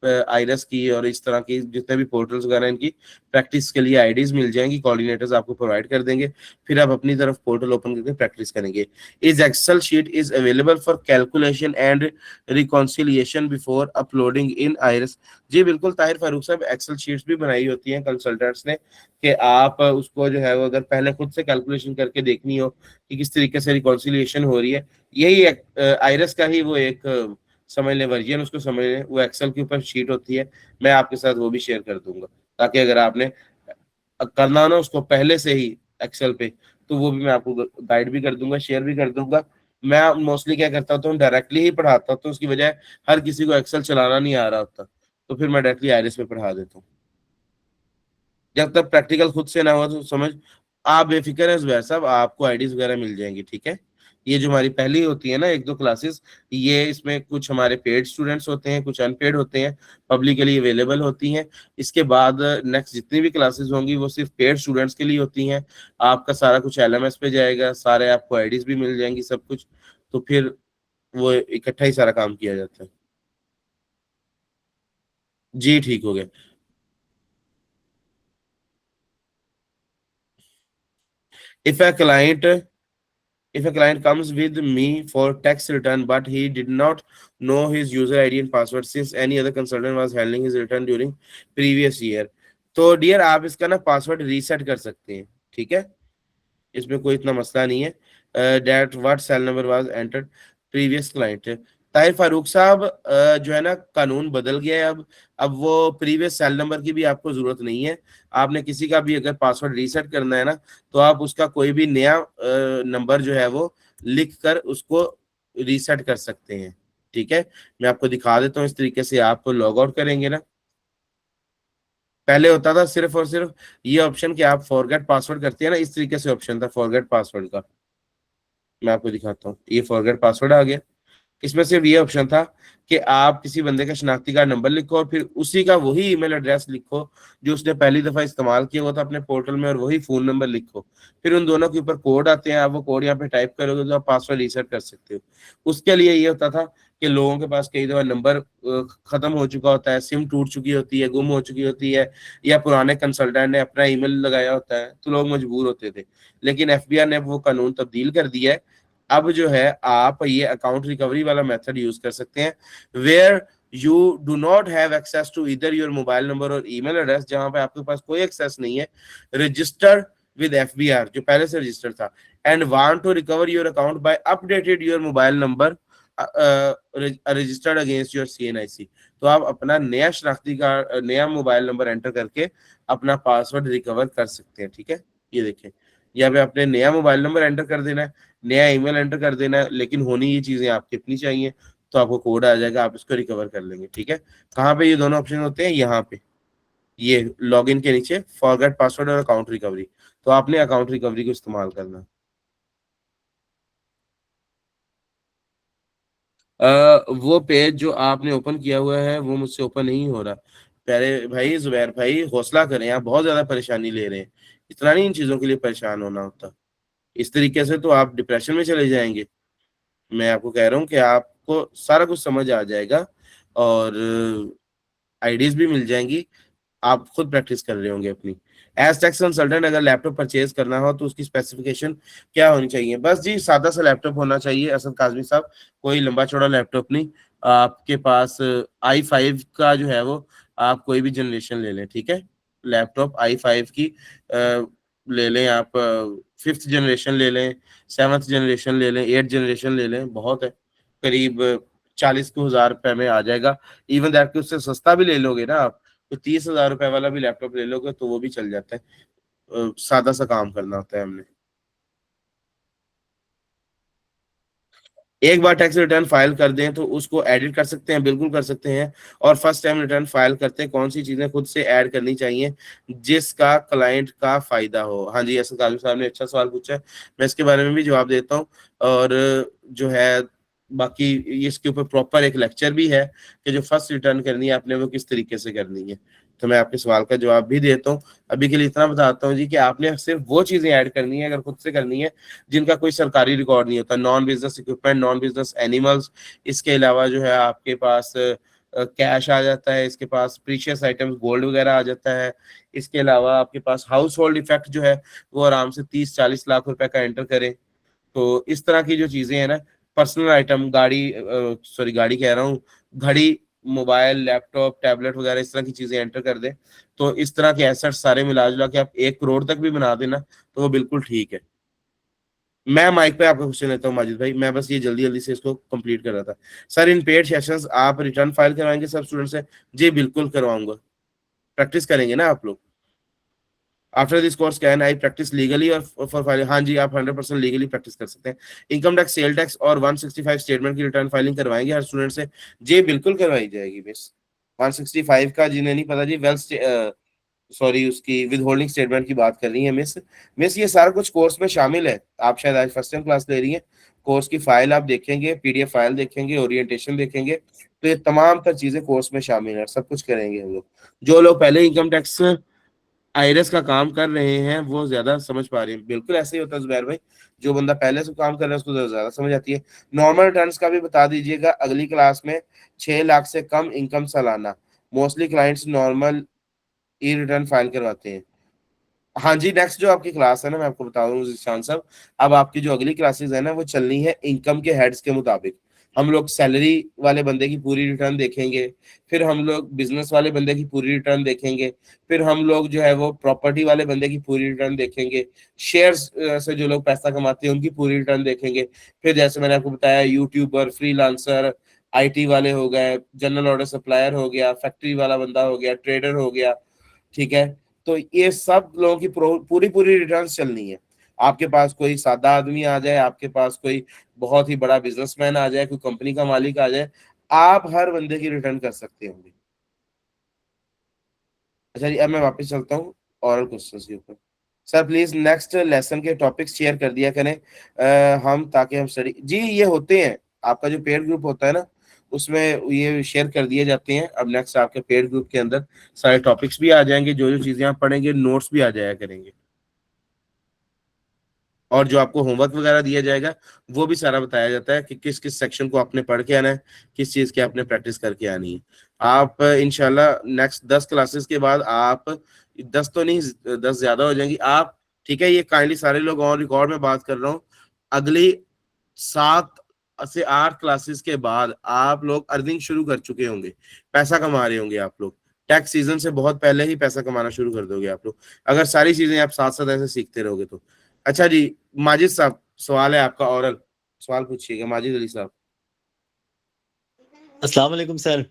आइरस की और इस तरह की जितने भी पोर्टल्स वगैरह इनकी प्रैक्टिस के लिए आईडीज मिल जाएंगी, कोऑर्डिनेटर्स आपको प्रोवाइड कर देंगे। फिर आप अपनी तरफ पोर्टल ओपन करके प्रैक्टिस करेंगे। Is excel sheet is available for calculation and reconciliation before uploading in IRIS? जी बिल्कुल ताहिर फारूक साहब, एक्सेल शीट्स भी बनाई होती हैं कंसल्टेंट्स ने, कि आप उसको जो है वो अगर पहले खुद से कैलकुलेशन करके देखनी हो कि किस तरीके से रिकॉन्सिलिएशन हो रही है, यही आइरस का ही वो एक समझ लें वर्जन, उसको समझ लें, वो एक्सेल के ऊपर शीट होती है। मैं आपके साथ वो भी शेयर कर दूंगा, ताकि अगर आपने करना हो ना उसको पहले से ही एक्सेल पे, तो वो भी मैं आपको गाइड भी कर दूंगा, शेयर भी कर दूंगा। मैं मोस्टली क्या करता हूँ, डायरेक्टली ही पढ़ाता हूँ, तो उसकी वजह हर किसी को एक्सेल चलाना नहीं आ रहा होता, तो फिर मैं डायरेक्टली आईरिस पे पढ़ा देता हूँ। जब तक प्रैक्टिकल खुद से ना हो तो समझ, आप बेफिक्र है जुबैर साहब, आपको आईडीज वगैरह मिल जाएंगी। ठीक है। ये जो हमारी पहली होती है ना एक दो क्लासेस, ये इसमें कुछ हमारे पेड स्टूडेंट्स होते हैं, कुछ अनपेड होते हैं, पब्लिकली अवेलेबल होती हैं। इसके बाद नेक्स्ट जितनी भी क्लासेस होंगी वो सिर्फ पेड स्टूडेंट्स के लिए होती हैं। आपका सारा कुछ एलएमएस पे जाएगा, सारे आपको आईडीज भी मिल जाएंगी, सब कुछ। तो फिर वो इकट्ठा ही सारा काम किया जाता है। जी ठीक हो गया। If a client if a client comes with me for tax return but he did not know his user id and password since any other consultant was handling his return during previous year, तो dear आप इसका ना password reset कर सकते हैं। ठीक है। इसमें कोई इतना मसला नहीं है। That what cell number was entered previous client. Tahir Farooq साहब, जो है ना कानून बदल गया है अब वो प्रीवियस सेल नंबर की भी आपको जरूरत नहीं है। आपने किसी का भी अगर पासवर्ड रीसेट करना है ना, तो आप उसका कोई भी नया नंबर जो है वो लिख कर उसको रीसेट कर सकते हैं। ठीक है। मैं आपको दिखा देता हूँ, इस तरीके से आप लॉग आउट करेंगे ना। पहले होता था सिर्फ और सिर्फ ये ऑप्शन कि आप फॉरगेट पासवर्ड करते हैं ना, इस तरीके से ऑप्शन था फॉरगेट पासवर्ड का। मैं आपको दिखाता हूँ, ये फॉरगेट पासवर्ड आ गया। इसमें सिर्फ ये ऑप्शन था कि आप किसी बंदे का शनाख्ती कार्ड नंबर लिखो और फिर उसी का वही ईमेल एड्रेस लिखो जो उसने पहली दफा इस्तेमाल किया हुआ था अपने पोर्टल में, और वही फोन नंबर लिखो। फिर उन दोनों के ऊपर कोड आते हैं, आप वो कोड यहाँ पे टाइप करोगे तो आप पासवर्ड रीसेट कर सकते हो। उसके लिए ये होता था कि लोगों के पास कई दफा नंबर खत्म हो चुका होता है, सिम टूट चुकी होती है, गुम हो चुकी होती है, या पुराने कंसल्टेंट ने अपना ईमेल लगाया होता है, तो लोग मजबूर होते थे। लेकिन एफबीआई ने वो कानून तब्दील कर दिया है। अब जो है आप ये अकाउंट रिकवरी वाला मेथड यूज कर सकते हैं, where you do not have access to इधर योर मोबाइल नंबर और ईमेल एड्रेस, जहां पे आपके पास कोई एक्सेस नहीं है, रजिस्टर विद एफबीआर जो पहले से रजिस्टर था, and want to recover your account by updated your mobile number registered against your CNIC. तो आप अपना नया शनाख्ती कार्ड, नया मोबाइल नंबर एंटर करके अपना पासवर्ड रिकवर कर सकते हैं। ठीक है, ये देखें, यहाँ पे आपने नया मोबाइल नंबर एंटर कर देना है, नया ईमेल एंटर कर देना है, लेकिन होनी ये चीजें आपकी इतनी चाहिए, तो आपको कोड आ जाएगा, आप इसको रिकवर कर लेंगे। ठीक है, कहाँ पे ये दोनों ऑप्शन होते हैं? यहाँ पे, ये लॉगिन के नीचे फॉरगेट पासवर्ड और अकाउंट रिकवरी, तो आपने अकाउंट रिकवरी को इस्तेमाल करना। वो पेज जो आपने ओपन किया हुआ है वो मुझसे ओपन नहीं हो रहा। पहले भाई जुबैर भाई हौसला करें, आप बहुत ज्यादा परेशानी ले रहे हैं, इतना नहीं इन चीजों के लिए परेशान होना होता। इस तरीके से तो आप डिप्रेशन में चले जाएंगे। मैं आपको कह रहा हूँ कि आपको सारा कुछ समझ आ जाएगा और आइडियाज भी मिल जाएंगी, आप खुद प्रैक्टिस कर रहे होंगे अपनी। एज टैक्स कंसल्टेंट अगर लैपटॉप परचेज करना हो तो उसकी स्पेसिफिकेशन क्या होनी चाहिए? बस जी सादा सा लैपटॉप होना चाहिए असद काजमी साहब, कोई लंबा चौड़ा लैपटॉप नहीं। आपके पास i5 का जो है वो, आप कोई भी जनरेशन ले लें, ठीक है, लैपटॉप i5 की ले लें आप, 5th जनरेशन ले लें, 7th जनरेशन ले लें, 8th जनरेशन ले लें, बहुत है, करीब 40 को 1000 रुपए में आ जाएगा। इवन दैट कि उससे सस्ता भी ले लोगे ना आप, तो 30,000 रुपए वाला भी लैपटॉप ले लोगे तो वो भी चल जाता है। सादा सा काम करना होता है हमने। एक बार टैक्स रिटर्न फाइल कर दें तो उसको एडिट कर सकते हैं, बिल्कुल कर सकते हैं। और फर्स्ट टाइम रिटर्न फाइल करते हैं, कौन सी चीजें खुद से ऐड करनी चाहिए जिसका क्लाइंट का फायदा हो? हाँ जी, ऐसा काजू साहब ने अच्छा सवाल पूछा है, मैं इसके बारे में भी जवाब देता हूँ। और जो है बाकी इसके ऊपर प्रॉपर एक लेक्चर भी है कि जो फर्स्ट रिटर्न करनी है आपने वो किस तरीके से करनी है, तो मैं आपके सवाल का जवाब भी देता हूँ। अभी के लिए इतना बताता हूँ जी कि आपने सिर्फ वो चीजें ऐड करनी है अगर खुद से करनी है जिनका कोई सरकारी रिकॉर्ड नहीं होता, non business equipment, non business animals. इसके अलावा जो है आपके पास कैश आ जाता है, इसके पास प्रीशियस आइटम्स गोल्ड वगैरह आ जाता है। इसके अलावा आपके पास हाउस होल्ड इफेक्ट जो है वो आराम से 30-40 लाख रुपए का एंटर करें। तो इस तरह की जो चीजें हैं ना, पर्सनल आइटम, गाड़ी, सॉरी गाड़ी कह रहा हूँ, घड़ी, मोबाइल, लैपटॉप, टैबलेट वगैरह इस तरह की चीजें एंटर कर दें, तो इस तरह के एसेट्स सारे मिला जुला के आप 1 करोड़ तक भी बना देना तो वो बिल्कुल ठीक है। मैं माइक पे आपका क्वेश्चन लेता हूँ माजिद भाई, मैं बस ये जल्दी जल्दी से इसको कंप्लीट कर रहा था। सर इन पेड सेशंस आप रिटर्न फाइल करवाएंगे सब स्टूडेंट से? जी बिल्कुल करवाऊंगा, प्रैक्टिस करेंगे ना आप लोग। After this course can I practice legally और फॉर फाइलिंग? हाँ जी, आप 100% लीगली प्रैक्टिस कर सकते हैं। इनकम टैक्स, सेल टैक्स और 165 स्टेटमेंट की रिटर्न फाइलिंग करवाएंगे हर स्टूडेंट से? जी बिल्कुल करवाई जाएगी मिस। 165 का जिन्हें नहीं पता जी, वेल्थ, सॉरी उसकी विद होल्डिंग स्टेटमेंट की बात कर रही है मिस। मिस ये सारा कुछ कोर्स में शामिल है, आप शायद आज फर्स्ट टाइम क्लास ले रही हैं। कोर्स की फाइल आप देखेंगे, पीडीएफ फाइल देखेंगे, ओरिएंटेशन देखेंगे, तो ये तमाम तर चीजें कोर्स में शामिल है, सब कुछ करेंगे हम लोग। जो लोग पहले इनकम टैक्स आईआरएस का काम कर रहे हैं वो ज्यादा समझ पा रहे हैं, बिल्कुल ऐसे ही होता है जुबैर भाई, जो बंदा पहले से काम कर रहा है उसको ज्यादा समझ आती है। नॉर्मल रिटर्न्स का भी बता दीजिएगा अगली क्लास में। 6 लाख से कम इनकम सालाना, मोस्टली क्लाइंट्स नॉर्मल ई रिटर्न फाइल करवाते हैं। हाँ जी, नेक्स्ट जो आपकी क्लास है ना, मैं आपको बता दूं जिशान साहब, अब आपकी जो अगली क्लासेस है ना वो चलनी है इनकम के हेड्स के मुताबिक। हम लोग सैलरी वाले बंदे की पूरी रिटर्न देखेंगे, फिर हम लोग बिजनेस वाले बंदे की पूरी रिटर्न देखेंगे, फिर हम लोग जो है वो प्रॉपर्टी वाले बंदे की पूरी रिटर्न देखेंगे, शेयर्स से जो लोग पैसा कमाते हैं उनकी पूरी रिटर्न देखेंगे, फिर जैसे मैंने आपको बताया यूट्यूबर, फ्रीलांसर, आईटी वाले हो गए, जनरल ऑर्डर सप्लायर हो गया, फैक्ट्री वाला बंदा हो गया, ट्रेडर हो गया, ठीक है। तो ये सब लोगों की पूरी पूरी रिटर्न चलनी है। आपके पास कोई सादा आदमी आ जाए, आपके पास कोई बहुत ही बड़ा बिजनेसमैन आ जाए, कोई कंपनी का मालिक आ जाए, आप हर बंदे की रिटर्न कर सकते होंगे। अच्छा जी, अब मैं वापस चलता हूँ ओरल क्वेश्चन के ऊपर। सर प्लीज नेक्स्ट लेसन के टॉपिक्स शेयर कर दिया करें हम, ताकि हम स्टडी, जी ये होते हैं, आपका जो पेड ग्रुप होता है ना, उसमें ये शेयर कर दिए जाते हैं। अब नेक्स्ट आपके पेड ग्रुप के अंदर सारे टॉपिक्स भी आ जाएंगे, जो जो चीजें आप पढ़ेंगे, नोट्स भी आ जाया करेंगे, और जो आपको होमवर्क वगैरह दिया जाएगा वो भी सारा बताया जाता है कि किस किस सेक्शन को आपने पढ़ के आना है, किस चीज की आपने प्रैक्टिस करके आनी है। आप इंशाल्लाह नेक्स्ट 10 क्लासेस के बाद आप 10 तो नहीं, 10 ज्यादा हो जाएंगी आप, ठीक है, ये काइंडली सारे लोग ऑन रिकॉर्ड में बात कर रहा हूँ, अगली 7 से 8 क्लासेस के बाद आप लोग अर्निंग शुरू कर चुके होंगे, पैसा कमा रहे होंगे आप लोग। टैक्स सीजन से बहुत पहले ही पैसा कमाना शुरू कर दोगे आप लोग, अगर सारी चीजें आप साथ साथ ऐसे सीखते रहोगे तो। अच्छा जी, माजिद साहब, सवाल है आपका ओरल, सवाल पूछिएगा माजिद अली साहब। अस्सलाम वालेकुम सर।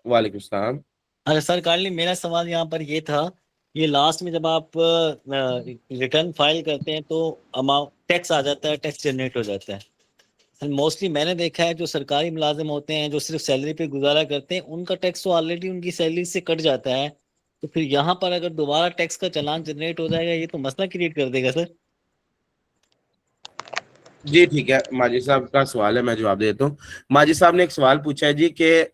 वालेकुम सलाम। अरे सर काइंडली मेरा सवाल यहाँ पर ये था, ये लास्ट में जब आप रिटर्न फाइल करते हैं तो अमाउंट टैक्स आ जाता है, टैक्स जनरेट हो जाता है। सर मोस्टली मैंने देखा है जो सरकारी मुलाजिम होते हैं जो सिर्फ सैलरी पे गुजारा करते हैं, उनका टैक्स तो ऑलरेडी उनकी सैलरी से कट जाता है, तो फिर यहाँ पर अगर दोबारा टैक्स का चालान जनरेट हो जाएगा, ये तो मसला क्रिएट कर देगा सर। जी ठीक है, माजिद साहब का सवाल है, मैं जवाब देता हूँ। माजिद साहब ने एक सवाल पूछा है जी कि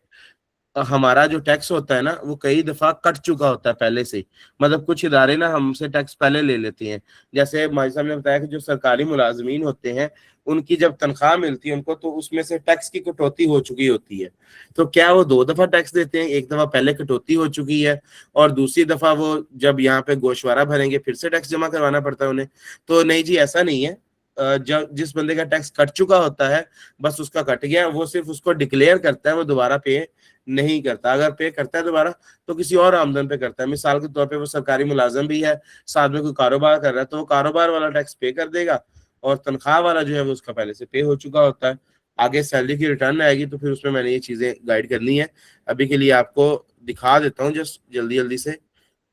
हमारा जो टैक्स होता है ना वो कई दफा कट चुका होता है पहले से ही। मतलब कुछ इदारे ना हमसे टैक्स पहले ले लेते हैं। जैसे माजिद साहब ने बताया कि जो सरकारी मुलाजमीन होते हैं उनकी जब तनख्वाह मिलती है उनको, तो उसमें से टैक्स की कटौती हो चुकी होती है। तो क्या वो 2 दफा टैक्स देते हैं? एक दफा पहले कटौती हो चुकी है और दूसरी दफा वो जब यहाँ पे गोशवारा भरेंगे फिर से टैक्स जमा करवाना पड़ता है उन्हें? तो नहीं जी, ऐसा नहीं है। जब जिस बंदे का टैक्स कट चुका होता है, बस उसका कट गया, वो सिर्फ उसको डिक्लेयर करता है, वो दोबारा पे नहीं करता। अगर पे करता है दोबारा तो किसी और आमदन पे करता है। मिसाल के तौर पे वो सरकारी मुलाजम भी है, साथ में कोई कारोबार कर रहा है, तो वो कारोबार वाला टैक्स पे कर देगा, और तनख्वाह वाला जो है वो उसका पहले से पे हो चुका होता है। आगे सैलरी की रिटर्न आएगी तो फिर उसमें मैंने ये चीजें गाइड करनी है। अभी के लिए आपको दिखा देता हूँ जस्ट जल्दी जल्दी से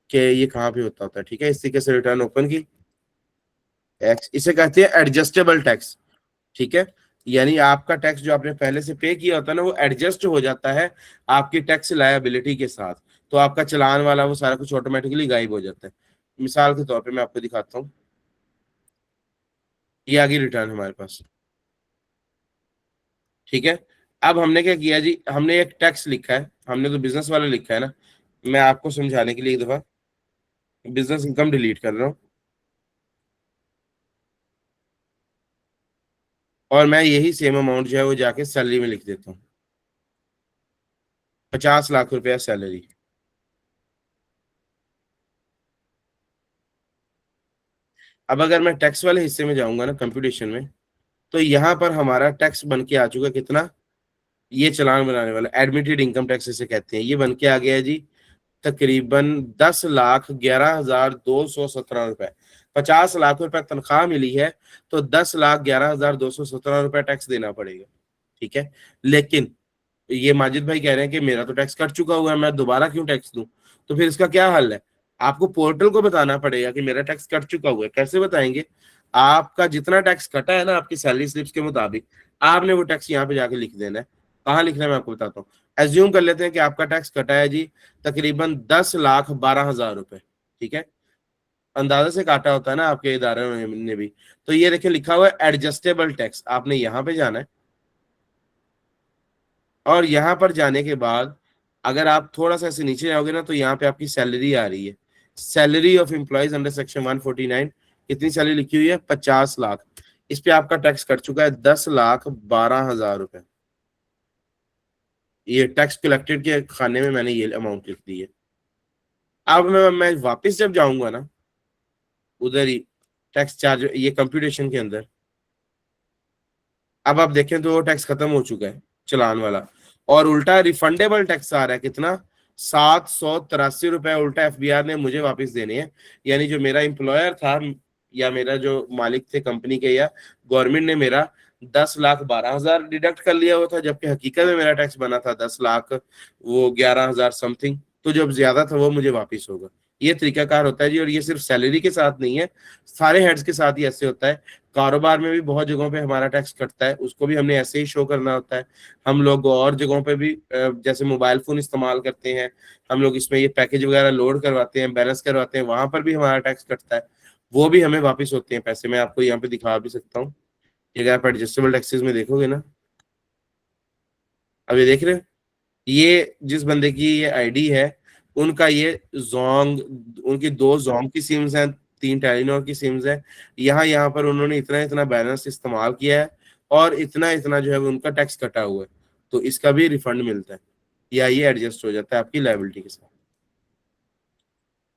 कि ये कहाँ पे होता है। ठीक है, इस तरीके से रिटर्न ओपन की, इसे कहते हैं एडजस्टेबल टैक्स। ठीक है, यानी आपका टैक्स जो आपने पहले से पे किया होता है ना वो एडजस्ट हो जाता है आपकी टैक्स लायबिलिटी के साथ, तो आपका चलान वाला वो सारा कुछ ऑटोमेटिकली गायब हो जाता है। मिसाल के तौर पे मैं आपको दिखाता हूँ, ये आ गई रिटर्न हमारे पास। ठीक है, अब हमने क्या किया जी, हमने एक टैक्स लिखा है, हमने तो बिजनेस वाला लिखा है ना। मैं आपको समझाने के लिए एक दफा बिजनेस इनकम डिलीट कर रहा हूँ, और मैं यही सेम अमाउंट जो है वो जाके सैलरी में लिख देता हूँ, 50 लाख रुपया सैलरी। अब अगर मैं टैक्स वाले हिस्से में जाऊंगा ना कंप्यूटेशन में, तो यहाँ पर हमारा टैक्स बन के आ चुका कितना, ये चालान बनाने वाला एडमिटेड इनकम टैक्स इसे कहते हैं, ये बन के आ गया है जी तकरीबन 10,11,217 रुपए। 50 लाख रुपए तनख्वाह मिली है तो 10,11,217 रुपए टैक्स देना पड़ेगा। ठीक है, लेकिन ये माजिद भाई कह रहे हैं कि मेरा तो टैक्स कट चुका हुआ है, मैं दोबारा क्यों टैक्स दूं? तो फिर इसका क्या हल है? आपको पोर्टल को बताना पड़ेगा कि मेरा टैक्स कट चुका हुआ है। कैसे बताएंगे? आपका जितना टैक्स कटा है ना आपकी सैलरी स्लिप्स के मुताबिक, आपने वो टैक्स यहाँ पे जाके लिख देना है। कहाँ लिखना है मैं आपको बताता हूँ। एज्यूम कर लेते हैं कि आपका टैक्स कटा है जी तकरीबन 10,12,000 रुपए। ठीक है, अंदाजा से काटा होता है ना आपके इदारे ने भी। तो ये देखिए लिखा हुआ है एडजस्टेबल टैक्स, आपने यहाँ पे जाना है, और यहाँ पर जाने के बाद अगर आप थोड़ा सा ऐसे नीचे जाओगे ना तो यहाँ पे आपकी सैलरी आ रही है, salary of employees under section 149। कितनी सैलरी लिखी हुई है? 50 लाख। इस पे आपका टैक्स कट चुका है 10,12,000 रुपए। ये टैक्स कलेक्टेड के खाने में मैंने ये अमाउंट लिख दी है। अब मैं वापस जब जाऊंगा ना उधर ही टैक्स चार्ज ये कंप्यूटेशन के अंदर, अब आप देखें तो वो टैक्स खत्म हो चुका है चलान वाला, और उल्टा रिफंडेबल टैक्स आ रहा है कितना, 783 रुपए उल्टा एफबीआर ने मुझे वापस देने हैं। यानी जो मेरा एम्प्लॉयर था या मेरा जो मालिक थे कंपनी के, या गवर्नमेंट ने मेरा 10,12,000 डिडक्ट कर लिया हुआ था, जबकि हकीकत में मेरा टैक्स बना था 10 लाख वो 11,000 समथिंग। तो जो ज्यादा था वो मुझे वापिस होगा। ये तरीकाकार होता है जी, और ये सिर्फ सैलरी के साथ नहीं है, सारे हेड्स के साथ ही ऐसे होता है। कारोबार में भी बहुत जगहों पे हमारा टैक्स कटता है, उसको भी हमने ऐसे ही शो करना होता है। हम लोग और जगहों पे भी जैसे मोबाइल फोन इस्तेमाल करते हैं, हम लोग इसमें ये पैकेज वगैरह लोड करवाते हैं, बैलेंस करवाते हैं, वहां पर भी हमारा टैक्स कटता है, वो भी हमें वापस होते हैं पैसे। मैं आपको यहाँ पे दिखा भी सकता हूँ, अगर आप एडजस्टेबल टैक्सेस में देखोगे ना अब ये देख रहे हो, ये जिस बंदे की ये आईडी है, उनका ये जोंग, उनकी 2 जोंग की सिम्स हैं, 3 टेलीनॉर की सिम्स है। यहाँ पर उन्होंने इतना इतना बैलेंस इस्तेमाल किया है, और इतना इतना जो है वो उनका टैक्स कटा हुआ है, तो इसका भी रिफंड मिलता है, या ये एडजस्ट हो जाता है आपकी लायबिलिटी के साथ।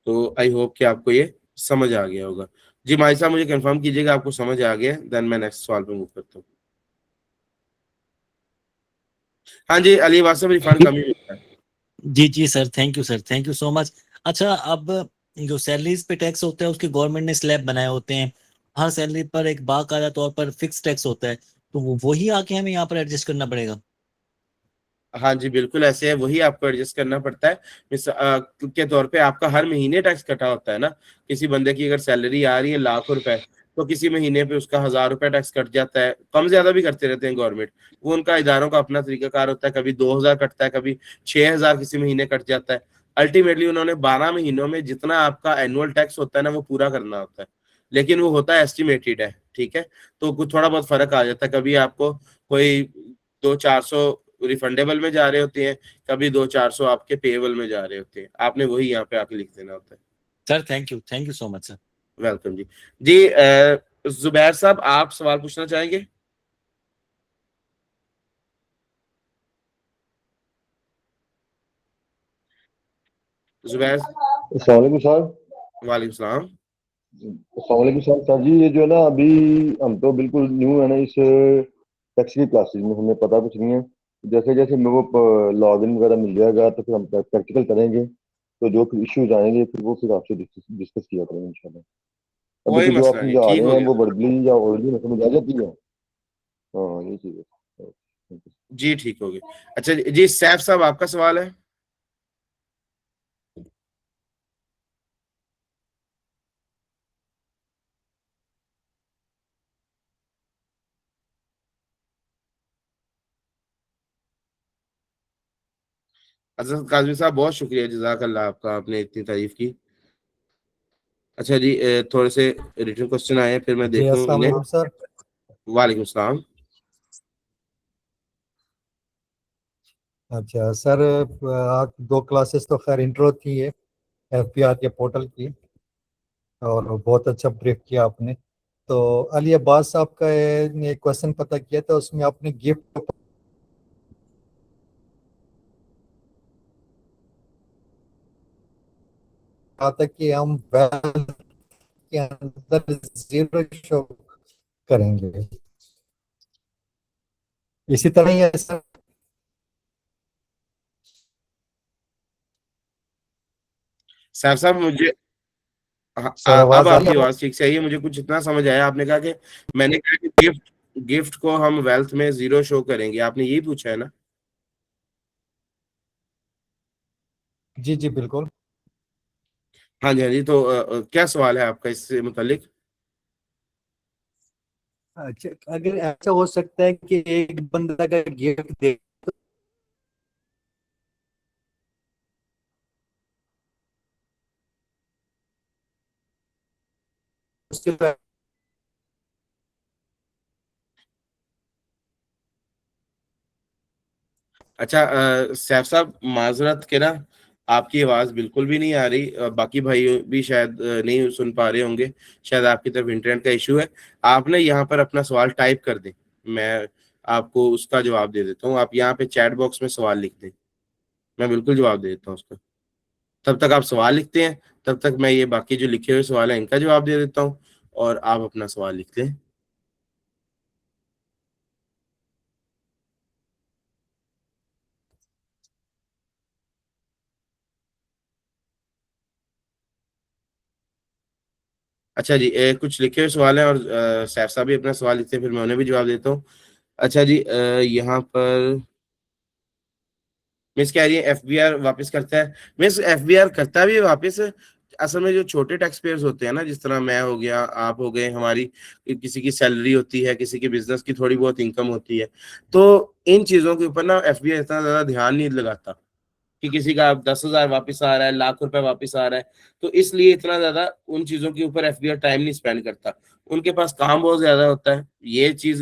तो आई होप कि आपको ये समझ आ गया होगा। जी भाई साहब, मुझे कंफर्म कीजिएगा आपको समझ आ गया, देन मैं नेक्स्ट सवाल पे मूव करता हूँ। हाँ जी, अली वास्तव रिफंड कम ही मिलता है। जी जी sir, thank you sir, thank you so much. अच्छा, अब जो सैलरीज पे टैक्स होता है उसके गवर्नमेंट ने स्लैब बनाए होते हैं, हर सैलरी पर एक बाकायदा तौर पर फिक्स टैक्स होता है, तो वही आके हमें यहाँ पर एडजस्ट करना पड़ेगा। हाँ जी, बिल्कुल ऐसे है, वही आपको एडजस्ट करना पड़ता है। के तौर पे आपका हर महीने टैक्स कटा होता है ना। किसी बंदे की अगर सैलरी आ रही है लाखों रुपए, तो किसी महीने पे उसका 1000 रुपए टैक्स कट जाता है, कम ज्यादा भी करते रहते हैं गवर्नमेंट, वो उनका इदारों का अपना तरीकाकार होता है। कभी 2000 कटता है, कभी 6000 किसी महीने कट जाता है। अल्टीमेटली उन्होंने 12 महीनों में जितना आपका एनुअल टैक्स होता है ना, वो पूरा करना होता है, लेकिन वो होता है एस्टिमेटेड है, ठीक है। तो कुछ थोड़ा बहुत फर्क आ जाता है, कभी आपको कोई 200-400 रिफंडेबल में जा रहे होते हैं, कभी 200-400 आपके पेएबल में जा रहे होते हैं। आपने वही यहाँ पे आके लिख देना होता है। Sir thank you so much sir. Welcome जी। जी जुबैर साहब, आप सवाल पूछना चाहेंगे? जुबैर। अस्सलाम वालेकुम सर। वालेकुम सलाम। अस्सलाम वालेकुम सर। सर जी, ये जो है ना, अभी हम तो बिल्कुल न्यू है ना इस टैक्स की क्लासेस में, हमें पता कुछ नहीं है। जैसे जैसे मेरे को लॉगिन वगैरह मिल जाएगा तो फिर हम प्रैक्टिकल करेंगे, तो जो इश्यूज आएंगे फिर वो फिर आपसे डिस्कस किया करेंगे इंशाल्लाह। अभी कोई तो जो आप मसला नहीं, समझा ठीक रहे हो हैं वो गया। वर्बली या ऑरली में समझ आ जाती है। हाँ, ये चीज़ है। जी ठीक हो गया। अच्छा जी, सैफ साहब आपका सवाल है। अजहर काजमी साहब, बहुत शुक्रिया, जज़ाकल्लाह आपका, आपने इतनी तारीफ की। अच्छा जी, थोड़े से रिटर्न क्वेश्चन आए हैं, फिर मैं जी, देख लूँ अस्सलाम इन्हें। वालेकुम सर। वालेकुम सलाम। अच्छा सर, आज 2 क्लासेस तो खैर इंट्रो थी है एफपीआर के पोर्टल की, और बहुत अच्छा ब्रीफ किया आपने। तो अली अब्बास साहब का ने क्वेश्चन पता किया था, उसमें आपने गिफ्ट कहा था कि हम वेल्थ के अंदर जीरो शो करेंगे, इसी तरह ही है सर? सैफ साहब मुझे, हाँ, सर अब आवाज आ रही आपकी है? आवाज ठीक से आई है। मुझे कुछ इतना समझ आया, आपने कहा कि मैंने कहा कि गिफ्ट गिफ्ट को हम वेल्थ में जीरो शो करेंगे, आपने यही पूछा है ना? जी जी बिल्कुल। हाँ जी, हाँ जी। तो क्या सवाल है आपका इससे मुतालिक? अच्छा, अगर ऐसा हो सकता है कि एक बंदा का गिफ्ट दे उसके बाद अच्छा सैफ साहब, माजरत के ना, आपकी आवाज़ बिल्कुल भी नहीं आ रही, बाकी भाई भी शायद नहीं सुन पा रहे होंगे, शायद आपकी तरफ इंटरनेट का इशू है। आप ना यहाँ पर अपना सवाल टाइप कर दें, मैं आपको उसका जवाब दे देता हूँ। आप यहाँ पे चैट बॉक्स में सवाल लिख दें, मैं बिल्कुल जवाब दे देता हूँ उसका। तब तक आप सवाल लिखते हैं, तब तक मैं ये बाकी जो लिखे हुए सवाल हैं इनका जवाब दे देता हूँ, और आप अपना सवाल लिख लें। अच्छा जी, कुछ लिखे हुए सवाल हैं, और सैफ साहब भी अपना सवाल लिखते हैं, फिर मैं उन्हें भी जवाब देता हूँ। अच्छा जी, यहाँ पर मिस कह रही है एफबीआर वापस करता है। मिस एफबीआर करता भी है वापस। असल में जो छोटे टैक्स पेयर्स होते हैं ना, जिस तरह मैं हो गया, आप हो गए, हमारी किसी की सैलरी होती है, किसी के बिजनेस की थोड़ी बहुत इनकम होती है, तो इन चीजों के ऊपर ना एफबीआर इतना ज्यादा ध्यान नहीं लगाता। कि किसी का 10,000 वापस आ रहा है, लाख रुपए वापस आ रहा है, तो इसलिए इतना ज्यादा उन चीजों के ऊपर एफबीआर टाइम नहीं स्पेंड करता। उनके पास काम बहुत ज्यादा होता है। ये चीज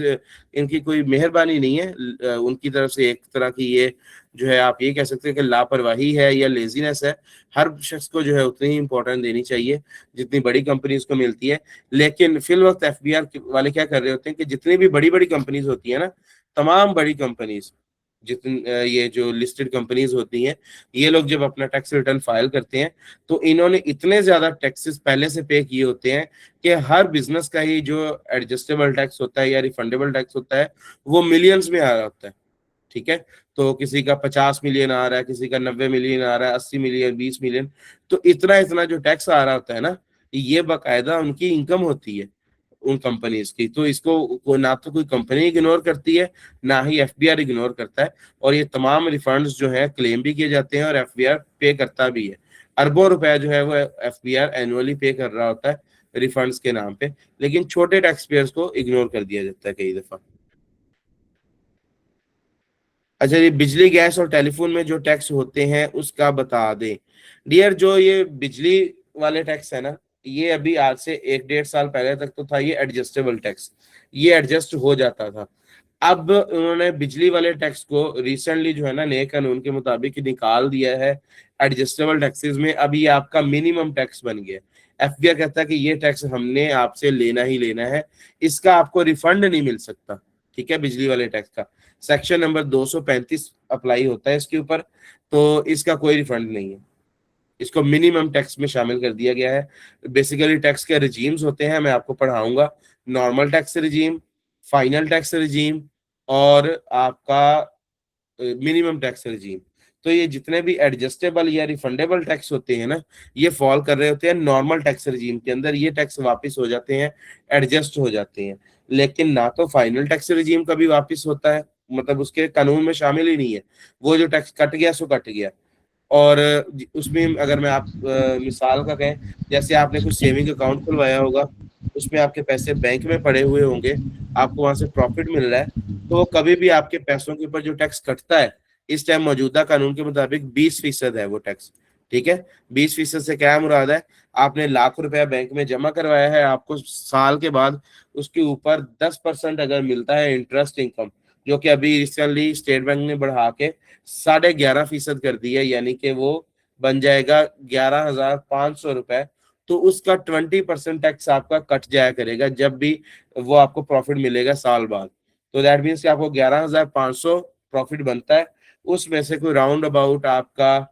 इनकी कोई मेहरबानी नहीं है, उनकी तरफ से एक तरह की ये जो है आप ये कह सकते हैं कि लापरवाही है या लेजीनेस है। हर शख्स को जो है उतनी ही इंपॉर्टेंस देनी चाहिए जितनी बड़ी कंपनीज को मिलती है। लेकिन फिल वक्त एफबीआर वाले क्या कर रहे होते हैं कि जितनी भी बड़ी बड़ी कंपनीज होती है ना, तमाम बड़ी कंपनीज, जितनी ये जो लिस्टेड कंपनीज होती हैं, ये लोग जब अपना टैक्स रिटर्न फाइल करते हैं तो इन्होंने इतने ज्यादा टैक्सेस पहले से पे किए होते हैं कि हर बिजनेस का ही जो एडजस्टेबल टैक्स होता है या रिफंडेबल टैक्स होता है वो मिलियंस में आ रहा होता है। ठीक है, तो किसी का 50 मिलियन आ रहा है, किसी का 90 मिलियन आ रहा है, 80 मिलियन, 20 मिलियन, तो इतना इतना जो टैक्स आ रहा होता है ना, ये बाकायदा उनकी इनकम होती है उन कंपनीज की। तो इसको ना तो कोई कंपनी इग्नोर करती है, ना ही एफबीआर इग्नोर करता है, और ये तमाम रिफंड्स जो है क्लेम भी किए जाते हैं और एफबीआर पे करता भी है। अरबों रुपए जो है वो एफबीआर एनुअली पे कर रहा होता है रिफंड्स के नाम पे, लेकिन छोटे टैक्स पेयर्स को इग्नोर कर दिया जाता है कई दफा। अच्छा, ये बिजली, गैस और टेलीफोन में जो टैक्स होते हैं उसका बता दें। डियर, जो ये बिजली वाले टैक्स है ना, ये अभी आज से 1-1.5 साल पहले तक तो था ये एडजस्टेबल टैक्स, ये एडजस्ट हो जाता था। अब उन्होंने बिजली वाले टैक्स को रिसेंटली जो है ना नए कानून के मुताबिक निकाल दिया है एडजस्टेबल टैक्सेस में। अभी आपका मिनिमम टैक्स बन गया। एफबीआई कहता है कि ये टैक्स हमने आपसे लेना ही लेना है, इसका आपको रिफंड नहीं मिल सकता। ठीक है, बिजली वाले टैक्स का सेक्शन नंबर 235 अप्लाई होता है इसके ऊपर, तो इसका कोई रिफंड नहीं है, इसको मिनिमम टैक्स में शामिल कर दिया गया है। बेसिकली टैक्स के रिजीम्स होते हैं, मैं आपको पढ़ाऊंगा। Normal tax regime, final tax regime और आपका मिनिमम टैक्स रिजीम। तो ये जितने भी एडजस्टेबल या रिफंडेबल टैक्स होते हैं ना, ये फॉल कर रहे होते हैं नॉर्मल टैक्स रिजीम के अंदर। ये टैक्स वापस हो जाते हैं, एडजस्ट हो जाते हैं। लेकिन ना तो फाइनल टैक्स रिजीम कभी वापस होता है, मतलब उसके कानून में शामिल ही नहीं है। वो जो टैक्स कट गया सो कट गया। और उसमें अगर मैं आप मिसाल का कहें, जैसे आपने कुछ सेविंग अकाउंट खुलवाया होगा, उसमें आपके पैसे बैंक में पड़े हुए होंगे, आपको वहां से प्रॉफिट मिल रहा है, तो वो कभी भी आपके पैसों के ऊपर जो टैक्स कटता है इस टाइम मौजूदा कानून के मुताबिक 20% है वो टैक्स। ठीक है, 20% से क्या मुराद है, आपने लाख रुपया बैंक में जमा करवाया है, आपको साल के बाद उसके ऊपर 10% अगर मिलता है इंटरेस्ट इनकम, जो कि अभी रिसेंटली स्टेट बैंक ने बढ़ा के 11.5% कर दी है, यानी कि वो बन जाएगा 11,500 रुपए, तो उसका 20% टैक्स आपका कट जाया करेगा जब भी वो आपको प्रॉफिट मिलेगा साल बाद। तो दैट मीन्स कि आपको 11,500 प्रॉफिट बनता है, उसमें से कोई राउंड अबाउट आपका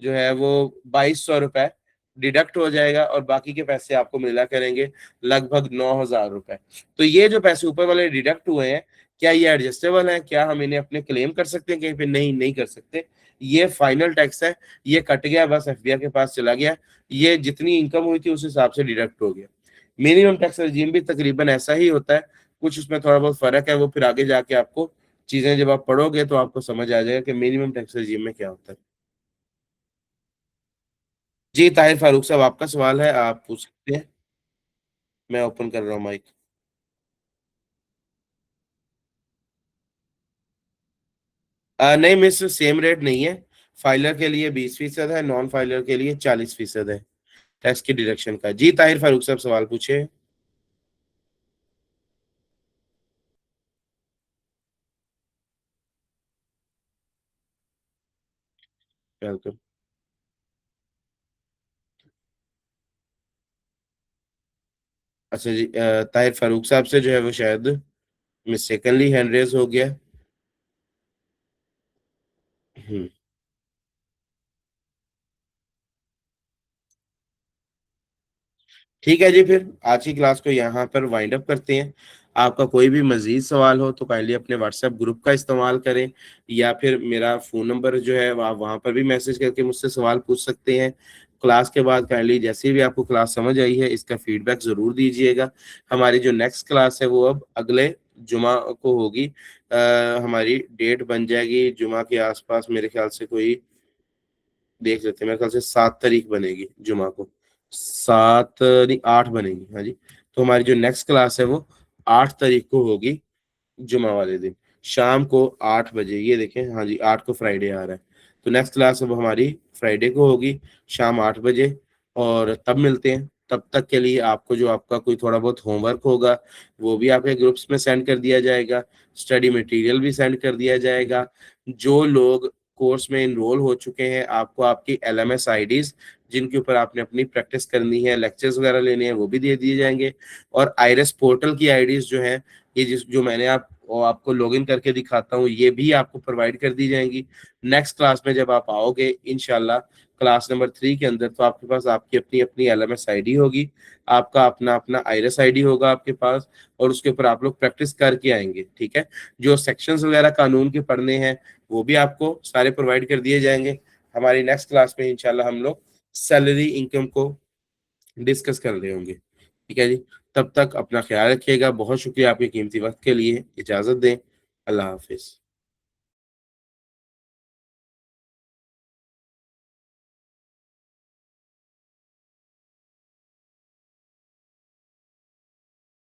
जो है वो 2,200 रुपए डिडक्ट हो जाएगा और बाकी के पैसे आपको मिला करेंगे लगभग 9,000 रुपए। तो ये जो पैसे ऊपर वाले डिडक्ट हुए हैं, क्या ये एडजस्टेबल है, क्या हम इन्हें अपने क्लेम कर सकते हैं कहीं पे? नहीं, नहीं कर सकते। ये फाइनल टैक्स है, ये कट गया, बस एफबीआई के पास चला गया, ये जितनी इनकम हुई थी उस हिसाब से डिडक्ट हो गया। मिनिमम टैक्स रजीम भी तकरीबन ऐसा ही होता है, कुछ उसमें थोड़ा बहुत फर्क है, वो फिर आगे जाके आपको चीजें जब आप पढ़ोगे तो आपको समझ आ जाएगा कि मिनिमम टैक्स रजीम में क्या होता है। जी ताहिर फारूक साहब, आपका सवाल है, आप पूछ सकते हैं। मैं ओपन कर रहा हूँ माइक। नहीं मिस, सेम रेट नहीं है। फाइलर के लिए 20% है, नॉन फाइलर के लिए 40% है टैक्स की डिडक्शन का। जी ताहिर फारूक साहब, सवाल पूछे। वेलकम। अच्छा जी, ताहिर फारूक साहब से जो है वो शायद मिस्टेकनली हैंड रेज हो गया। हम्म, ठीक है जी, फिर आज की क्लास को यहाँ पर वाइंड अप करते हैं। आपका कोई भी मजीद सवाल हो तो काइंडली अपने व्हाट्सएप ग्रुप का इस्तेमाल करें, या फिर मेरा फ़ोन नंबर जो है आप वहाँ पर भी मैसेज करके मुझसे सवाल पूछ सकते हैं। क्लास के बाद काइंडली जैसे भी आपको क्लास समझ आई है इसका फीडबैक ज़रूर दीजिएगा। हमारी जो नेक्स्ट क्लास है वो अब अगले जुमा को होगी। हमारी डेट बन जाएगी जुमा के आसपास, मेरे ख्याल से कोई देख लेते हैं, मेरे ख्याल से 7 तारीख बनेगी जुमा को, 7 नहीं 8 बनेगी। हाँ जी, तो हमारी जो नेक्स्ट क्लास है वो 8 तारीख को होगी, जुमा वाले दिन शाम को 8 बजे। ये देखें, हाँ जी 8 को फ्राइडे आ रहा है, तो नेक्स्ट क्लास अब हमारी फ्राइडे को होगी शाम 8 बजे, और तब मिलते हैं। तब तक के लिए आपको जो आपका कोई थोड़ा बहुत होमवर्क होगा वो भी आपके ग्रुप्स में सेंड कर दिया जाएगा, स्टडी मटेरियल भी सेंड कर दिया जाएगा। जो लोग कोर्स में इनरोल हो चुके हैं, आपको आपकी LMS आईडीज जिनके ऊपर आपने अपनी प्रैक्टिस करनी है, लेक्चर्स वगैरह लेने हैं, वो भी दे दिए जाएंगे। और आईरेस पोर्टल की आईडीज जो है, ये जो मैंने आपको लॉगिन करके दिखाता हूँ, ये भी आपको प्रोवाइड कर दी जाएंगी। नेक्स्ट क्लास में जब आप आओगे इंशाल्लाह क्लास नंबर 3 के अंदर, तो आपके पास आपकी अपनी अपनी LMS आईडी होगी, आपका अपना अपना आईरेस आईडी होगा आपके पास, और उसके ऊपर आप लोग प्रैक्टिस करके आएंगे। ठीक है, जो सेक्शंस वगैरह कानून के पढ़ने हैं वो भी आपको सारे प्रोवाइड कर दिए जाएंगे। हमारी नेक्स्ट क्लास में इंशाल्लाह हम लोग सैलरी इनकम को डिस्कस कर रहे होंगे। ठीक है जी, तब तक अपना ख्याल रखिएगा। बहुत शुक्रिया आपके कीमती वक्त के लिए। इजाजत दें। अल्लाह हाफिज।